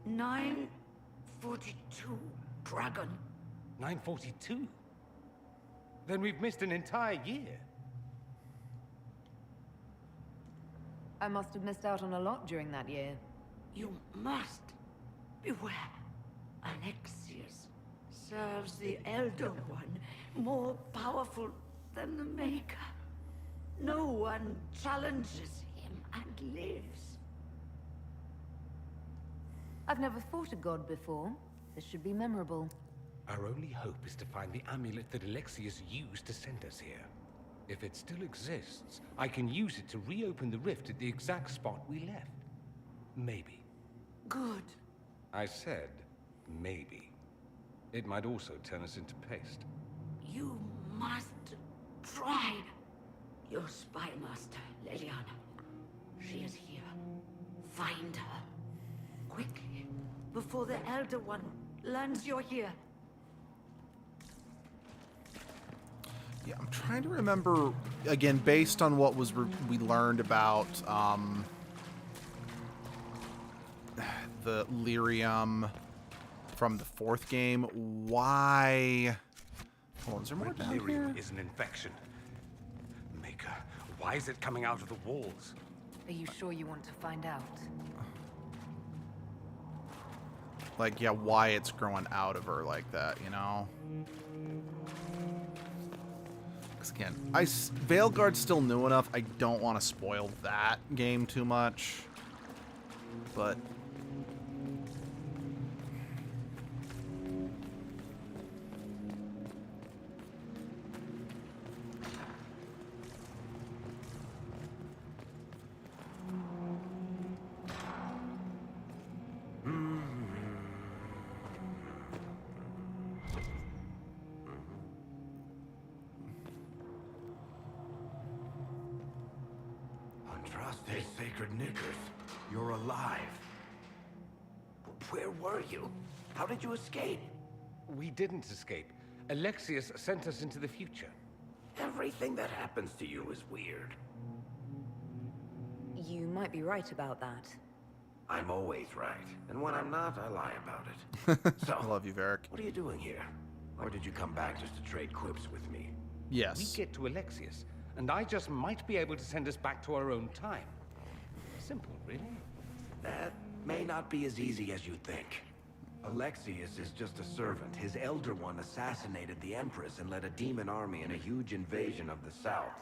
942 Dragon. 942? Then we've missed an entire year. I must have missed out on a lot during that year. You must beware. Alexius serves the Elder One, more powerful than the Maker. No one challenges him and lives. I've never fought a god before. This should be memorable. Our only hope is to find the amulet that Alexius used to send us here. If it still exists, I can use it to reopen the rift at the exact spot we left. Maybe. Good. I said, maybe. It might also turn us into paste. You must try. Your spy master, Leliana. She is here. Find her. Quickly, before the Elder One learns you're here. Yeah, I'm trying to remember, again, based on what was we learned about the lyrium from the 4th game, why... Hold on, is there more down here? Lyrium is an infection. Maker, why is it coming out of the walls? Are you sure you want to find out? Like, yeah, why it's growing out of her like that, you know? Because again, Veilguard's still new enough. I don't want to spoil that game too much. But... Andraste Sacred Knickers, you're alive. Where were you? How did you escape? We didn't escape. Alexius sent us into the future. Everything that happens to you is weird. You might be right about that. I'm always right. And when I'm not, I lie about it. So, I love you, Varric. What are you doing here? Or did you come back just to trade quips with me? Yes. We get to Alexius, and I just might be able to send us back to our own time. Simple, really. That may not be as easy as you think. Alexius is just a servant. His Elder One assassinated the Empress and led a demon army in a huge invasion of the South.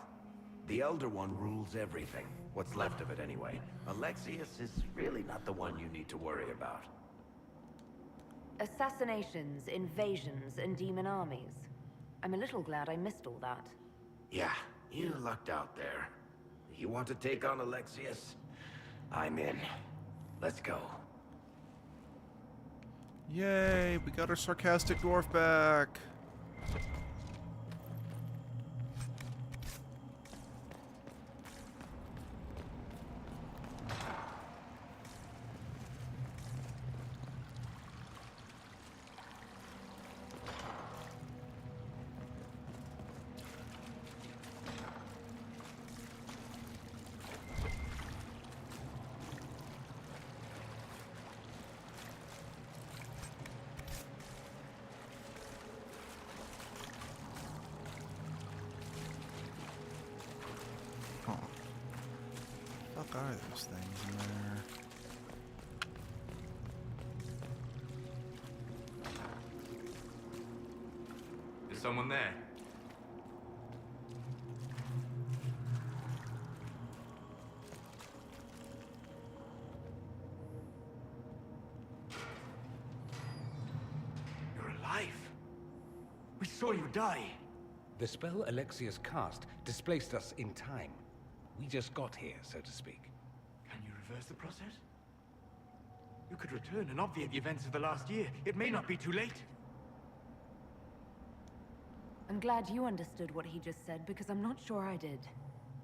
The Elder One rules everything. What's left of it, anyway. Alexius is really not the one you need to worry about. Assassinations, invasions, and demon armies. I'm a little glad I missed all that. Yeah, you lucked out there. You want to take on Alexius? I'm in. Let's go. Yay, we got our sarcastic dwarf back. fuck are those things in there? Is someone there? You're alive. We saw you die. The spell Alexius cast displaced us in time. We just got here, so to speak. Can you reverse the process? You could return and obviate the events of the last year. It may not be too late. I'm glad you understood what he just said, because I'm not sure I did.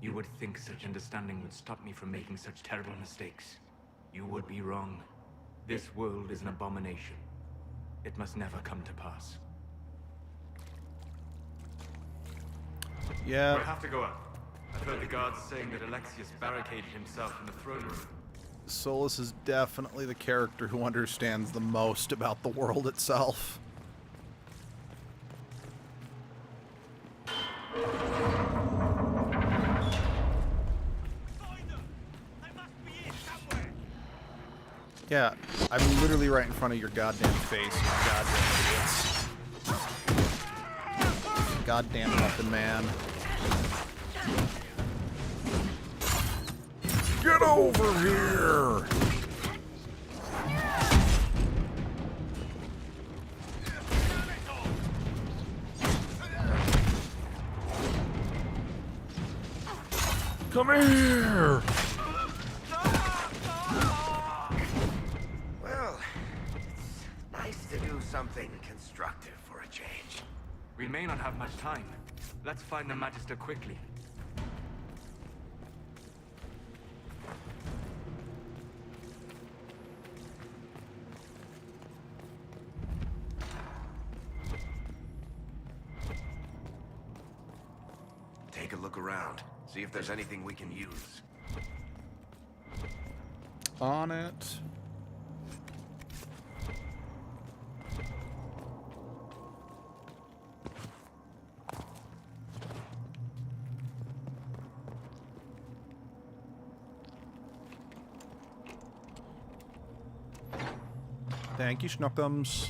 You would think such understanding would stop me from making such terrible mistakes. You would be wrong. This world is an abomination. It must never come to pass. Yeah. We'll have to go up. I've heard the guards saying that Alexius barricaded himself in the throne room. Solus is definitely the character who understands the most about the world itself. Yeah, I'm literally right in front of your goddamn face, you goddamn idiots. Goddamn muffin man. Get over here! Come here! Well, it's nice to do something constructive for a change. We may not have much time. Let's find the Magister quickly. Take a look around. See if there's anything we can use. On it. Thank you, Schnookums.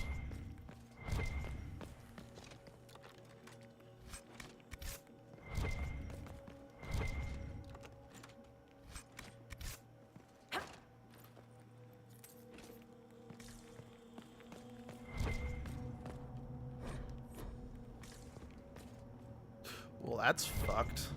Well, that's fucked.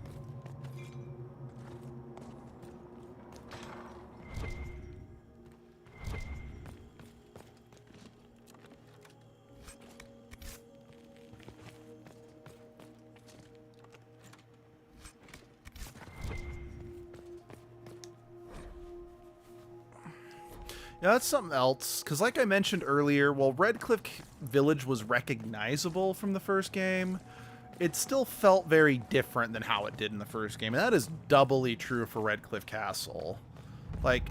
Yeah, that's something else, because like I mentioned earlier, while Redcliffe Village was recognizable from the first game, it still felt very different than how it did in the first game, and that is doubly true for Redcliffe Castle. Like,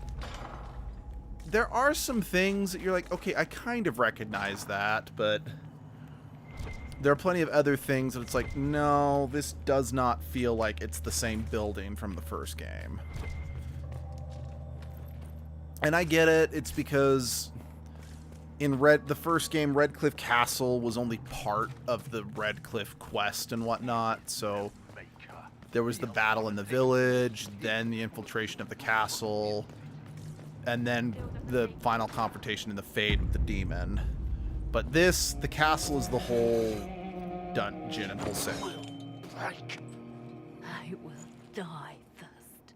there are some things that you're like, okay, I kind of recognize that, but there are plenty of other things that it's like, no, this does not feel like it's the same building from the first game. And I get it, it's because in the first game, Redcliffe Castle was only part of the Redcliffe quest and whatnot, so there was the battle in the village, then the infiltration of the castle, and then the final confrontation in the Fade with the demon. But this, the castle is the whole dungeon and whole set. I will die first.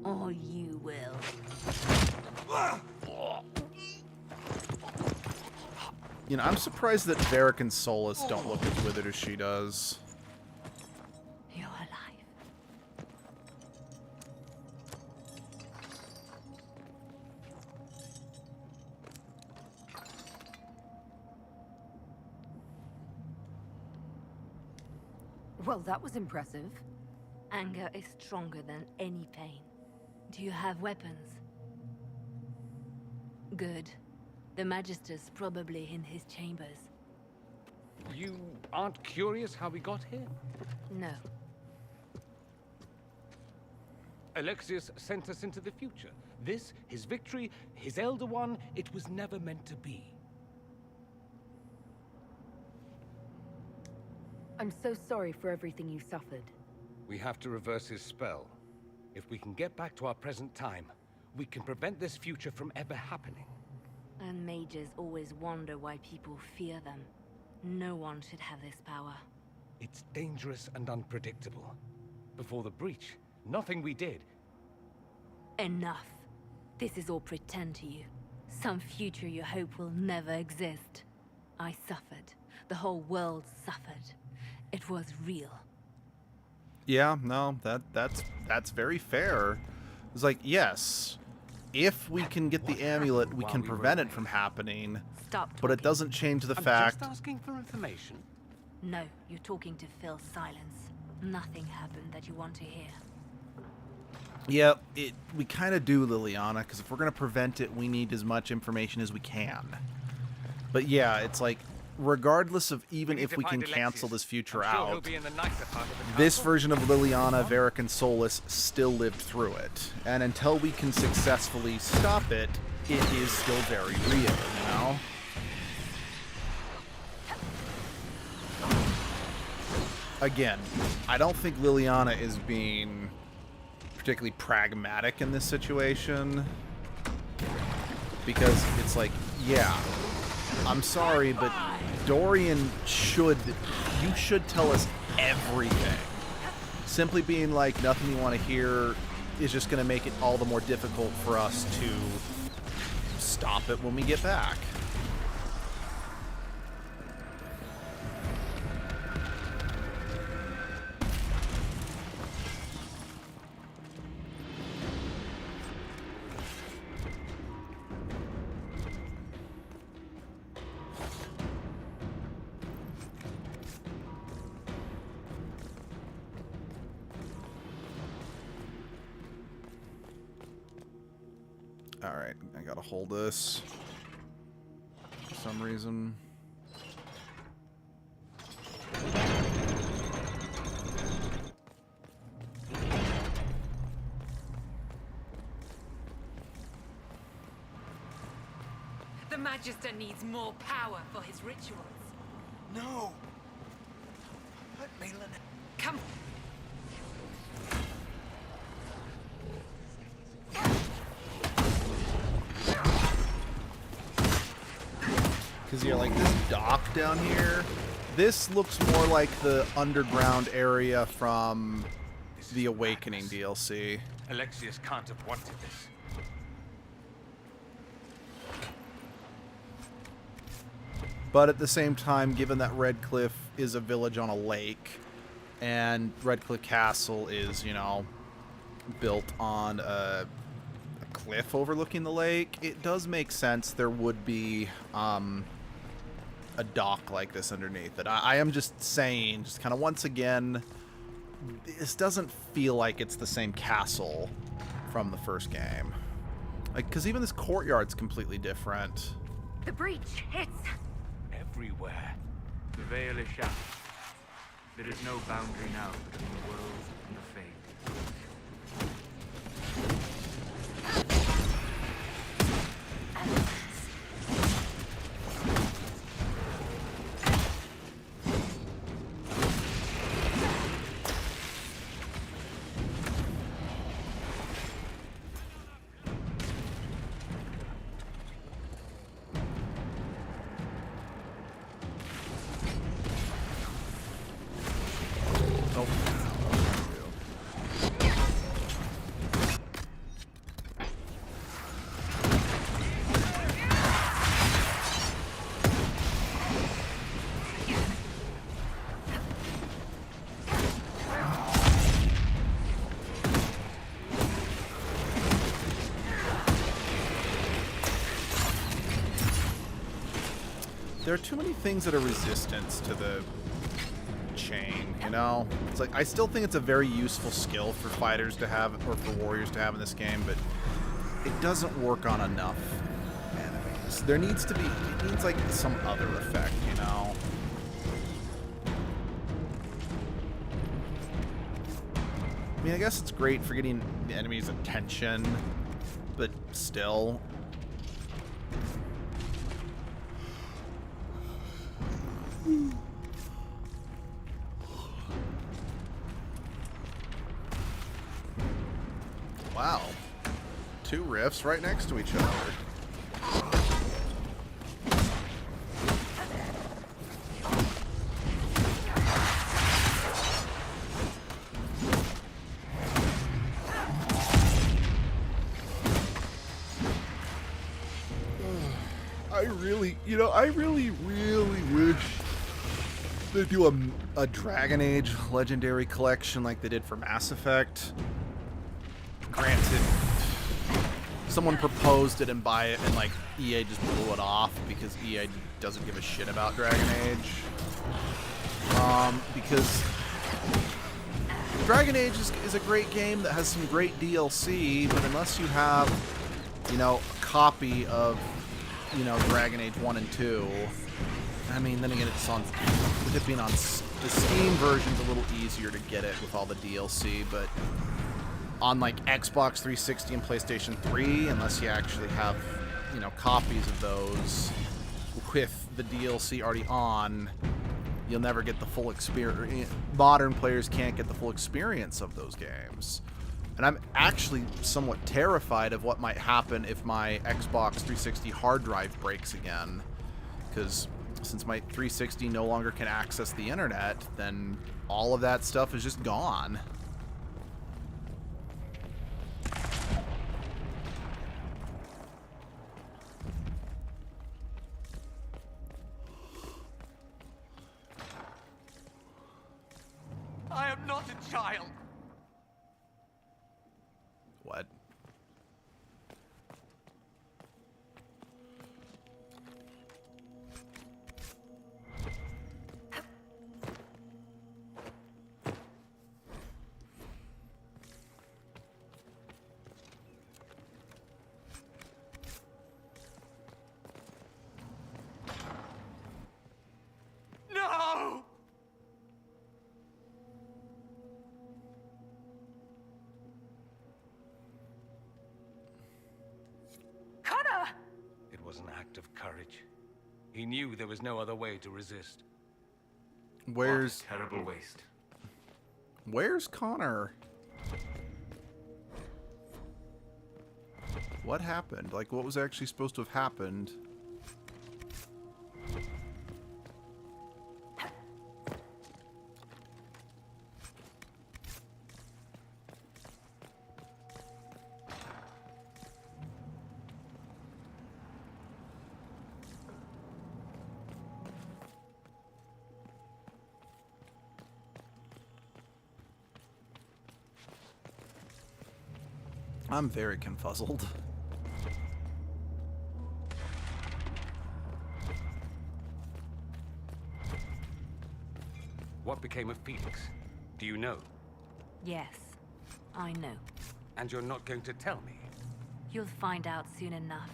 Or you will. You know, I'm surprised that Varric and Solus don't look as withered as she does. You're alive. Well, that was impressive. Anger is stronger than any pain. Do you have weapons? Good. The Magister's probably in his chambers. You aren't curious how we got here? No. Alexius sent us into the future. This, his victory, his Elder One, it was never meant to be. I'm so sorry for everything you suffered. We have to reverse his spell. If we can get back to our present time, we can prevent this future from ever happening. And mages always wonder why people fear them. No one should have this power. It's dangerous and unpredictable. Before the breach, nothing we did. Enough. This is all pretend to you. Some future you hope will never exist. I suffered. The whole world suffered. It was real. Yeah, no, that's very fair. It's like, yes, if we can get the amulet, we can prevent it from happening. Stop but it doesn't change the fact. Just asking for information. No, you're talking to fill silence. Nothing happened that you want to hear. Yeah, we kind of do, Liliana, because if we're going to prevent it, we need as much information as we can. But yeah, it's like, regardless of even if we can cancel this future out, this version of Liliana, Varric, and Solus still lived through it. And until we can successfully stop it, it is still very real, you know? Again, I don't think Liliana is being particularly pragmatic in this situation. Because it's like, yeah, I'm sorry, but Dorian you should tell us everything. Simply being like, nothing you want to hear is just going to make it all the more difficult for us to stop it when we get back. Alright, I gotta hold this for some reason. The Magister needs more power for his rituals. No! Let Malin... Come... Because, yeah, like this dock down here, this looks more like the underground area from the Awakening DLC. Alexius can't have wanted this. But at the same time, given that Redcliffe is a village on a lake, and Redcliffe Castle is, you know, built on a cliff overlooking the lake, it does make sense there would be a dock like this underneath it. I am just saying, just kind of once again, this doesn't feel like it's the same castle from the first game. Like, because even this courtyard's completely different. The breach, it's... everywhere. The veil is shattered. There is no boundary now between the world and the fate. There are too many things that are resistance to the chain, you know? It's like, I still think it's a very useful skill for fighters to have, or for warriors to have in this game, but it doesn't work on enough enemies. There needs to be, it needs like some other effect, you know? I mean, I guess it's great for getting the enemy's attention, but still. Wow. 2 rifts right next to each other. I really wish they'd do a Dragon Age Legendary Collection like they did for Mass Effect. Granted, someone proposed it and buy it, and like EA just blew it off because EA doesn't give a shit about Dragon Age. Because Dragon Age is a great game that has some great DLC, but unless you have, a copy of, Dragon Age 1 and 2, I mean, then again, it's on, with it being on the Steam version's a little easier to get it with all the DLC, but on like Xbox 360 and PlayStation 3, unless you actually have, copies of those with the DLC already on, you'll never get the full experience. Modern players can't get the full experience of those games. And I'm actually somewhat terrified of what might happen if my Xbox 360 hard drive breaks again. Because since my 360 no longer can access the internet, then all of that stuff is just gone. I am not a child. What? No! Connor! It was an act of courage. He knew there was no other way to resist. Where's... What a terrible waste. Where's Connor? What happened? Like, what was actually supposed to have happened? I'm very confuzzled. What became of Felix? Do you know? Yes, I know. And you're not going to tell me? You'll find out soon enough.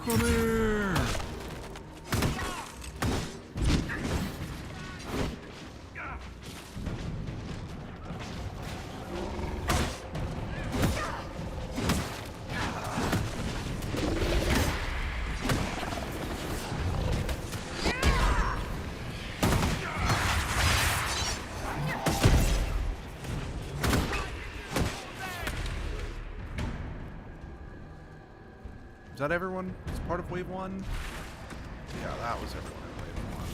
Come here! Is that everyone? Is part of Wave 1? Yeah, that was everyone in Wave 1.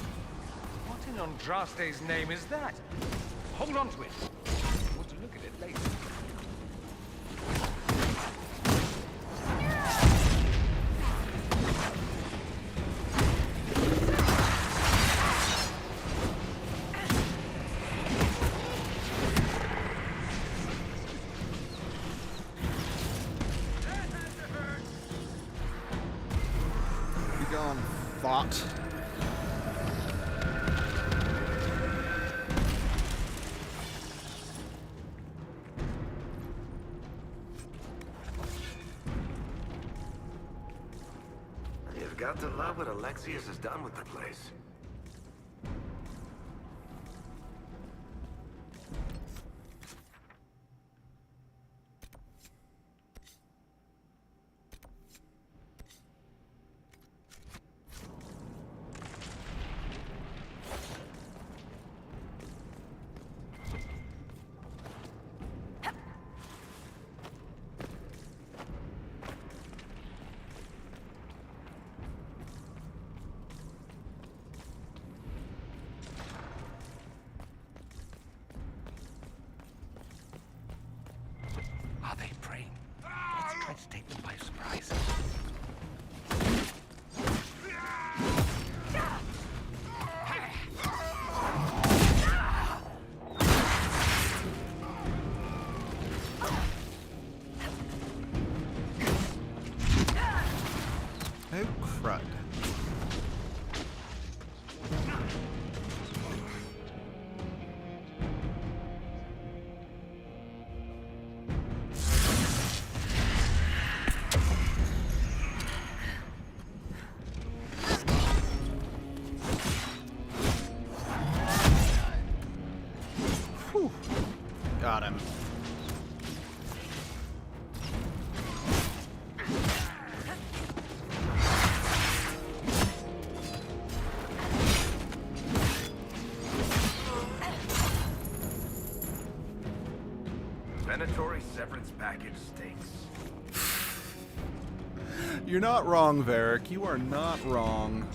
What in Andraste's name is that? Hold on to it. I want to look at it later. got to love what Alexius has done with the place. Are they praying? Let's try to take them by surprise. Oh, crud. Whew. Got him. Venatory severance package stinks. You're not wrong, Varric. You are not wrong.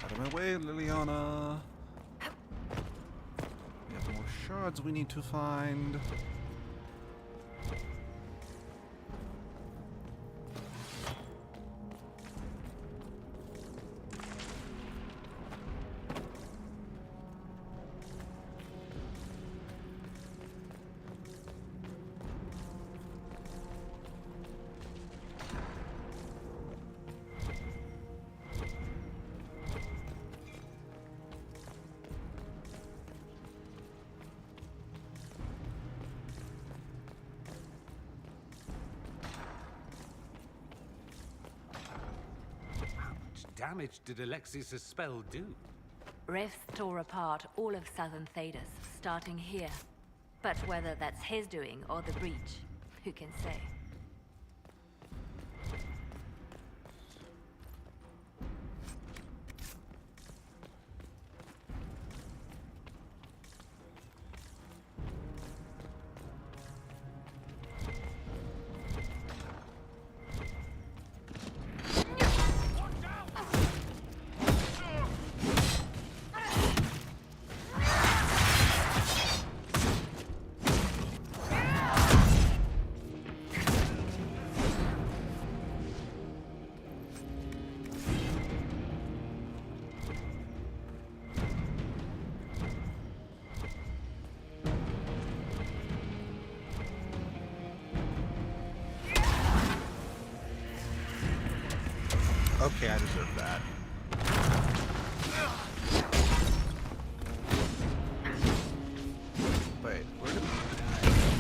Out of my way, Liliana. We have more shards we need to find. Damage did Alexius' spell do? Rifts tore apart all of southern Thedas, starting here. But whether that's his doing or the breach, who can say? Okay, I deserve that. Wait, where did...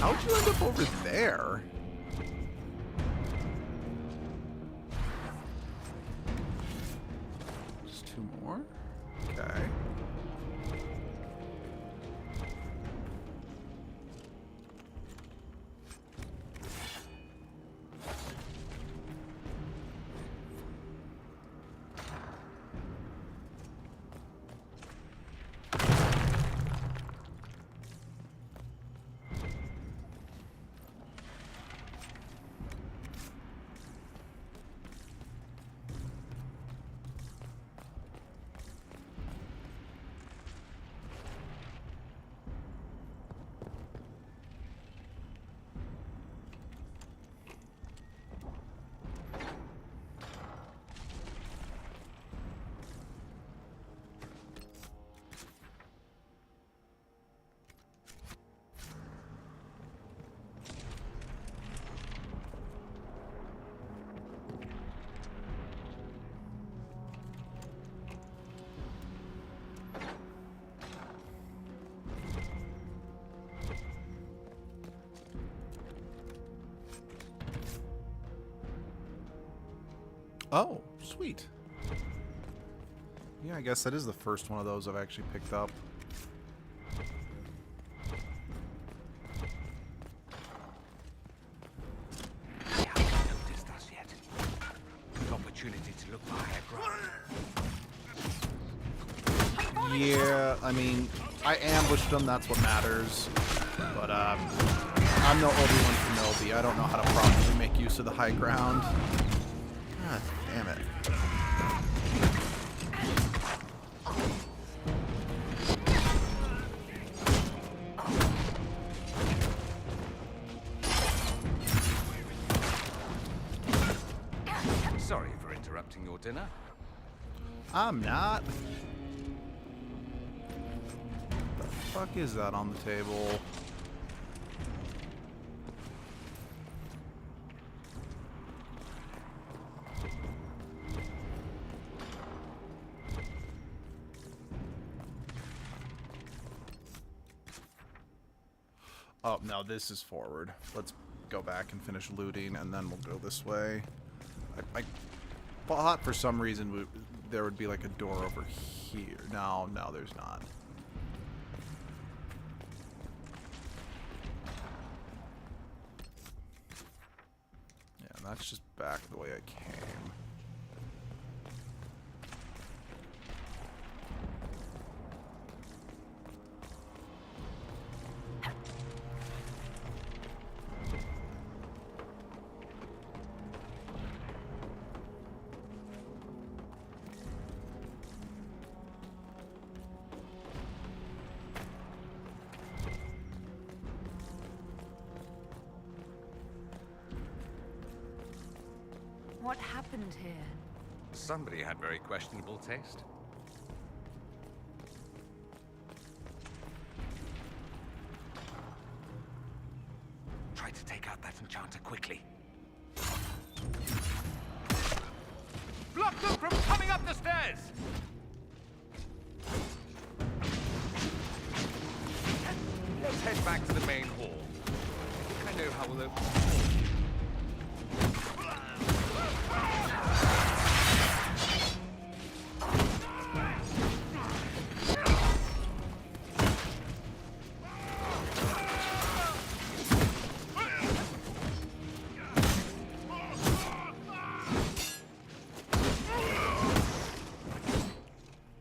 How'd you end up over there? Just two more? Okay. Oh, sweet. Yeah, I guess that is the first one of those I've actually picked up. They haven't noticed us yet. Good opportunity to look for higher ground. Yeah, I mean, I ambushed them, that's what matters. But, I'm no Obi-Wan Kenobi. I don't know how to properly make use of the high ground. God damn it. Sorry for interrupting your dinner. I'm not. What the fuck is that on the table? Oh, no, this is forward. Let's go back and finish looting, and then we'll go this way. I thought for some reason there would be like a door over here. No, there's not. Yeah, that's just back the way I came. What happened here? Somebody had very questionable taste. Try to take out that enchanter quickly. Block them from coming up the stairs! Let's head back to the main hall. I know how we'll open the door.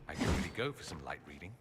I can really go for some light reading.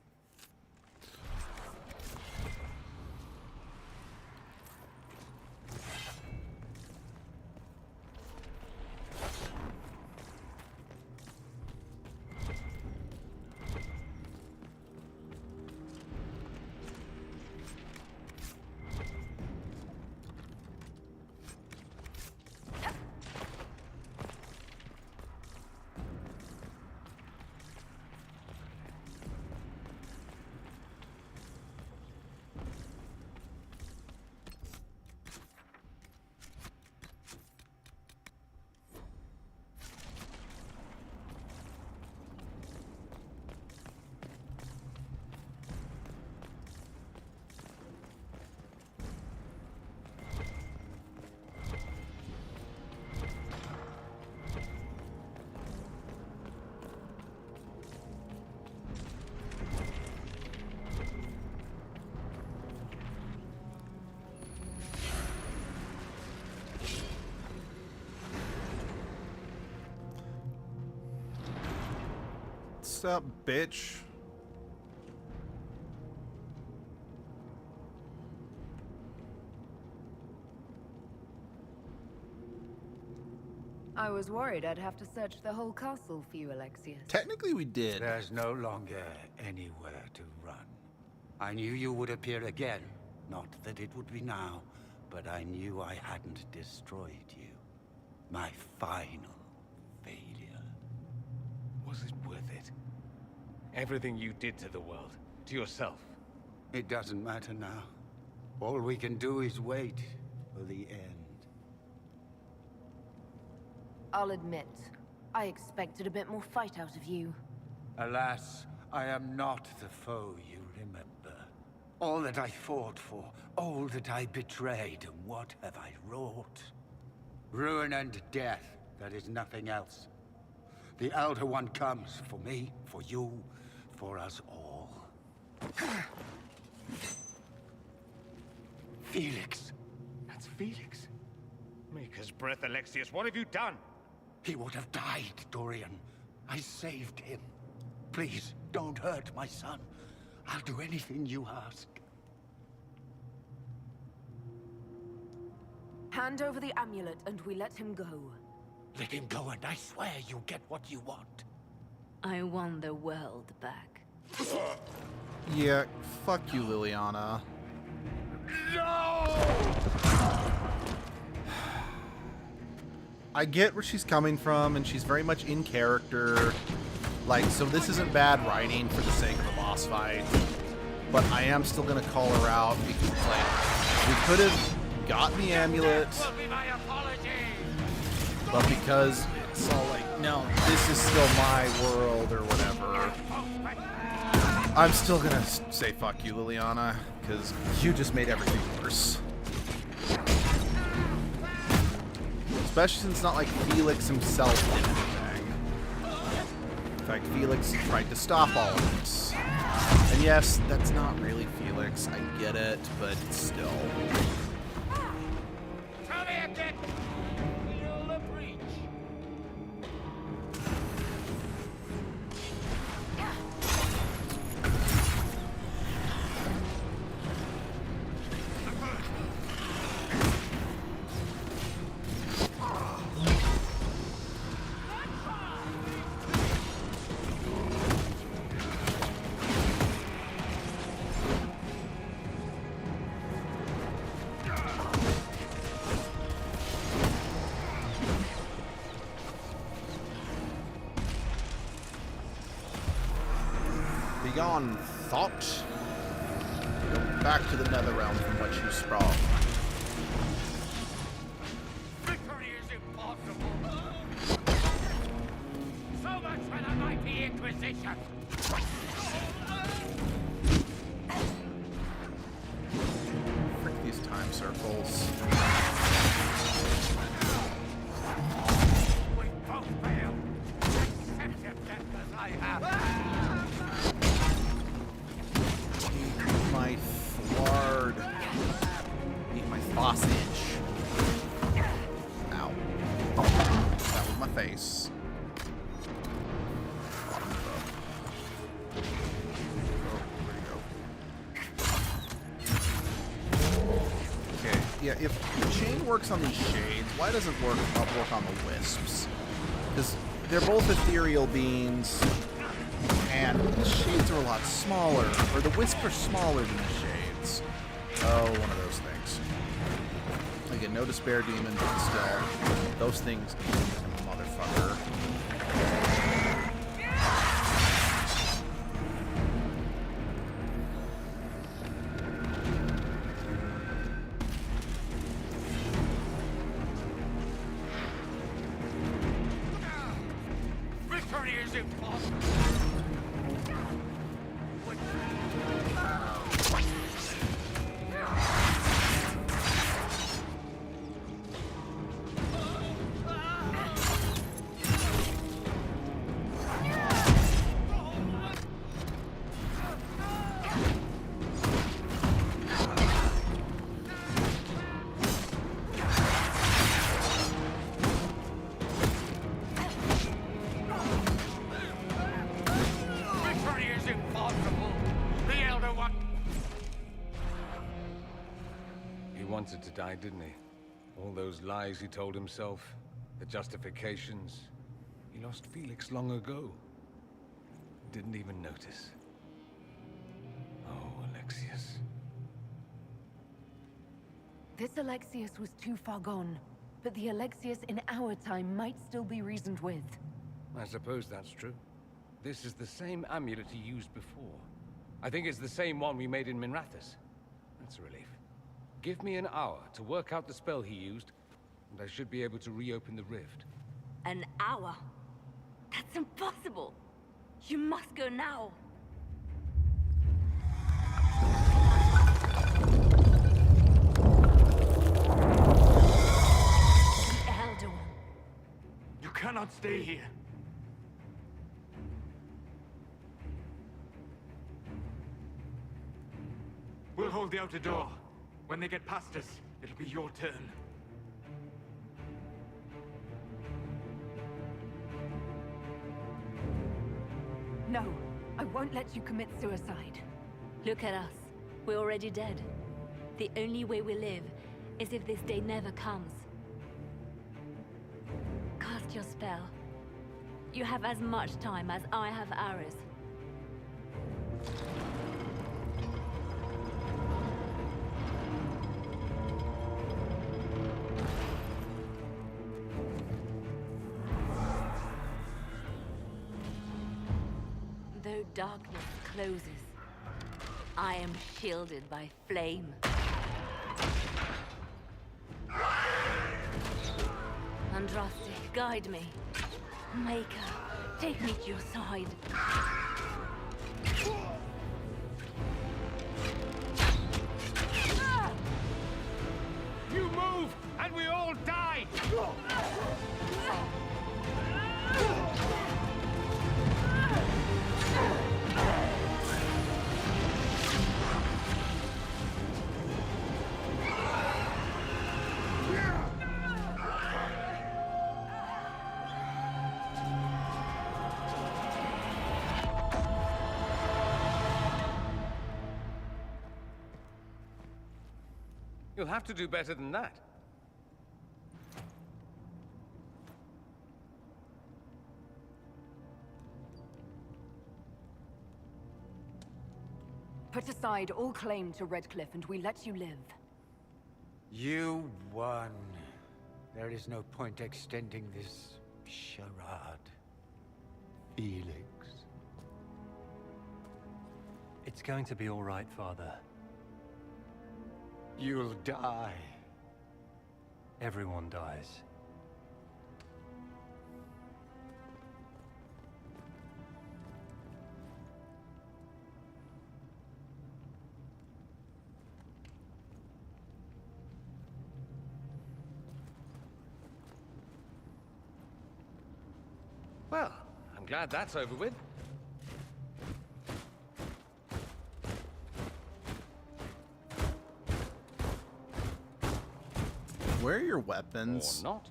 What's up, bitch? I was worried I'd have to search the whole castle for you, Alexius. Technically, we did. There's no longer anywhere to run. I knew you would appear again. Not that it would be now, but I knew I hadn't destroyed you. My final failure. Was it worth it? Everything you did to the world, to yourself. It doesn't matter now. All we can do is wait for the end. I'll admit, I expected a bit more fight out of you. Alas, I am not the foe you remember. All that I fought for, all that I betrayed, and what have I wrought? Ruin and death, that is nothing else. The Elder One comes for me, for you, for us all. Felix. That's Felix. Maker's breath, Alexius. What have you done? He would have died, Dorian. I saved him. Please, don't hurt my son. I'll do anything you ask. Hand over the amulet and we let him go. Let him go and I swear you get what you want. I want the world back. Yeah, fuck you, Liliana. No! I get where she's coming from, and she's very much in character. Like, so this isn't bad writing for the sake of a boss fight. But I am still gonna call her out because it's like, we could have got the amulet, but because it's all like, no, this is still my world or whatever, I'm still gonna say fuck you, Liliana, because you just made everything worse. Especially since it's not like Felix himself did anything. In fact, Felix tried to stop all of this. And yes, that's not really Felix, I get it, but still. Tell me again! Feel the breach. Begone, thought. Go back to the Netherrealm from which you sprung. Victory is impossible. So much for the mighty Inquisition. Frick these time circles. We both failed. Accept your death as I have. My thward. Eat my sausage. Ow. Oh, that was my face. Okay, yeah, if the chain works on these shades, why doesn't it work on the wisps? Because they're both ethereal beings, and the shades are a lot smaller, or the wisps are smaller than the shades. Oh, one of those things. Again, no despair demon, but still, those things, motherfucker. Victory is impossible. Victory is impossible. The Elder One. He wanted to die, didn't he? All those lies he told himself, the justifications. He lost Felix long ago. Didn't even notice. Oh, Alexius. This Alexius was too far gone, but the Alexius in our time might still be reasoned with. I suppose that's true. This is the same amulet he used before. I think it's the same one we made in Minrathous. That's a relief. Give me an hour to work out the spell he used, and I should be able to reopen the rift. An hour? That's impossible! You must go now! You cannot stay here. We'll hold the outer door. When they get past us, it'll be your turn. No, I won't let you commit suicide. Look at us. We're already dead. The only way we live is if this day never comes. Cast your spell. You have as much time as I have hours. Though darkness closes, I am shielded by flame. Andraste, guide me. Maker, take me to your side. You move, and we all die! You'll have to do better than that. Put aside all claim to Redcliffe and we let you live. You won. There is no point extending this charade. Felix. It's going to be all right, Father. You'll die. Everyone dies. Well, I'm glad that's over with. Where are your weapons? Or not.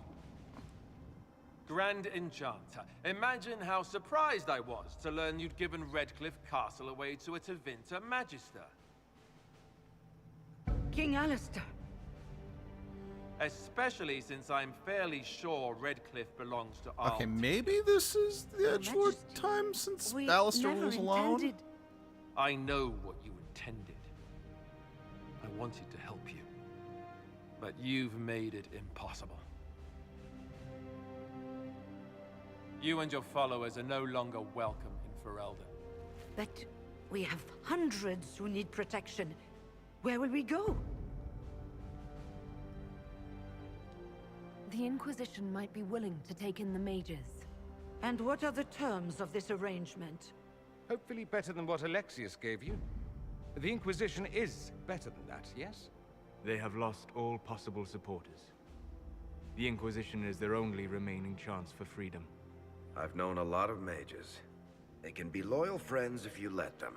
Grand Enchanter, imagine how surprised I was to learn you'd given Redcliffe Castle away to a Tevinter Magister. King Alistair. Especially since I'm fairly sure Redcliffe belongs to our... Okay, maybe this is the Edgelord time since Alistair rules alone? I know what you intended. I wanted to help you. But you've made it impossible. You and your followers are no longer welcome in Ferelden. But we have hundreds who need protection. Where will we go? The Inquisition might be willing to take in the mages. And what are the terms of this arrangement? Hopefully better than what Alexius gave you. The Inquisition is better than that, yes? They have lost all possible supporters. The Inquisition is their only remaining chance for freedom. I've known a lot of mages. They can be loyal friends if you let them.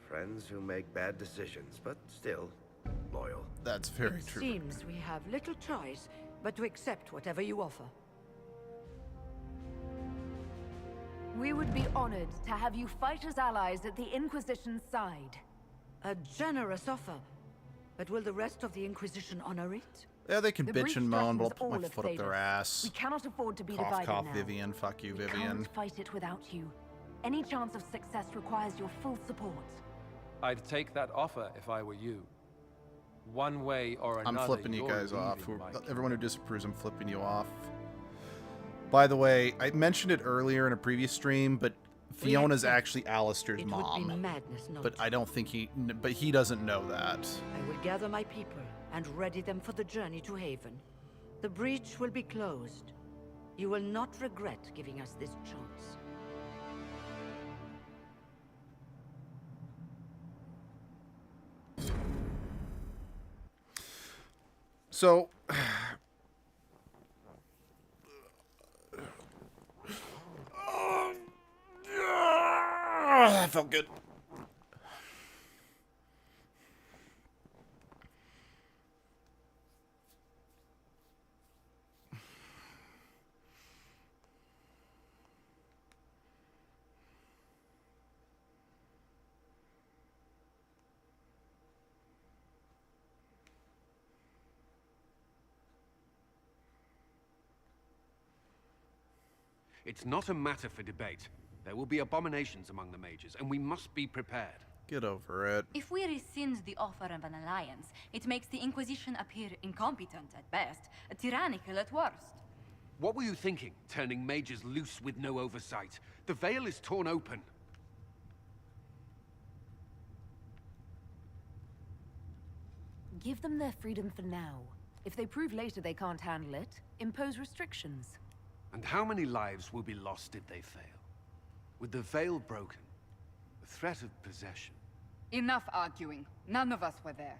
Friends who make bad decisions, but still loyal. That's very true. Seems we have little choice but to accept whatever you offer. We would be honored to have you fight as allies at the Inquisition's side. A generous offer. But will the rest of the Inquisition honor it? Yeah, they can The bitch breach and moan, but I'll threatens put my all of foot up their Thedas. ass. We cannot afford to be Cough, divided cough, now. Vivian. Fuck you, We Vivian. can't fight it without you. Any chance of success requires your full support. I'd take that offer if I were you. One way or another, I'm flipping you you're guys off. leaving my Everyone who disapproves, I'm flipping you off. By the way, I mentioned it earlier in a previous stream, but Fiona's actually Alistair's mom. Would be madness not But I don't think he doesn't know that. I will gather my people and ready them for the journey to Haven. The breach will be closed. You will not regret giving us this chance. So, that felt good. It's not a matter for debate. There will be abominations among the mages, and we must be prepared. Get over it. If we rescind the offer of an alliance, it makes the Inquisition appear incompetent at best, tyrannical at worst. What were you thinking, turning mages loose with no oversight? The veil is torn open. Give them their freedom for now. If they prove later they can't handle it, impose restrictions. And how many lives will be lost if they fail? With the veil broken, the threat of possession. Enough arguing. None of us were there.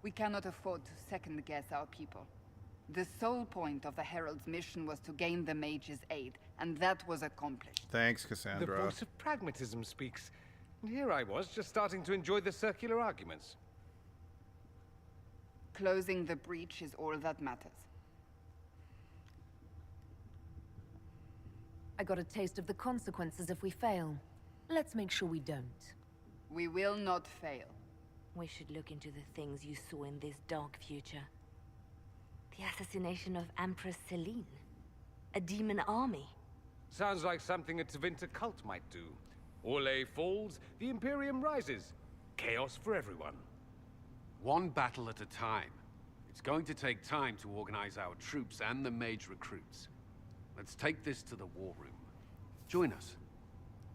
We cannot afford to second-guess our people. The sole point of the Herald's mission was to gain the mage's aid, and that was accomplished. Thanks, The Cassandra. voice of pragmatism speaks. And here I was, just starting to enjoy the circular arguments. Closing the breach is all that matters. I got a taste of the consequences if we fail. Let's make sure we don't. We will not fail. We should look into the things you saw in this dark future. The assassination of Empress Celine. A demon army. Sounds like something a Tevinter cult might do. Orlais falls, the Imperium rises. Chaos for everyone. One battle at a time. It's going to take time to organize our troops and the mage recruits. Let's take this to the war room. Join us.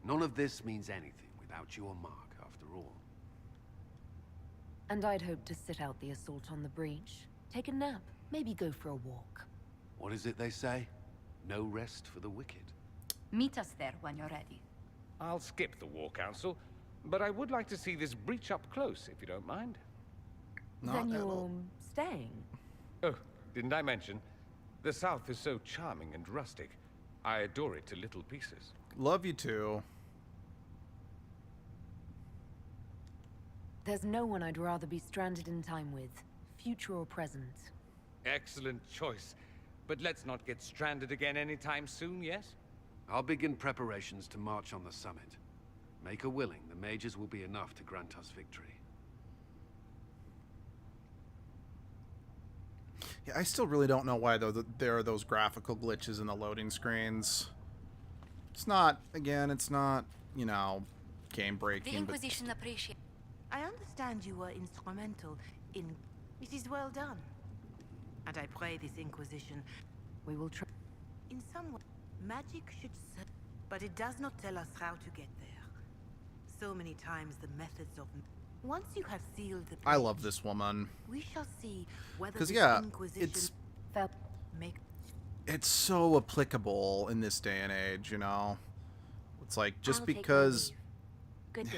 None of this means anything without your mark, after all. And I'd hope to sit out the assault on the breach. Take a nap. Maybe go for a walk. What is it they say? No rest for the wicked. Meet us there when you're ready. I'll skip the War Council, but I would like to see this breach up close, if you don't mind. Then you're staying. Oh, didn't I mention? The South is so charming and rustic. I adore it to little pieces. Love you too. There's no one I'd rather be stranded in time with, future or present. Excellent choice. But let's not get stranded again anytime soon, yes? I'll begin preparations to march on the summit. Make her willing, the mages will be enough to grant us victory. Yeah, I still really don't know why there are those graphical glitches in the loading screens. It's not, again, it's not, you know, game breaking. The Inquisition appreciate. I understand you were instrumental in. It is well done. And I pray this Inquisition. We will try. In some way, magic should serve, but it does not tell us how to get there. So many times the methods of. Once you have sealed the. I love this woman. We shall see whether because this yeah, Inquisition it's so applicable in this day and age. You know, it's like just because Good day.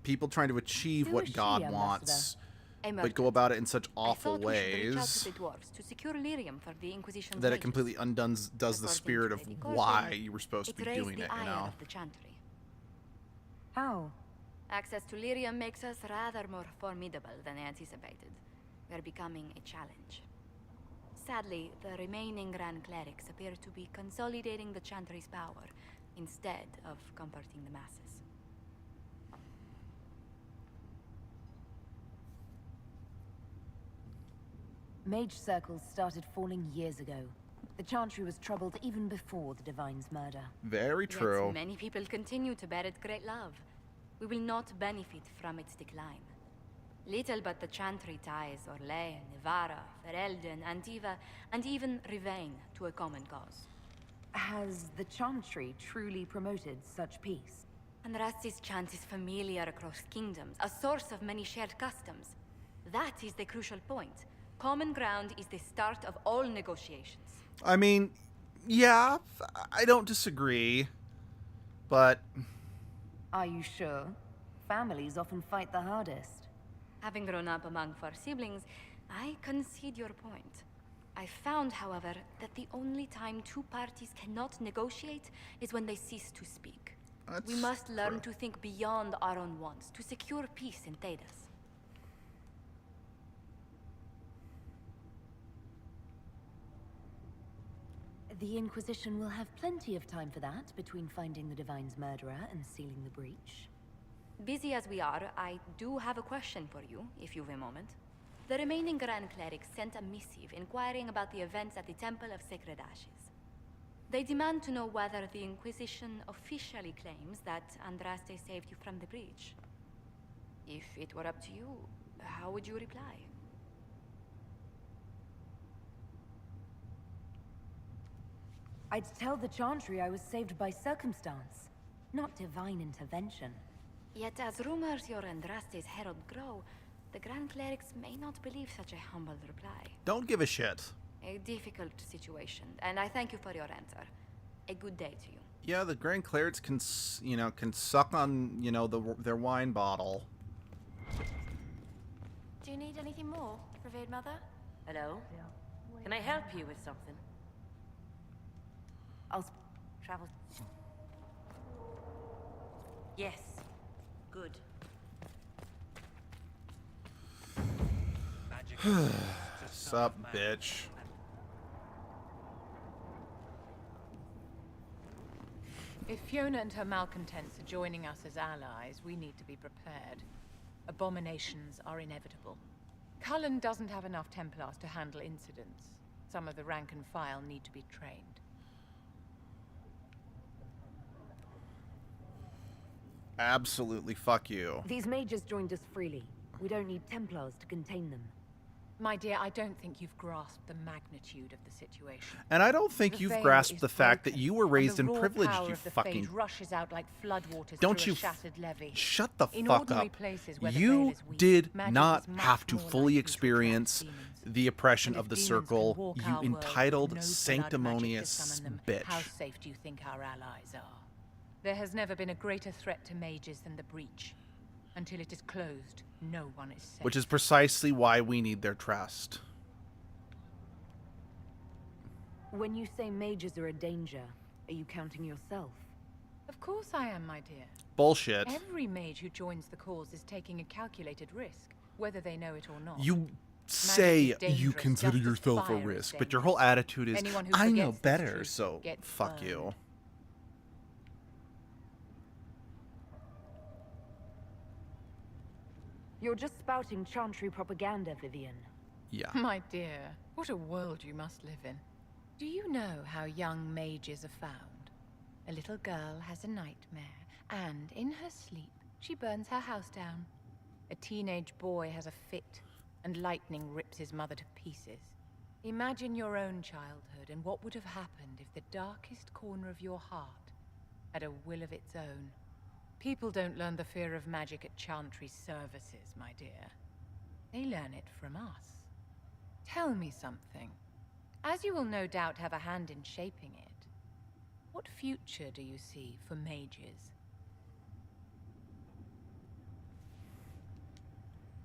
people trying to achieve Who what is God she, wants, Ambassador? but go about it in such I awful thought we should reach out ways to the dwarves to secure lyrium for the Inquisition's that it mages. completely undoes the According spirit to of Lady why Gordon, you were supposed to it be raised doing the it. You ire know. of the Chantry. How? Access to lyrium makes us rather more formidable than anticipated. We're becoming a challenge. Sadly, the remaining Grand Clerics appear to be consolidating the Chantry's power instead of comforting the masses. Mage circles started falling years ago. The Chantry was troubled even before the Divine's murder. Very true. Yet many people continue to bear it great love. We will not benefit from its decline. Little but the Chantry ties Orlais, Nevarra, Ferelden, Antiva, and even Rivain to a common cause. Has the Chantry truly promoted such peace? Andrasti's chant is familiar across kingdoms, a source of many shared customs. That is the crucial point. Common ground is the start of all negotiations. I mean, yeah, I don't disagree, but... Are you sure? Families often fight the hardest. Having grown up among four siblings, I concede your point. I found, however, that the only time two parties cannot negotiate is when they cease to speak. We must learn to think beyond our own wants, to secure peace in Thedas. The Inquisition will have plenty of time for that between finding the Divine's murderer and sealing the breach. Busy as we are, I do have a question for you, if you've a moment. The remaining Grand Clerics sent a missive inquiring about the events at the Temple of Sacred Ashes. They demand to know whether the Inquisition officially claims that Andraste saved you from the breach. If it were up to you, how would you reply? I'd tell the Chantry I was saved by circumstance, not divine intervention. Yet as rumors your Andraste's herald grow, the Grand Clerics may not believe such a humble reply. Don't give a shit. A difficult situation, and I thank you for your answer. A good day to you. Yeah, the Grand Clerics can, can suck on, their wine bottle. Do you need anything more, revered mother? Hello? Can I help you with something? I'll travel. Yes. Good. Sup, bitch. If Fiona and her malcontents are joining us as allies, we need to be prepared. Abominations are inevitable. Cullen doesn't have enough Templars to handle incidents. Some of the rank and file need to be trained. Absolutely, fuck you. These mages joined us freely. We don't need Templars to contain them. My dear, I don't think you've grasped the magnitude of the situation. And I don't think you've grasped the fact that you were raised in privilege, you fucking... rushes out like floodwaters Don't through you... a shattered levee. Shut the In fuck up. You did not have to fully experience the oppression of the Circle, you entitled, sanctimonious bitch. How safe do you think our allies are? There has never been a greater threat to mages than the breach. Until it is closed, no one is safe. Which is precisely why we need their trust. When you say mages are a danger, are you counting yourself? Of course I am, my dear. Bullshit. Every mage who joins the cause is taking a calculated risk, whether they know it or not. You say you consider yourself a risk, but your whole attitude is, I know better, so fuck you. You're just spouting Chantry propaganda, Vivian. Yeah. My dear, what a world you must live in. Do you know how young mages are found? A little girl has a nightmare, and in her sleep, she burns her house down. A teenage boy has a fit, and lightning rips his mother to pieces. Imagine your own childhood and what would have happened if the darkest corner of your heart had a will of its own. People don't learn the fear of magic at Chantry services, my dear. They learn it from us. Tell me something. As you will no doubt have a hand in shaping it, what future do you see for mages?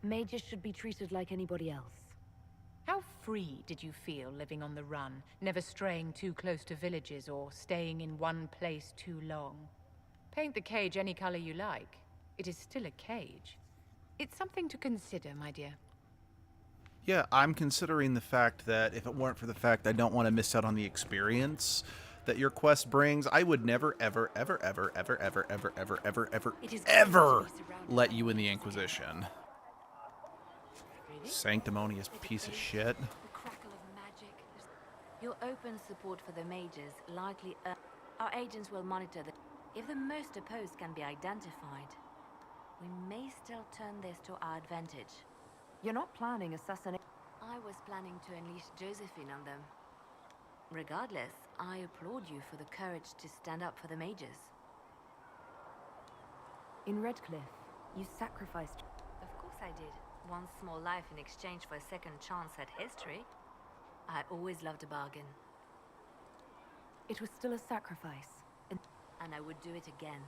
Mages should be treated like anybody else. How free did you feel living on the run, never straying too close to villages or staying in one place too long? Paint the cage any color you like. It is still a cage. It's something to consider, my dear. Yeah, I'm considering the fact that if it weren't for the fact I don't want to miss out on the experience that your quest brings, I would never, ever, ever, ever, ever, ever, ever, ever, ever, ever, ever let you in the Inquisition. Sanctimonious piece of shit. The crackle of magic. Your open support for the mages likely... Our agents will monitor the... If the most opposed can be identified, we may still turn this to our advantage. You're not planning assassination. I was planning to unleash Josephine on them. Regardless, I applaud you for the courage to stand up for the mages. In Redcliffe, you sacrificed... Of course I did. One small life in exchange for a second chance at history. I always loved a bargain. It was still a sacrifice. And I would do it again.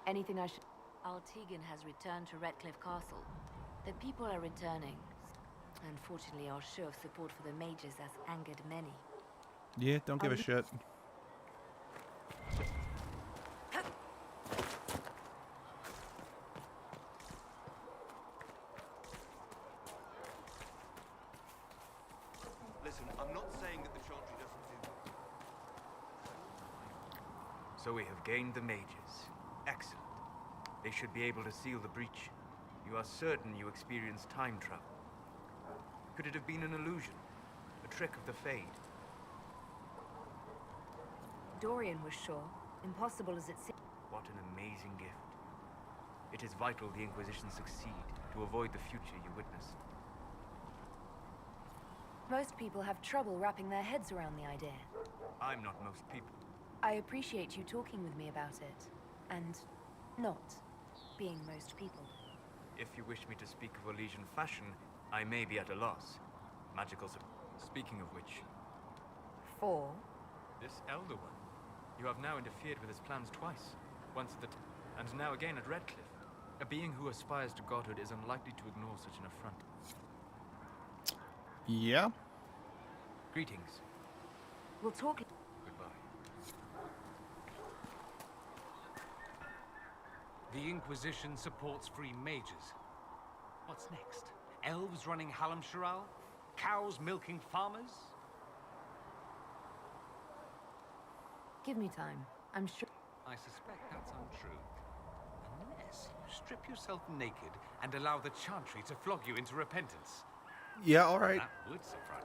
Anything I should... Altegan has returned to Redcliffe Castle. The people are returning. Unfortunately, our show of support for the mages has angered many. Yeah, don't give a shit. Listen, I'm not saying that the Chantry doesn't do... So we have gained the mages. Excellent. They should be able to seal the breach. You are certain you experienced time travel? Could it have been an illusion? A trick of the Fade. Dorian was sure, impossible as it seemed. What an amazing gift. It is vital the Inquisition succeed to avoid the future you witnessed. Most people have trouble wrapping their heads around the idea. I'm not most people. I appreciate you talking with me about it, and not being most people. If you wish me to speak of Elysian fashion, I may be at a loss. Magical Speaking of which... For? This Elder One. You have now interfered with his plans twice. Once at the and now again at Redcliffe. A being who aspires to godhood is unlikely to ignore such an affront. Yeah. Greetings. We'll talk... Goodbye. The Inquisition supports free mages. What's next? Elves running Halamsharal? Cows milking farmers? Give me time. I'm sure... I suspect that's untrue. Unless you strip yourself naked and allow the Chantry to flog you into repentance. Yeah, all right. That would surprise.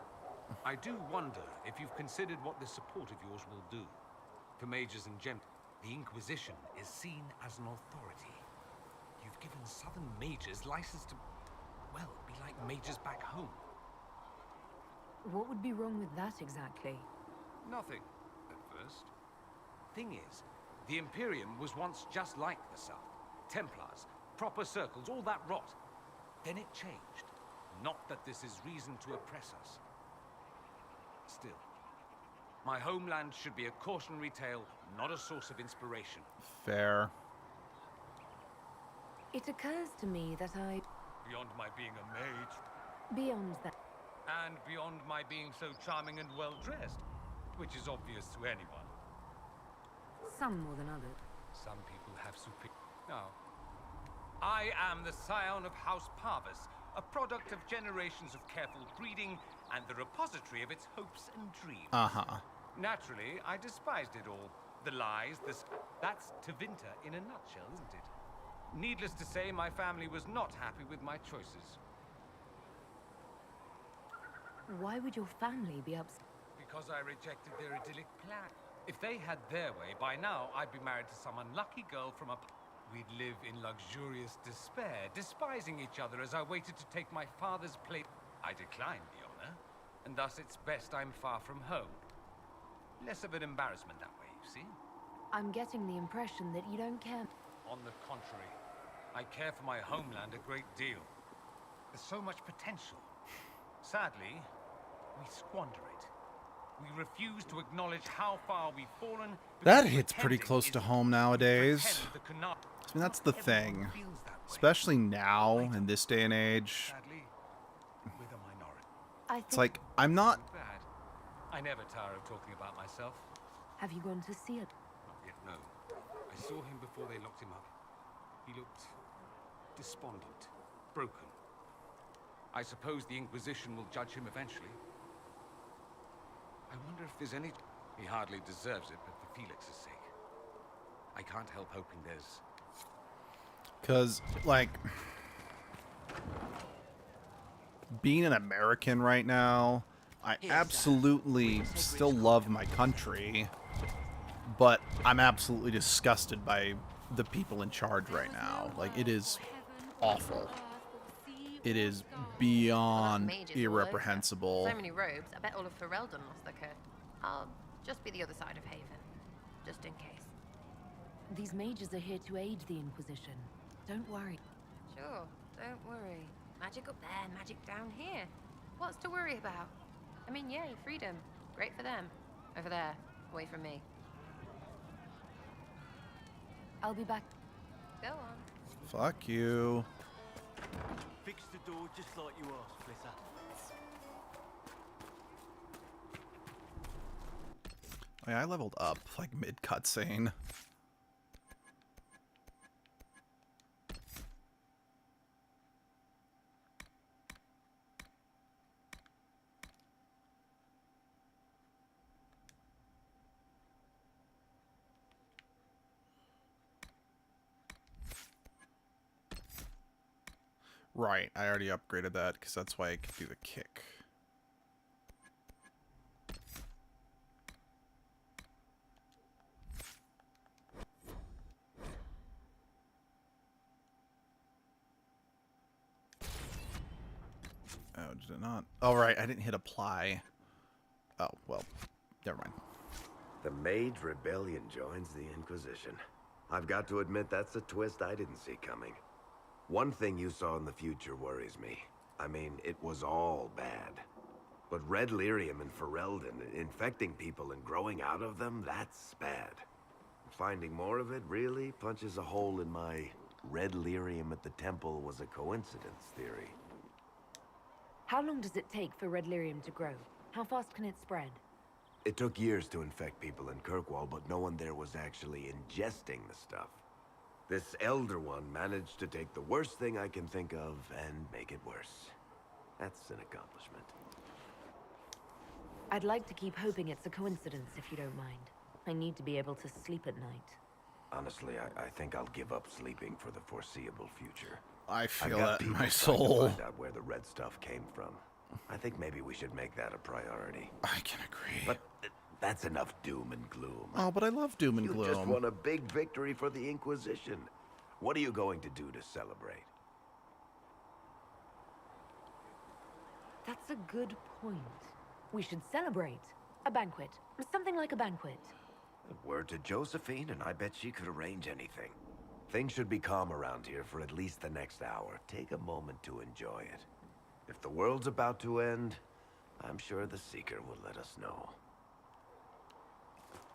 I do wonder if you've considered what this support of yours will do. For mages and gems, the Inquisition is seen as an authority. You've given southern mages license to, well, be like mages back home. What would be wrong with that exactly? Nothing, at first. Thing is, the Imperium was once just like the South. Templars, proper circles, all that rot. Then it changed. Not that this is reason to oppress us. Still, my homeland should be a cautionary tale, not a source of inspiration. Fair. It occurs to me that Beyond my being a mage. Beyond that. And beyond my being so charming and well-dressed, which is obvious to anyone. Some more than others. Some people have superior... No. I am the scion of House Parvis, a product of generations of careful breeding and the repository of its hopes and dreams. Uh-huh. Naturally, I despised it all. The lies, That's Tevinter in a nutshell, isn't it? Needless to say, my family was not happy with my choices. Why would your family be upset? Because I rejected their idyllic plan. If they had their way, by now I'd be married to some unlucky girl from a... We'd live in luxurious despair, despising each other as I waited to take my father's place. I declined the honor, and thus it's best I'm far from home. Less of an embarrassment that way, you see? I'm getting the impression that you don't care. On the contrary, I care for my homeland a great deal. There's so much potential. Sadly, we squander it. We refuse to acknowledge how far we've fallen. That hits pretty close to home nowadays. I mean, that's the thing. Especially now, in this day and age. It's like, I'm not... I never tire of talking about myself. Have you gone to see it? Not yet, no. I saw him before they locked him up. He looked despondent, broken. I suppose the Inquisition will judge him eventually. I wonder if there's any... He hardly deserves it, but for Felix's sake. I can't help hoping there's... Because, like... Being an American right now, I absolutely still love my country, but I'm absolutely disgusted by the people in charge right now. Like, it is awful. It is beyond irreprehensible. So many robes. I bet all of Ferelden lost their coat. I'll just be the other side of Haven, just in case. These mages are here to aid the Inquisition. Don't worry. Sure, don't worry. Magic up there, magic down here. What's to worry about? I mean, yay, freedom. Great for them. Over there, away from me. I'll be back. Go on. Fuck you. Fix the door just like you asked, Flitter. Oh, yeah, I leveled up, like, mid-cutscene. Right, I already upgraded that because that's why I could do the kick. did it not? Oh, right. I didn't hit apply. Oh, well. Never mind. The Mage Rebellion joins the Inquisition. I've got to admit that's a twist I didn't see coming. One thing you saw in the future worries me. I mean, it was all bad. But red lyrium in Ferelden, infecting people and growing out of them, that's bad. Finding more of it really punches a hole in my red lyrium at the temple was a coincidence theory. How long does it take for red lyrium to grow? How fast can it spread? It took years to infect people in Kirkwall, but no one there was actually ingesting the stuff. This Elder One managed to take the worst thing I can think of and make it worse. That's an accomplishment. I'd like to keep hoping it's a coincidence, if you don't mind. I need to be able to sleep at night. Honestly, I think I'll give up sleeping for the foreseeable future. I feel I've got that in people my trying to soul. find out where the red stuff came from. I think maybe we should make that a priority. I can agree. But that's enough doom and gloom. Oh, but I love doom and gloom. You just won a big victory for the Inquisition. What are you going to do to celebrate? That's a good point. We should celebrate. A banquet. Something like a banquet. Word to Josephine, and I bet she could arrange anything. Things should be calm around here for at least the next hour. Take a moment to enjoy it. If the world's about to end, I'm sure the Seeker will let us know.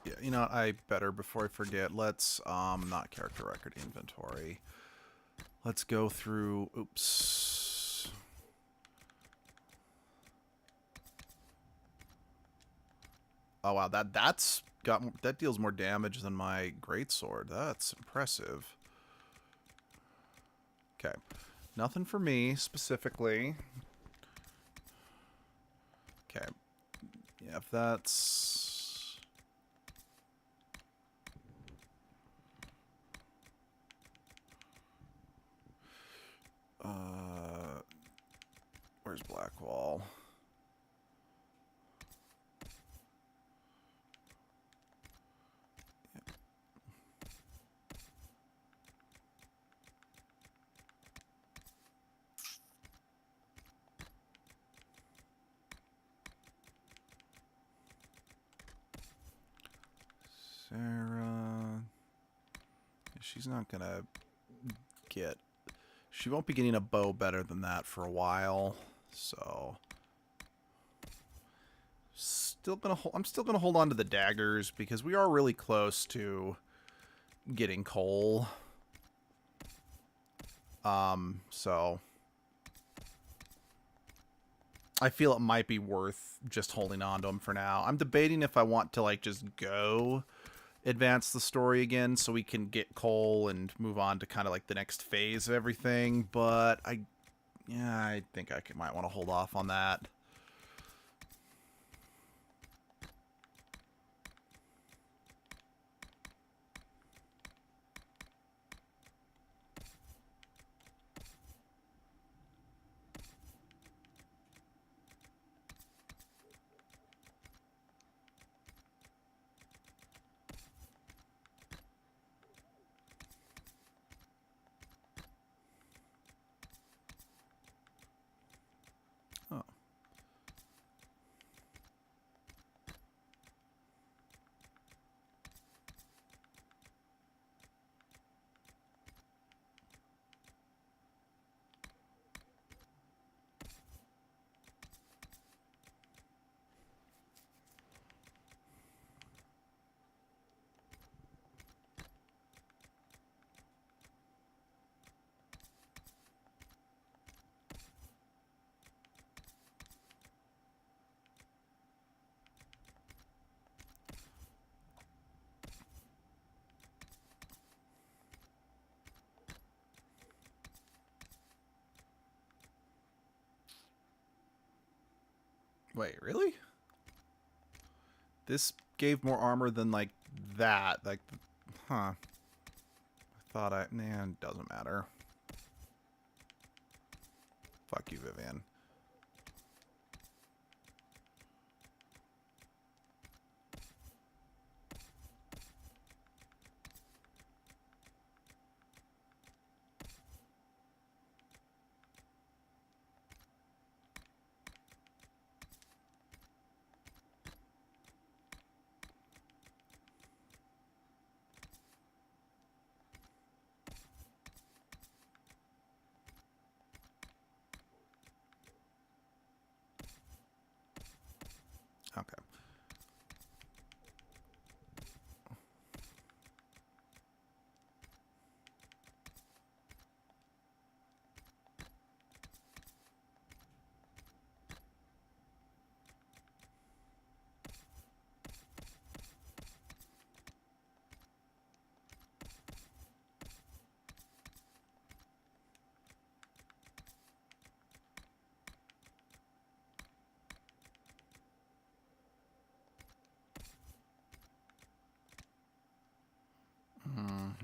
Yeah, you know what, I better, before I forget, let's, not character record inventory. Let's go through, oops. Oh wow, that deals more damage than my greatsword. That's impressive. Okay. Nothing for me specifically. Okay. Yeah, if that's where's Blackwall? Sarah, she's not gonna get, she won't be getting a bow better than that for a while, so I'm still gonna hold on to the daggers because we are really close to getting coal. So I feel it might be worth just holding on to them for now. I'm debating if I want to like just go advance the story again so we can get coal and move on to kind of like the next phase of everything, but I think I might want to hold off on that. Oh. Wait, really? This gave more armor than, like, that. Like, huh. I thought it doesn't matter. Fuck you, Vivian.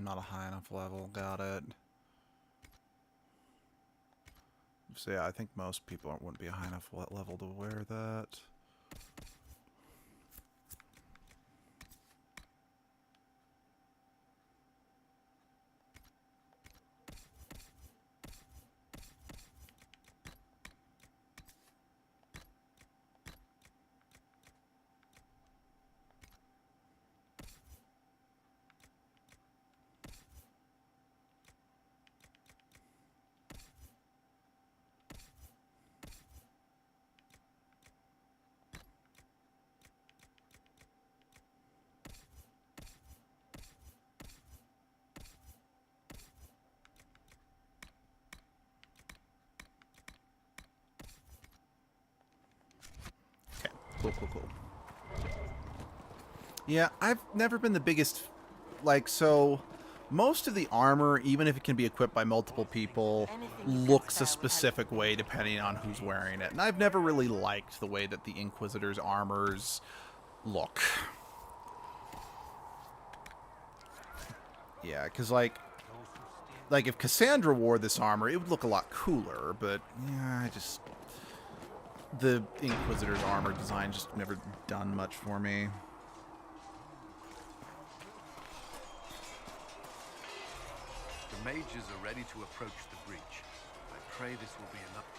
I'm not a high enough level. Got it. So yeah, I think most people wouldn't be a high enough level to wear that. Cool. Yeah, I've never been the biggest, like, so most of the armor, even if it can be equipped by multiple people, looks a specific way depending on who's wearing it. And I've never really liked the way that the Inquisitor's armors look. Yeah, because, like if Cassandra wore this armor, it would look a lot cooler, but, yeah, the Inquisitor's armor design just never done much for me. The mages are ready to approach the breach. I pray this will be enough.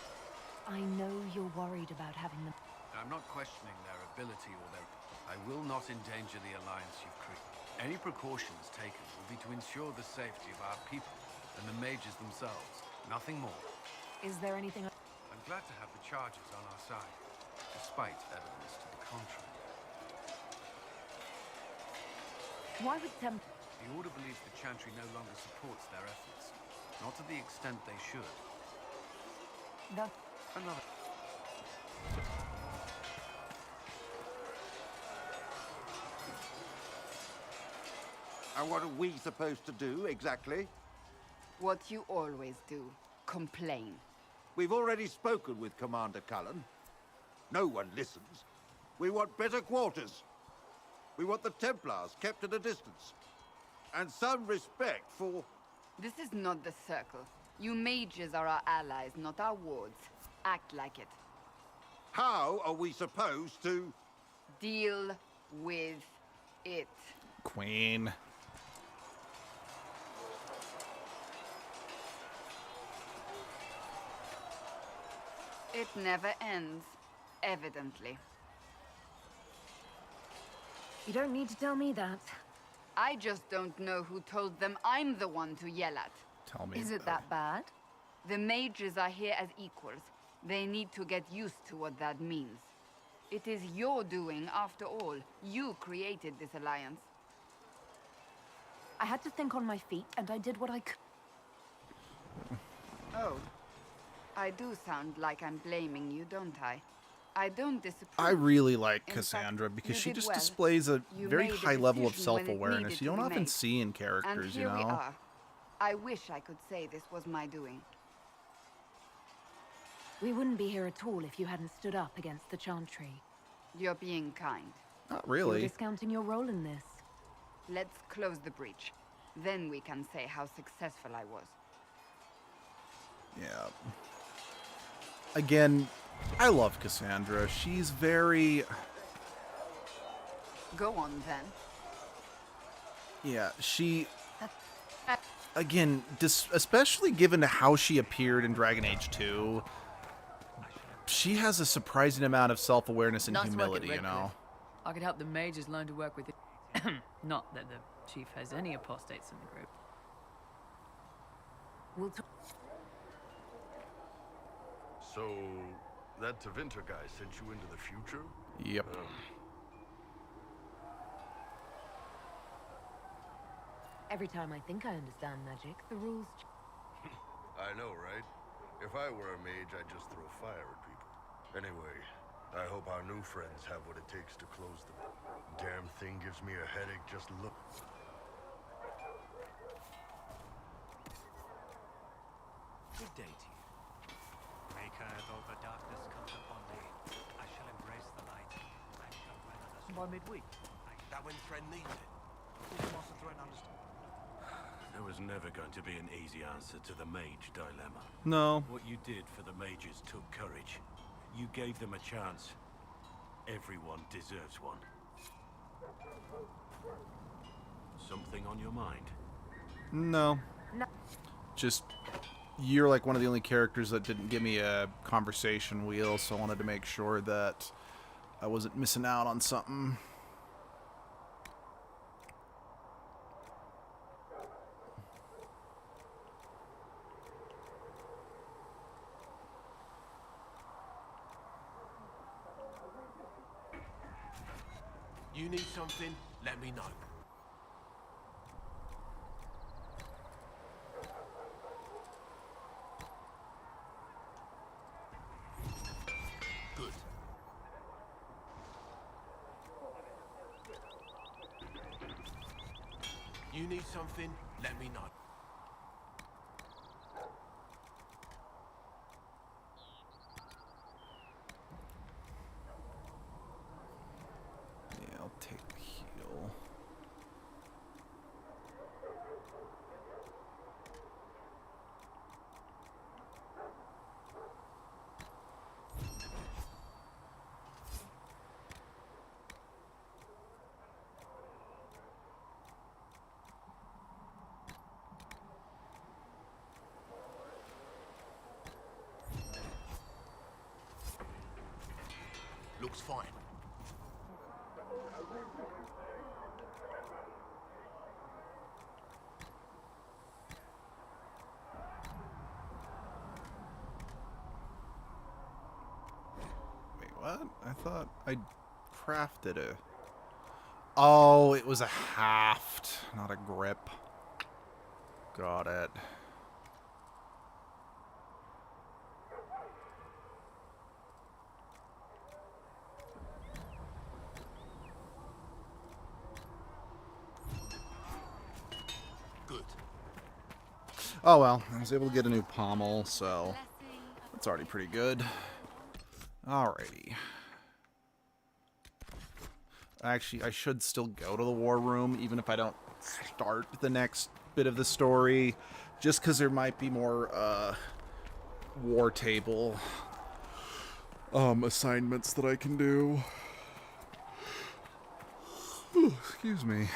I know you're worried about having them. I'm not questioning their ability or their... I will not endanger the alliance you've created. Any precautions taken will be to ensure the safety of our people and the mages themselves. Nothing more. Is there anything... I'm glad to have the charges on our side, despite evidence to the contrary. Why would Tem... The Order believes the Chantry no longer supports their efforts. Not to the extent they should. Another... And what are we supposed to do, exactly? What you always do. Complain. We've already spoken with Commander Cullen. No one listens. We want better quarters. We want the Templars kept at a distance. And some respect for... This is not the Circle. You mages are our allies, not our wards. Act like it. How are we supposed to... Deal with it. Queen. It never ends, evidently. You don't need to tell me that. I just don't know who told them I'm the one to yell at. Tell me. Is it that bad? The mages are here as equals. They need to get used to what that means. It is your doing, after all. You created this alliance. I had to think on my feet, and I did what I could. Oh. I do sound like I'm blaming you, don't I? I don't disapprove. I really like In Cassandra fact, because you she did just well. displays a You very made a high level of decision when it self-awareness needed you to don't be often made. see in And characters, here you we know? are. I wish I could say this was my doing. We wouldn't be here at all if you hadn't stood up against the Chantry. You're being kind. Not really. You're discounting your role in this. Let's close the breach. Then we can say how successful I was. Yeah. Again, I love Cassandra. She's very... Go on, then. Yeah, she... Again, especially given how she appeared in Dragon Age 2, she has a surprising amount of self-awareness and Nice work at humility, you Redcliffe. know? I could help the mages learn to work with it. Not that the chief has any apostates in the group. We'll talk. So, that Tevinter guy sent you into the future? Yep. Every time I think I understand magic, the rules... I know, right? If I were a mage, I'd just throw fire at people. Anyway, I hope our new friends have what it takes to close them. Damn thing gives me a headache just look. Good day to you. Maker, though the darkness comes upon me, I shall embrace the light. I shall weather the storm. By midweek. That when Thread needs it. Does Master Thread understand? There was never going to be an easy answer to the mage dilemma. No. What you did for the mages took courage. You gave them a chance. Everyone deserves one. Something on your mind? No. No. Just, you're like one of the only characters that didn't give me a conversation wheel, so I wanted to make sure that I wasn't missing out on something. You need something? Let me know. Good. You need something? Let me know. Yeah, I'll take the heal. Looks fine. Wait, what? I thought I crafted a... Oh, it was a haft, not a grip. Got it. Good. Oh well, I was able to get a new pommel, so that's already pretty good. Alrighty. Actually, I should still go to the war room, even if I don't start the next bit of the story, just because there might be more war table assignments that I can do. Excuse me.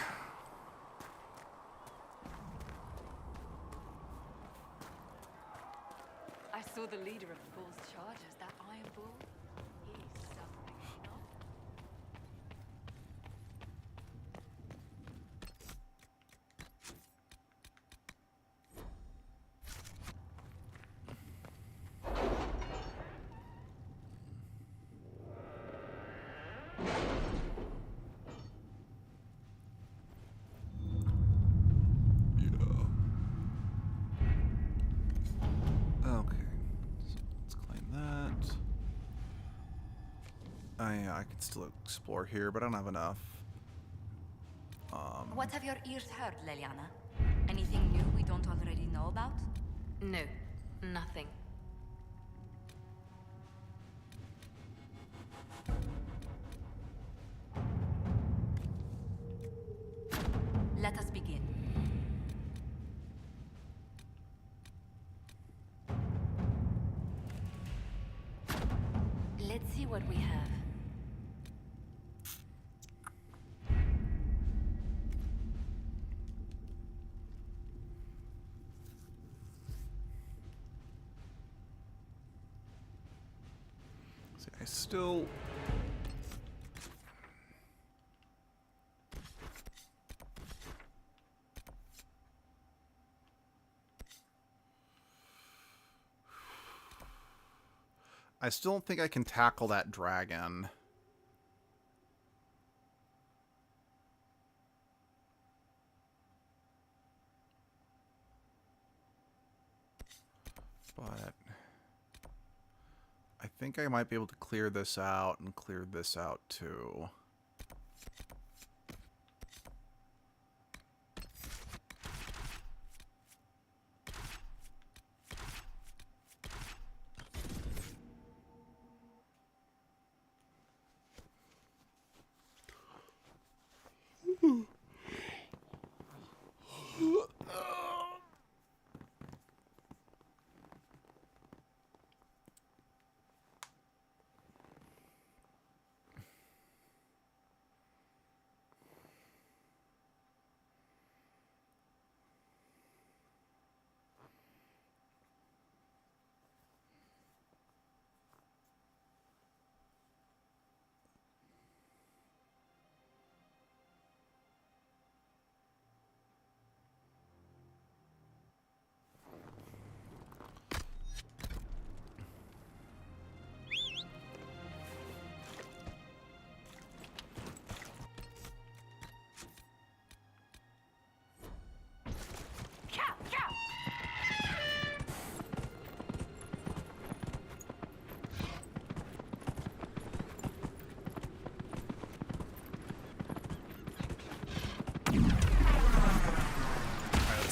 I saw the leader of the Bull's chargers, that Iron Bull. He's something, you know? Okay, so let's claim that. I can still explore here, but I don't have enough. What have your ears heard, Leliana? Anything new we don't already know about? No, nothing. Let us begin. Let's see what we have. See, I still... I still don't think I can tackle that dragon. But I think I might be able to clear this out and clear this out too.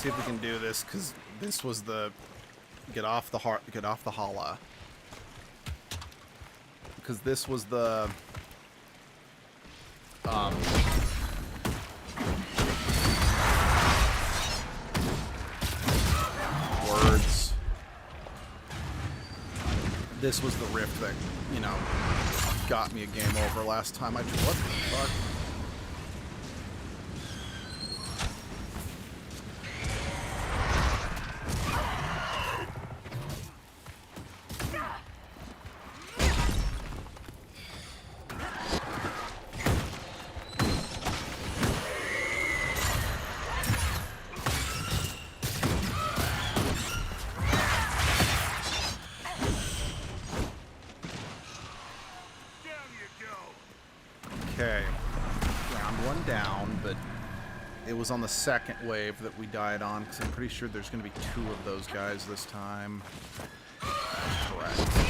see if we can do this, because this was the get off the holla. Because this was the words. This was the rift that, you know, got me a game over last time I tried. What the fuck? Okay, round one down, but it was on the second wave that we died on, because I'm pretty sure there's going to be 2 of those guys this time. That's correct.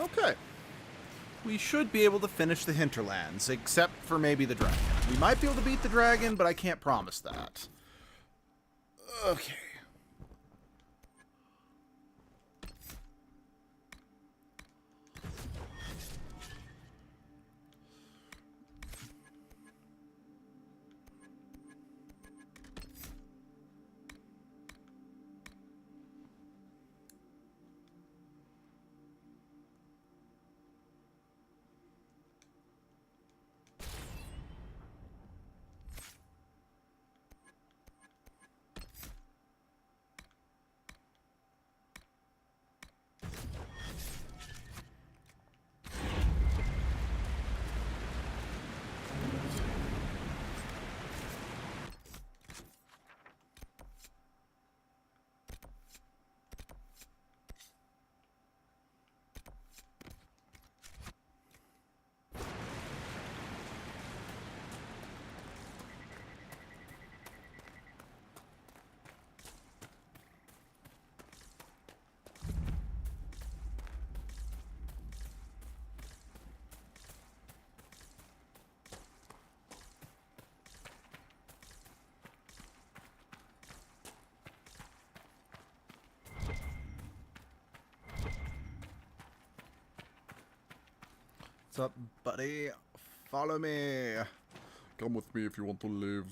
Okay. We should be able to finish the hinterlands, except for maybe the dragon. We might be able to beat the dragon, but I can't promise that. Okay. What's up, buddy? Follow me. Come with me if you want to live.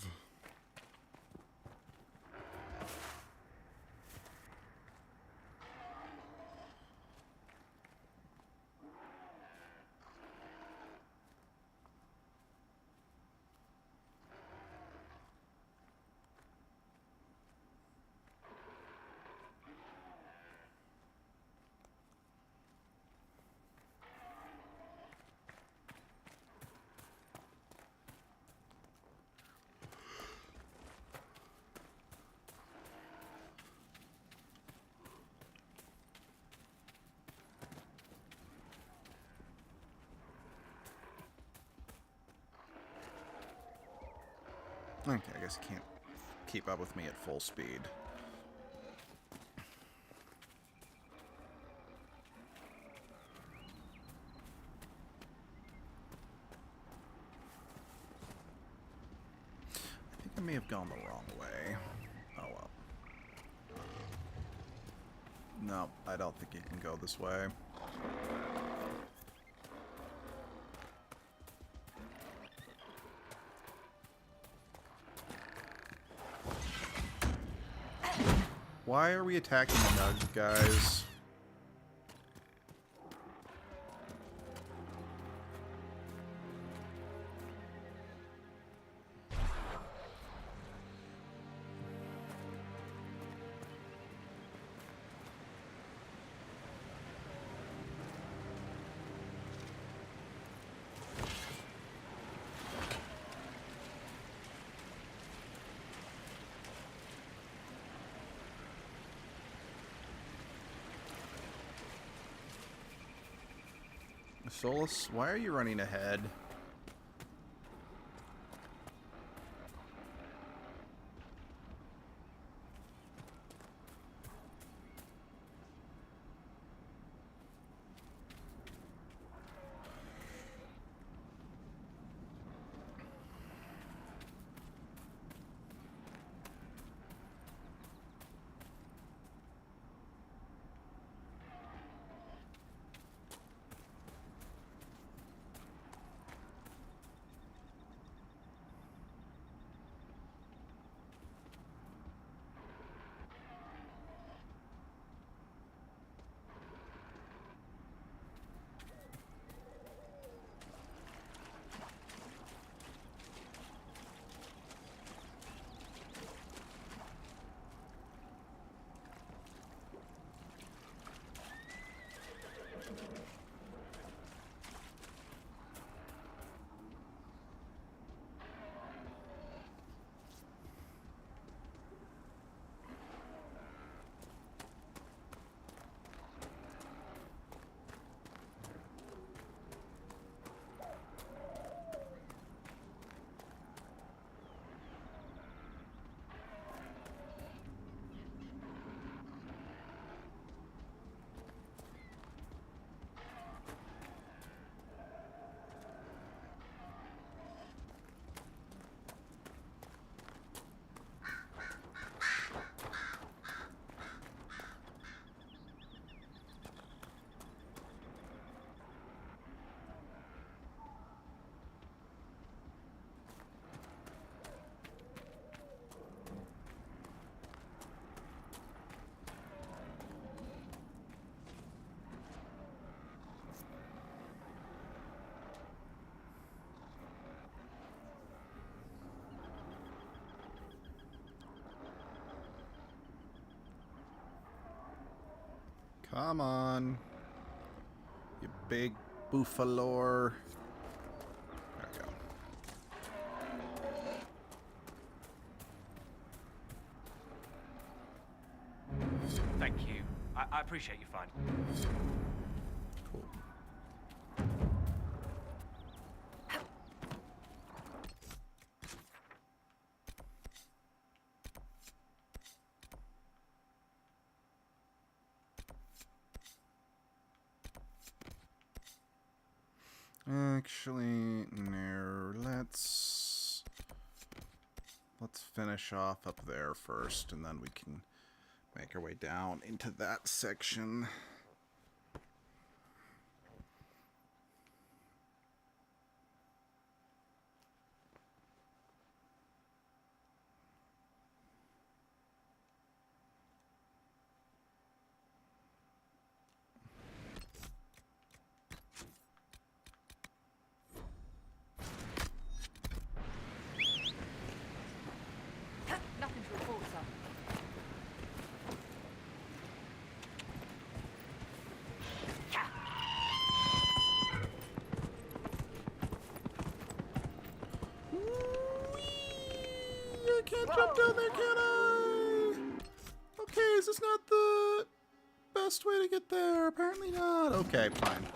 Okay, I guess you can't keep up with me at full speed. I think I may have gone the wrong way. Oh well. No, I don't think you can go this way. Why are we attacking the nugs, guys? Solus, why are you running ahead? Come on. You big buffalor. There we go. Thank you. I appreciate you finding. Cool. Actually, no, let's finish off up there first, and then we can make our way down into that section. Nothing to report, sir. I can't jump down there, can I? Okay, is this not the best way to get there? Apparently not. Okay, fine.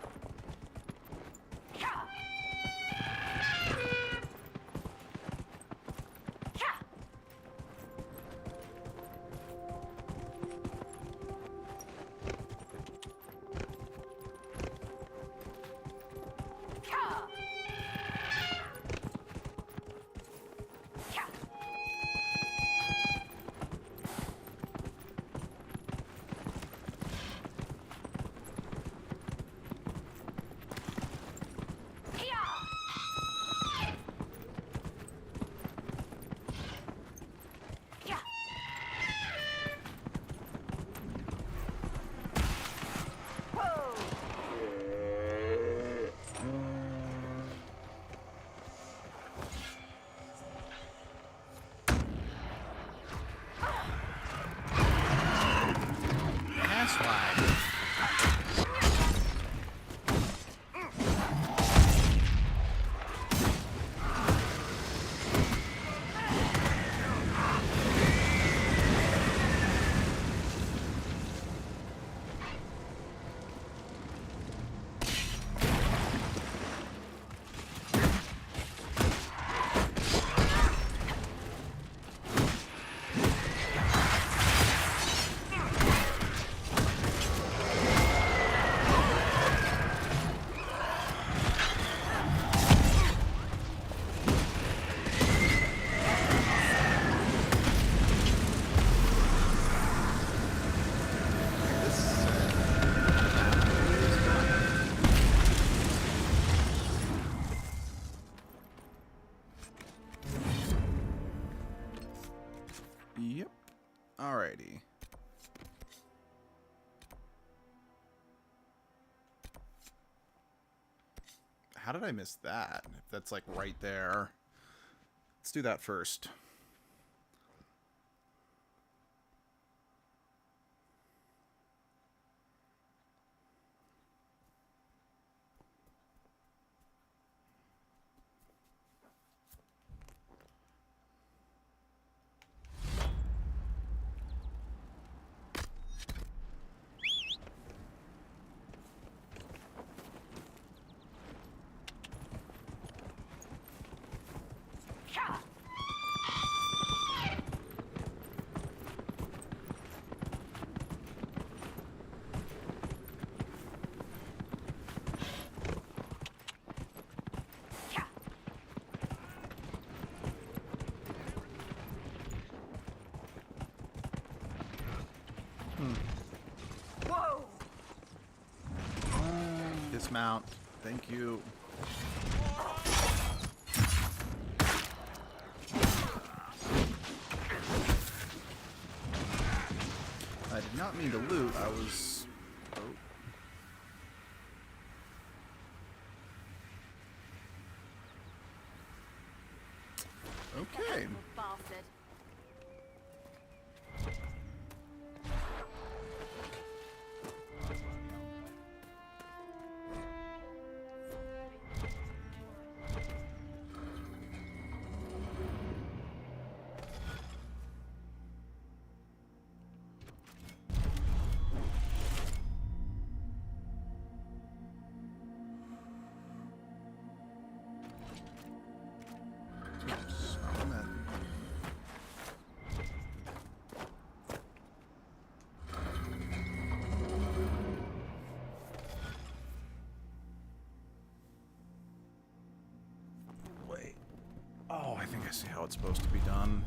Alrighty. How did I miss that? If that's like right there. Let's do that first. Whoa! Dismount. Thank you. I did not mean to loot. I was... Oh. Okay. Bastard. Wait. Oh, I think I see how it's supposed to be done.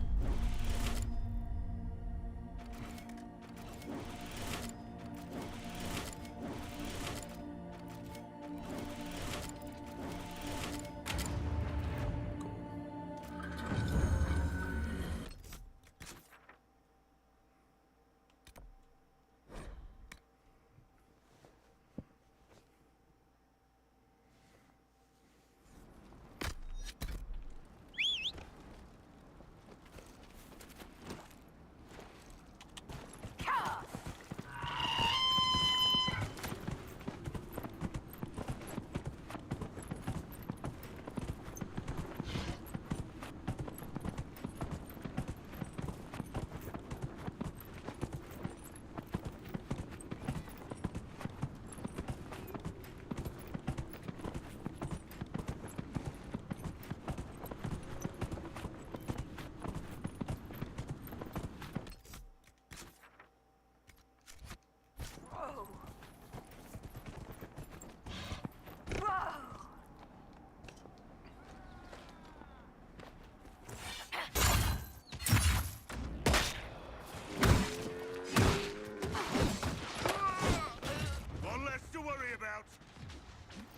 One less to worry about.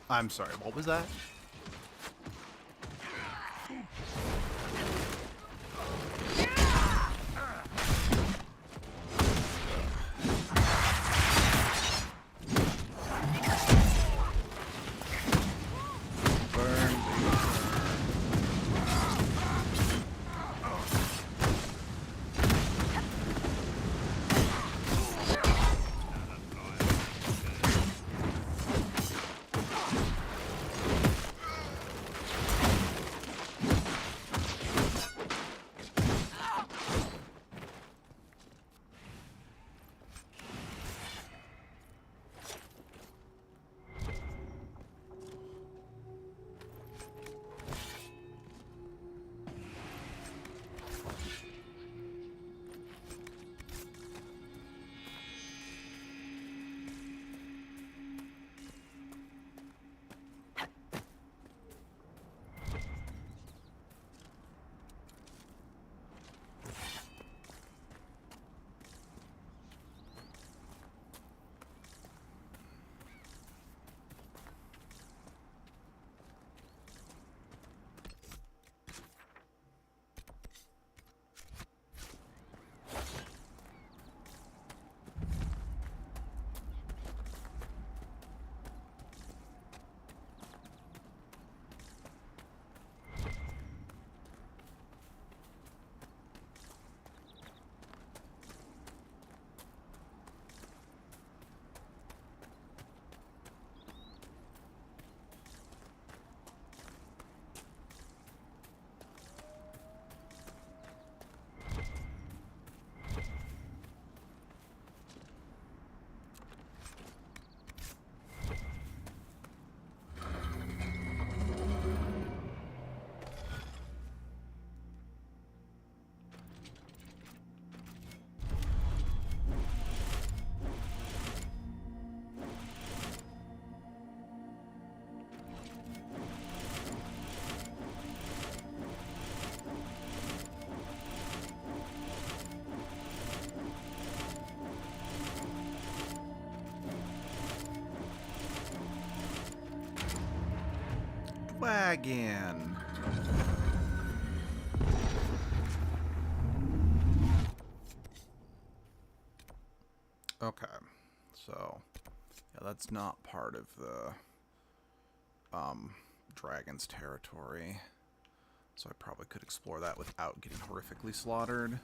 I'm sorry, what was that? dragon. Okay, so yeah, that's not part of the dragon's territory. So I probably could explore that without getting horrifically slaughtered.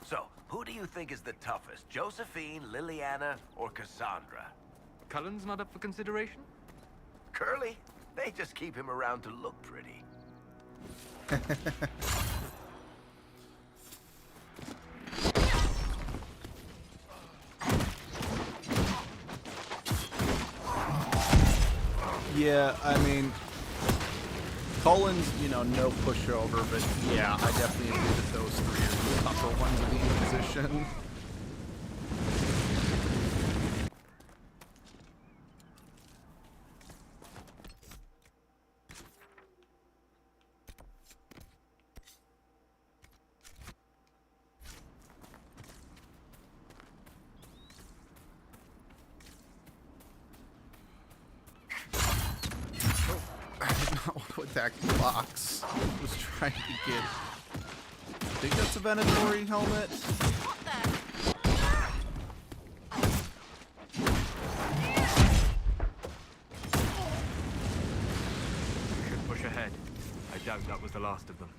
So, who do you think is the toughest? Josephine, Liliana, or Cassandra? Cullen's not up for consideration? Curly? They just keep him around to look pretty. Yeah, I mean, Cullen's, you know, no pushover, but yeah, I definitely agree that those three are the tougher ones of the Inquisition. Attack the box. I was trying to get. I think that's a Venatori helmet. We should push ahead. I doubt that was the last of them.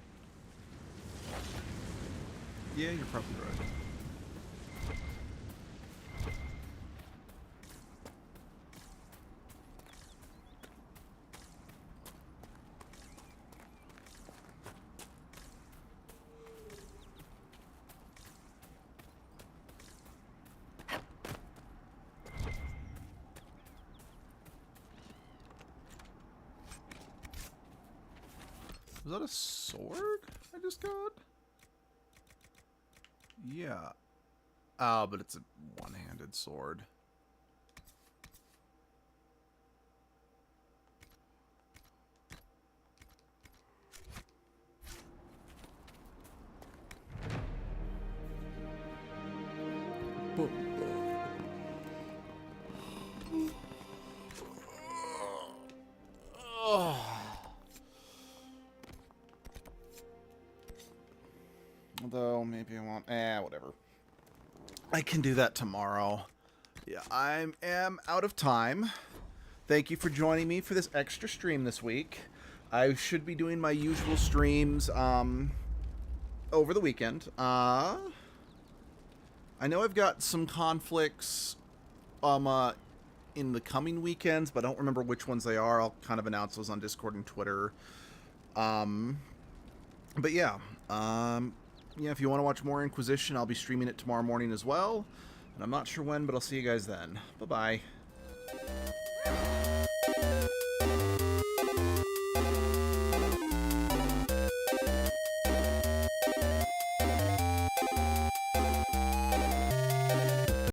Yeah, you're probably right. Was that a sword I just got? Yeah. Oh, but it's a one-handed sword. Although, maybe I won't. Whatever. I can do that tomorrow. Yeah, I am out of time. Thank you for joining me for this extra stream this week. I should be doing my usual streams over the weekend. I know I've got some conflicts in the coming weekends, but I don't remember which ones they are. I'll kind of announce those on Discord and Twitter. But yeah, yeah, if you want to watch more Inquisition, I'll be streaming it tomorrow morning as well. And I'm not sure when, but I'll see you guys then. Bye-bye.